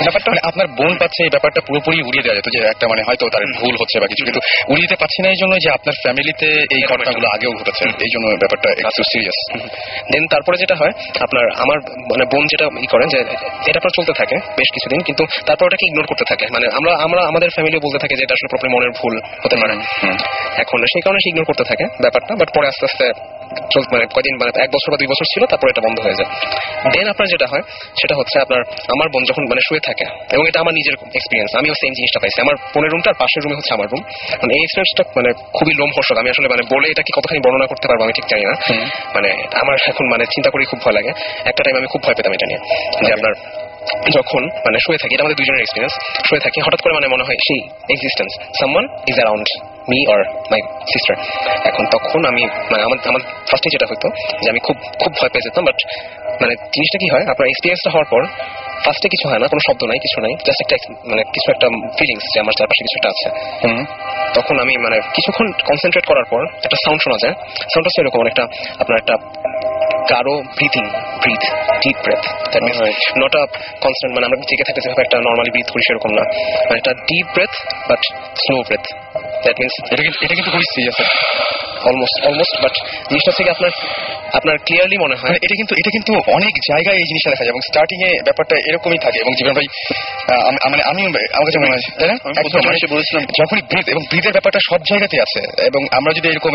ব্যাপারটা মানে আপনার বোন পাচ্ছে, এই ব্যাপারটা পুরোপুরি উড়িয়ে দেওয়া যেত যে একটা মানে হয়তো তার ভুল হচ্ছে বা কিছু, কিন্তু উড়িয়ে দিতে পারছি না এই জন্য যে আপনার ফ্যামিলিতে এই ঘটনাগুলো আগেও ঘটেছে, এই জন্য ব্যাপারটা একটু সিরিয়াস। দেন তারপরে যেটা হয় আপনার আমার মানে বোন যেটা করেন যে এটা আপনার চলতে থাকে বেশ কিছুদিন, কিন্তু তারপর ওটাকে ইগনোর করতে থাকে, মানে আমরা আমাদের ফ্যামিলিও বলতে থাকে যে এটা আসলে প্রপার মনের ভুল হতে পারে। এখন সেই কারণে সে ইগনোর করতে থাকে ব্যাপারটা, বাট পরে আস্তে আস্তে মানে কয়দিন মানে 1 বছর বা 2 বছর ছিল, তারপরে এটা বন্ধ হয়ে যায়। দেন আপনার যেটা হয় সেটা হচ্ছে আপনার আমার বোন যখন মানে শুয়ে থাকে, এবং এটা আমার নিজের এক্সপিরিয়েন্স, আমিও সেম জিনিসটা পাইছি, আমার বোনের রুমটার পাশের রুমে হচ্ছে আমার রুম, মানে এই এক্সপিরিয়েন্সটা মানে খুবই লোমহর্ষক, আমি আসলে মানে বলে এটা কি কতখানি বর্ণনা করতে পারবো আমি ঠিক জানি না, মানে আমার এখন মানে চিন্তা করেই খুব ভয় লাগে। একটা টাইম আমি খুব ভয় পেতাম এটা নিয়ে, যে আপনার যখন মানে শুয়ে থাকি, এটা আমাদের দুজনের এক্সপিরিয়েন্স, শুয়ে থাকি হঠাৎ করে মানে মনে হয় সেই existence, someone is around me or my sister. এখন তখন আমি মানে আমার ফার্স্টে যেটা হতো যে আমি খুব খুব ভয় পেয়ে যেতাম, বাট মানে জিনিসটা কি হয় আপনার এক্সপিরিয়েন্সটা হওয়ার পর ফার্স্টে কিছু হয় না, কোনো শব্দ নাই, কিছু নাই, জাস্ট একটা মানে কিছু একটা ফিলিংস যে আমার চারপাশে কিছু একটা আছে। তখন আমি মানে কিছুক্ষণ কনসেন্ট্রেট করার পর একটা সাউন্ড শোনা যায়, সাউন্ডটা হচ্ছে এরকম একটা আপনার একটা কারো breathe deep breath, that means not a constant, মানে আমরা জেগে থাকতে যেভাবে একটা নর্মালি ব্রিথ করি সেরকম না, মানে একটা deep breath but slow breath, that means এটা কিন্তু খুবই সিরিয়াস অলমোস্ট, বাট জিনিসটা থেকে আপনার ক্লিয়ারলি মনে হয় এটা কিন্তু অনেক জায়গায় এই জিনিসটা দেখা যায়, এবং স্টার্টিং এ ব্যাপারটা এরকমই থাকে, এবং জীবন ভাই মানে আমি আমার কাছে মনে হয় বলেছিলাম যখনই ব্রিথ এবং ব্রিথের ব্যাপারটা সব জায়গাতে আছে, এবং আমরা যদি এরকম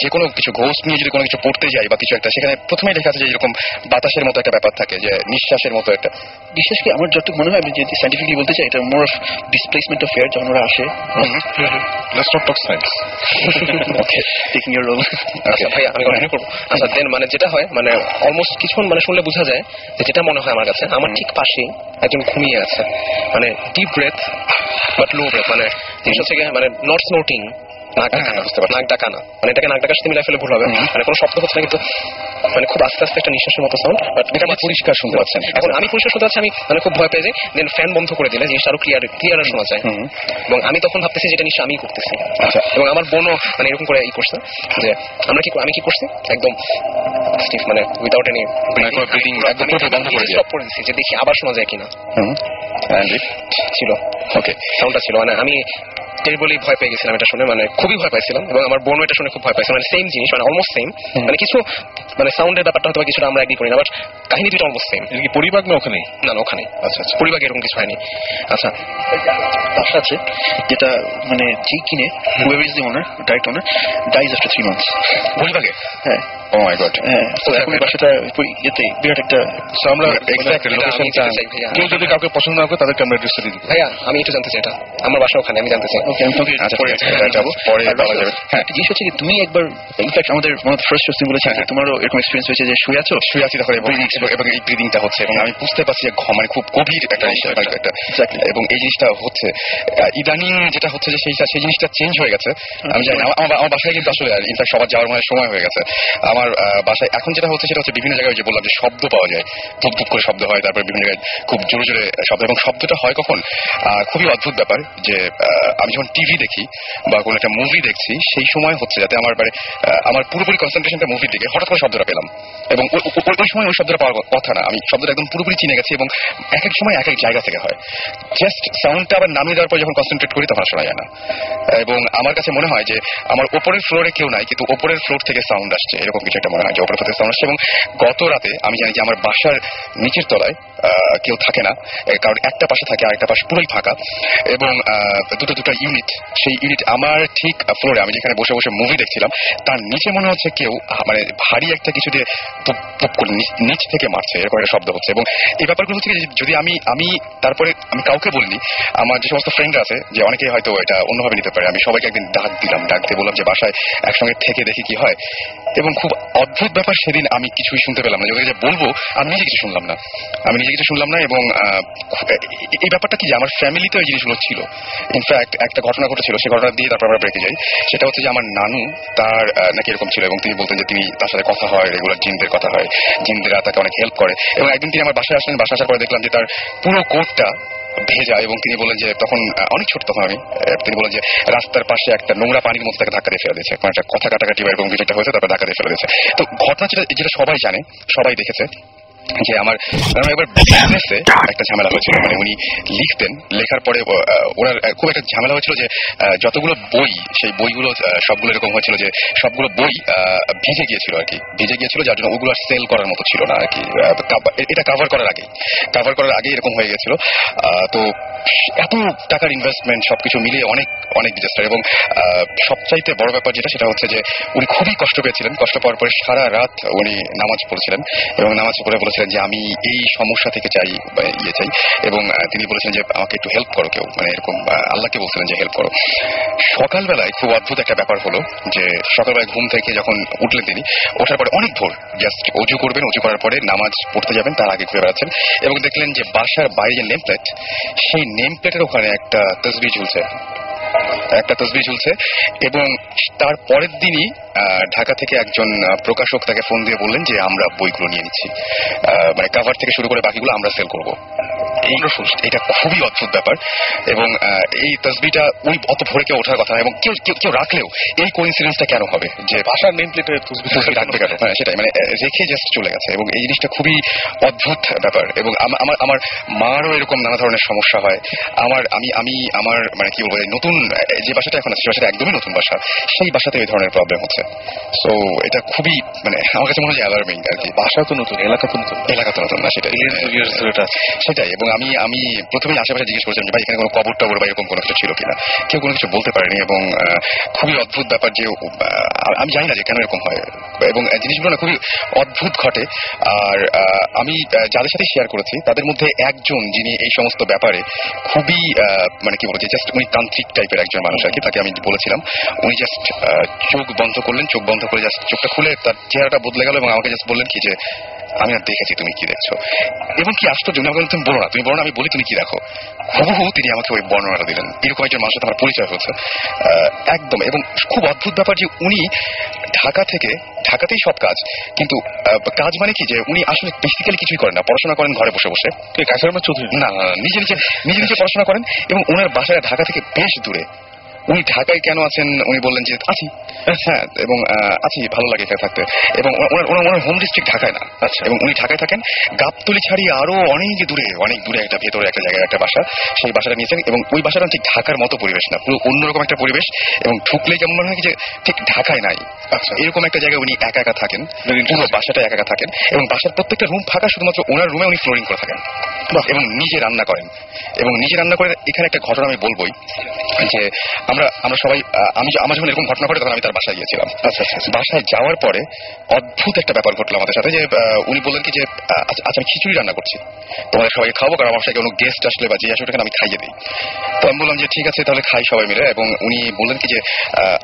যে কোনো কিছু ঘোষ নিয়ে যদি কোনো কিছু পড়তে যাই বা কিছু একটা, সেখানে প্রথমেই লেখা আছে যে এরকম বাতাসের মতো একটা ব্যাপার থাকে, যে নিঃশ্বাসের মতো একটা, বিশেষ করে আমার যতটুকু মনে হয় আমি যদি সাইন্টিফিকলি বলতে চাই এটা more of displacement of air, যখন ওরা আসে। Let's not talk science, okay taking your role. আচ্ছা ভাই আমি কন্টিনিউ করব। আচ্ছা দেন মানে যেটা হয় মানে অলমোস্ট কিছুক্ষণ মানে শুনলে বোঝা যায় যে যেটা মনে হয় আমার কাছে আমার ঠিক পাশেই একজন ঘুমিয়ে আছে, মানে deep breath but low breath, মানে জিনিস হচ্ছে মানে নট স্নোটিং নাক ডাকা না, বুঝতে পারছি, নাক ডাকা না, মানে এটাকে নাক ডাকার সাথে মিলাই ফেলে ভুল হবে, মানে কোনো শব্দ হচ্ছে না, কিন্তু মানে খুব আস্তে আস্তে একটা নিঃশ্বাসের মতো সাউন্ড, বাট এটা আমি পরিষ্কার শুনতে পাচ্ছেন। এখন আমি পরিষ্কার শুনতে পাচ্ছি, আমি মানে খুব ভয় পেয়ে যাই, দেন ফ্যান বন্ধ করে দিলে জিনিসটা আরো ক্লিয়ার শোনা যায়, এবং আমি তখন ভাবতেছি যেটা নিশ্চয় আমি করতেছি, এবং আমার বোনও মানে এরকম করে করছে যে আমি কি করছি একদম স্টিফ, মানে উইদাউট এনি ব্রিদিং একদম বন্ধ করে স্টপ করে দিচ্ছি যে দেখি আবার শোনা যায় কিনা। ছিল ওকে, সাউন্ডটা ছিল, মানে আমি টেরিবলি ভয় পেয়ে গেছিলাম এটা শুনে, মানে খুবই ভয় পাইছিলাম, এবং আমার বোনও এটা শুনে খুব ভয় পাইছে, মানে সেম জিনিস, মানে অলমোস্ট সেম, মানে কিছু মানে সাউন্ডের ব্যাপারটা হয়তো কিছুটা আমরা এগ্রি করি না, বাট কাহিনী দুটো অলমোস্ট সেম। এটা কি পরিবাগ না ওখানে? না ওখানে। আচ্ছা, পরিবাগ এরকম কিছু হয়নি। আচ্ছা, বাসা আছে যেটা মানে যে কিনে whoever is the owner, direct owner, dies after 3 months. পরিবাগে? হ্যাঁ। ও মাই গড। হ্যাঁ, তো এখন এই বাসাটা ইয়েতে বিরাট একটা, আমরা এক্সাক্ট লোকেশনটা কেউ যদি কাউকে পছন্দ না করে তাদেরকে আমরা অ্যাড্রেসটা দিয়ে দিব। ভাইয়া আমি একটু জানতে চাই, এটা আমার বাসা ওখানে, আমি জানতে চাই। ওকে আমি তোমাকে যাবো পরে বলা যাবে। হ্যাঁ, জিনিস হচ্ছে কি তুমি একবার ইনফ্যাক্ট আমাদের ফার্স্ট কোশ্চেন বলেছে তোমারও এরকম এক্সপেরিয়েন্স হয়েছে যে শুয়ে আছি তখন এবং এই ব্রিদিংটা হচ্ছে, এবং আমি বুঝতে পারছি যে মানে খুব গভীর একটা এবং এই জিনিসটা হচ্ছে ইদানিং যেটা হচ্ছে যে সেই জিনিসটা চেঞ্জ হয়ে গেছে। আমি জানি আমার বাসায় কিন্তু আসলে ইনফ্যাক্ট সবার যাওয়ার মানে সময় হয়ে গেছে। আমার বাসায় এখন যেটা হচ্ছে সেটা হচ্ছে বিভিন্ন জায়গায় যে বললাম যে শব্দ পাওয়া যায়, ধুপ ধুপ করে শব্দ হয়, তারপরে বিভিন্ন জায়গায় খুব জোরে জোরে শব্দ, এবং শব্দটা হয় কখন খুবই অদ্ভুত ব্যাপার যে আমি যখন টিভি দেখি বা কোনো একটা মুভি দেখছি সেই সময় হচ্ছে যাতে আমার পুরোপুরি কনসেন্ট্রেশনটা মুভির দিকে, হঠাৎ করে শব্দটা পেলাম, এবং ওই সময় ওই শব্দটা পাওয়ার কথা না, আমি শব্দটা একদম পুরোপুরি চিনে গেছি, এবং এক এক সময় এক এক জায়গা থেকে হয়, জাস্ট সাউন্ডটা আবার নামিয়ে দেওয়ার পর যখন কনসেন্ট্রেট করি তখন শোনা যায় না। এবং আমার কাছে মনে হয় যে আমার ওপরের ফ্লোরে কেউ নাই, কিন্তু ওপরের ফ্লোর থেকে সাউন্ড আসছে, এরকম কিছু একটা মনে হয় যে ওপরের ফ্লোর থেকে সাউন্ড আসছে। এবং গত রাতে আমি জানি যে আমার বাসার নিচের তলায় কেউ থাকে না, কারণ একটা পাশে থাকে আরেকটা পাশে পুরোই ফাঁকা, এবং দুটো ইউনিট, সেই ইউনিট আমার ঠিক ফ্লোরে আমি যেখানে বসে বসে মুভি দেখছিলাম তার নিচে মনে হচ্ছে কেউ মানে ভারী একটা কিছু দিয়ে করে নিচ থেকে মারছে, এরকম একটা শব্দ হচ্ছে। এবং এই ব্যাপারগুলো হচ্ছে যদি আমি তারপরে আমি কাউকে বলিনি, আমার যে সমস্ত ফ্রেন্ডরা আছে যে অনেকে হয়তো এটা অন্যভাবে নিতে পারে, আমি সবাইকে একদিন ডাক দিয়ে বললাম যে বাসায় একসঙ্গে থেকে দেখি কি হয়। এবং খুব অদ্ভুত ব্যাপার, সেদিন আমি কিছুই শুনতে পেলাম না, যে বলবো আমি নিজে কিছু শুনলাম না, এবং এই ব্যাপারটা কি যে আমার ফ্যামিলিতে ওই জিনিসগুলো ছিল। ইনফ্যাক্ট একটা ঘটনা ঘটেছিল, সেই ঘটনা দিয়ে তারপর আমরা ব্রেকে যাই। সেটা হচ্ছে যে আমার নানু তার নাকি এরকম ছিল, এবং তিনি বলতেন যে তিনি তার সাথে কথা হয়, রেগুলার জিনদের কথা হয়, জিনদেরা তাকে অনেক হেল্প করে। এবং একদিন তিনি আমার বাসায় আসলেন, বাসায় আসার পরে দেখলাম যে তার পুরো কোটটা ভেজা, এবং তিনি বললেন যে তখন অনেক ছোট তখন আমি, তিনি বললেন যে রাস্তার পাশে একটা নোংরা পানির মধ্যে তাকে ধাক্কা দিয়ে ফেলে দিয়েছে, একটা কথা কাটাকাটি বা এরকম কিছু একটা হয়েছে, তারপরে ধাক্কা দিয়ে ফেলে দিয়েছে। তো ঘটনা যেটা সবাই জানে, সবাই দেখেছে, যে আমার একবার বিজনেসে একটা ঝামেলা হয়েছিল, মানে উনি লিখতেন, লেখার পরে ওনার খুব একটা ঝামেলা হয়েছিল যে যতগুলো বই, সেই বইগুলো সবগুলো এরকম হয়েছিল যে সবগুলো বই ভিজে গিয়েছিল আর কি, যার জন্য ওগুলো সেল করার মতো ছিল না আর কি, এটা কাভার করার আগে এরকম হয়ে গেছিল। তো এত টাকার ইনভেস্টমেন্ট সবকিছু মিলিয়ে অনেক ডিজাস্টার। এবং সবচাইতে বড় ব্যাপার যেটা, সেটা হচ্ছে যে উনি খুবই কষ্ট পেয়েছিলেন। কষ্ট পাওয়ার পরে সারা রাত উনি নামাজ পড়েছিলেন, এবং নামাজ পড়ে বলেছিলেন যে আমি এই সমস্যা থেকে চাই, এবং তিনি বলেছেন যে আমাকে একটু হেল্প করো কেউ, মানে এরকম আল্লাহকে বলছিলেন যে হেল্প করো। সকালবেলায় খুব অদ্ভুত একটা ব্যাপার হলো যে সকালবেলায় ঘুম থেকে যখন উঠলেন, তিনি ওঠার পরে অনেক ভোর, জাস্ট অজু করবেন, অজু করার পরে নামাজ পড়তে যাবেন, তার আগে ঘুরে বেড়াচ্ছেন, এবং দেখলেন যে বাসার বাইরে যে নেম প্লেট, সেই নেম প্লেটের ওখানে একটা তসবিহ ঝুলছে। এবং তার পরের দিনই ঢাকা থেকে একজন প্রকাশক তাকে ফোন দিয়ে বললেন যে আমরা বইগুলো নিয়ে নিচ্ছি, মানে কভার থেকে শুরু করে বাকিগুলো আমরা সেল করবো। এটা খুবই অদ্ভুত ব্যাপার। এবং এই তসবিহটা ওই অত ভোরে কেউ ওঠার কথা, এবং কেউ রাখলেও এই কোইন্সিডেন্সটা কেন হবে যে ভাষার নেম প্লেটের তসবিহ রাখবে কেন? সেটাই, মানে রেখে জাস্ট চলে গেছে, এবং এই জিনিসটা খুবই অদ্ভুত ব্যাপার। এবং আমার মারও এরকম নানা ধরনের সমস্যা হয়। আমার মানে কি বলবো, নতুন যে বাসাটা এখন আছে সে বাসাটা একদমই নতুন বাসা, সেই বাসাতে এই ধরনের প্রবলেম হচ্ছে। সো এটা খুবই মানে আমার কাছে মনে হয় অ্যালার্মিং আর কি। বাসা তো নতুন, এলাকা তো নতুন না, সেটাই। এবং আমি প্রথমেই আশেপাশে জিজ্ঞেস করেছিলাম যে ভাই এখানে কোনো কবর টবর বা এরকম কোনো কিছু ছিল কিনা, কেউ কোনো কিছু বলতে পারেনি। এবং খুবই অদ্ভুত ব্যাপার যে আমি জানি না যে কেন এরকম হয়, এবং জিনিসগুলো না খুবই অদ্ভুত ঘটে। আর আমি যাদের সাথে শেয়ার করেছি তাদের মধ্যে একজন যিনি এই সমস্ত ব্যাপারে খুবই মানে কি বলবো, জাস্ট উনি তান্ত্রিক টাইপের একজন মানুষ আর কি, তাকে আমি বলেছিলাম, উনি জাস্ট চোখ বন্ধ করে জাস্ট চোখটা খুলে তার চেহারাটা বদলে গেল, এবং আমাকে জাস্ট বললেন কি যে আমি আর দেখেছি তুমি কি দেখছো। এবং কি আশ্চর্য, উনি বলেন তুমি বলো না, আমি বলি তুমি কি দেখো। হুবহু তিনি আমাকে ওই বর্ণনাটা দিলেন। এরকম একজন মানুষের সাথে আমার পরিচয় হচ্ছে একদম। এবং খুব অদ্ভুত ব্যাপার যে উনি ঢাকাতেই সব কাজ, কিন্তু কাজ মানে কি যে উনি আসলে বেসিক্যালি কিছুই করেন না, পড়াশোনা করেন ঘরে বসে বসে। কাসের আমার চৌধুরী না, নিজে পড়াশোনা করেন। এবং ওনার বাসায় ঢাকা থেকে বেশ দূরে। উনি ঢাকায় কেন আছেন উনি বললেন যে আছি, হ্যাঁ, এবং আছি, ভালো লাগে এখানে থাকতে। এবং ওনার হোম ডিস্ট্রিক্ট ঢাকায় না। আচ্ছা। এবং উনি ঢাকায় থাকেন, গাবতলী ছাড়িয়ে আরো অনেক দূরে একটা ভেতরে একটা জায়গায় একটা বাসা, সেই বাসাটা নিয়েছেন। এবং ওই বাসাটা ঠিক ঢাকার মতো পরিবেশ না, পুরো অন্যরকম একটা পরিবেশ। এবং ঢুকলেই কেমন মনে হয় যে ঠিক ঢাকায় নাই। আচ্ছা। এরকম একটা জায়গায় উনি একা থাকেন, পুরো বাসাটা একা থাকেন। এবং বাসার প্রত্যেকটা রুম ফাঁকা, শুধুমাত্র ওনার রুমে উনি ফ্লোরিং করে থাকেন এবং নিজে রান্না করেন। এবং নিজে রান্না করে এখানে একটা ঘটনা আমি বলবোই যে আমরা সবাই আমার যখন এরকম ঘটনা ঘটে তখন আমি তার বাসায় গিয়েছিলাম। আচ্ছা। বাসায় যাওয়ার পরে অদ্ভুত একটা ব্যাপার ঘটলো আমাদের সাথে, যে উনি বললেন কি যে আচ্ছা আমি খিচুড়ি রান্না করছি, তোমাদের সবাইকে খাবো, কারণ আমার সাথে কোনো গেস্ট আসলে বা যে আসলে আমি খাইয়ে দিই। তো আমি বললাম যে ঠিক আছে তাহলে খাই সবাই মিলে। এবং উনি বললেন কি যে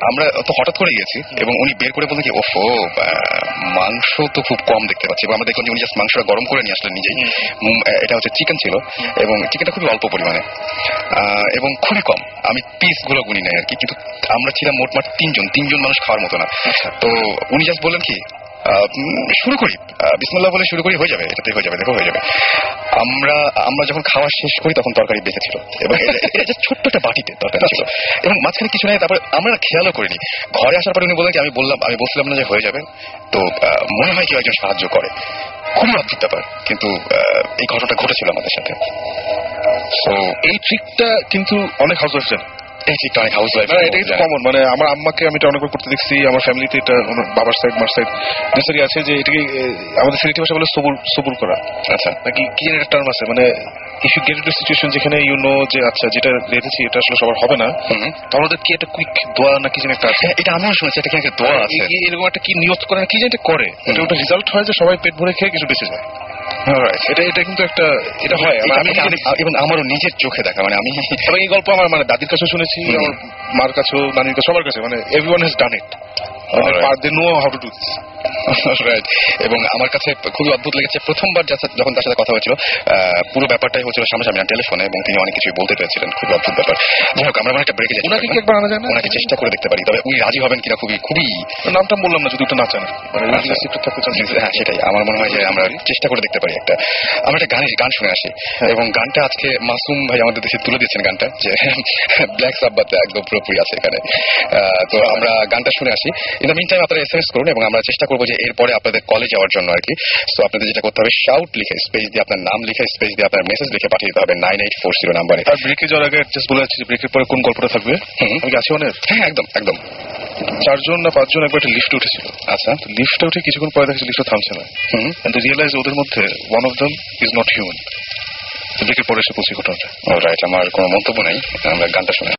আমরা তো হঠাৎ করে গেছি, এবং উনি বের করে বললেন কি ওফো মাংস তো খুব কম দেখতে পাচ্ছি। এবং আমরা দেখলাম যে উনি জাস্ট মাংসটা গরম করে নিয়ে আসলেন নিজেই। এটা হচ্ছে চিকেন ছিল, এবং চিকেনটা খুবই অল্প পরিমাণে এবং খুবই কম। আমি পিসগুলো গুনি নাই আর কি, কিন্তু আমরা ছিলাম মোটমাট তিনজন মানুষ খাওয়ার মতো না। তো উনি জাস্ট বললেন কি শুরু করি, বিসমিল্লাহ বলে শুরু করি, হয়ে যাবে, এটাতে হয়ে যাবে, দেখো হয়ে যাবে। আমরা যখন খাওয়া শেষ করি তখন তরকারি বেঁচে ছিল, এবং এটা ছোট্ট একটা বাটিতে তরকারি ছিল, এবং মাঝখানে কিছু নাই। তারপরে আমরা খেয়ালও করিনি। ঘরে আসার পরে উনি বললেন কি আমি বলছিলাম না যে হয়ে যাবে, তো মনে হয় কেউ একজন সাহায্য করে। খুবই অদ্ভুত ব্যাপার, কিন্তু এই ঘটনাটা ঘটেছিল আমাদের সাথে। তো এই ট্রিকটা কিন্তু অনেক হাউসওয়াইফ জানে। এই ট্রিকটা অনেক হাউসওয়াইফ, এটা কিন্তু কমন। মানে আমার আম্মাকে আমি এটা অনেকবার করতে দেখছি, আমার ফ্যামিলিতে এটা বাবার সাইড মার সাইড দুসারি আছে, যে এটাকে আমাদের সিলেটি ভাষা বলে সবুর করা। আচ্ছা, নাকি কি যেন একটা টার্ম আছে, মানে if you get into situation যেখানে ইউ নো যে আচ্ছা যেটা রেখেছি এটা আসলে সবার হবে না, তাহলে কি একটা কুইক দোয়া না কি যেন একটা আছে, এটা আমিও শুনেছি, এটা কি একটা দোয়া আছে, এরকম একটা কি নিয়ত করে না কি যেন করে, এটা ওটা রেজাল্ট হয় যে সবাই পেট ভরে খেয়ে কিছু বেঁচে যায়। এটা কিন্তু একটা এটা হয়, এবং আমারও নিজের চোখে দেখা। মানে আমি এই গল্প আমার মানে দাদির কাছেও শুনেছি, আমার মার কাছেও, নানির কাছে, সবার কাছে, মানে everyone has done it, they know how to do this. Right. এবং আমার কাছে খুবই অদ্ভুত লেগেছে প্রথমবার যখন তার সাথে কথা হয়েছিল, পুরো ব্যাপারটাই হচ্ছিল সামনাসামনি না, টেলিফোনে, এবং তিনি অনেক কিছুই বলতে পেরেছিলেন। খুবই অদ্ভুত ব্যাপার। যাই হোক, আমরা একটা ব্রেকে যাই, ওনাকে কি একবার আনা যায় না? ওনাকে চেষ্টা করে দেখতে পারি, তবে উনি রাজি হবেন কিনা খুবই নামটা বললাম না, যদি ওটা না চান। হ্যাঁ সেটাই, আমার মনে হয় যে আমরা চেষ্টা করে দেখতে পারি। আমরা একটা গান শুনে আসি, এবং গানটা আজকে মাসুম ভাই আমাদের দেশে তুলে দিয়েছেন, গানটা যে ব্ল্যাক সাব্বাতে একদম পুরোপুরি আছে এখানে। তো আমরা গানটা শুনে আসি। ইন দ্য মিন টাইম আপনারা SMS করুন, এবং আমরা চেষ্টা করবো যে এরপরে আপনাদের কলে যাওয়ার জন্য আর কি। সো আপনাদের যেটা করতে হবে, শাউট লিখে স্পেস দিয়ে আপনার নাম লিখে স্পেস দিয়ে আপনার মেসেজ লিখে পাঠিয়ে দিতে হবে 9840 নাম্বারে। আর ব্রেকে যাওয়ার আগে জাস্ট বলে যাচ্ছি, ব্রেকের পরে কোন গল্পটা থাকবে। আমি কি আছি অনেক? হ্যাঁ, একদম 4জন না 5জন একবার একটা লিফটে উঠেছিল। আচ্ছা, লিফটে উঠে কিছুক্ষণ পরে দেখছি লিফটে থামছে না, এন্ড রিয়েলাইজ ওদের মধ্যে one of them is not human. ব্রেকের পরে এসে পৌঁছে ঘটনাটা। রাইট, আমার কোনো মন্তব্য নেই, আমরা গানটা শুনে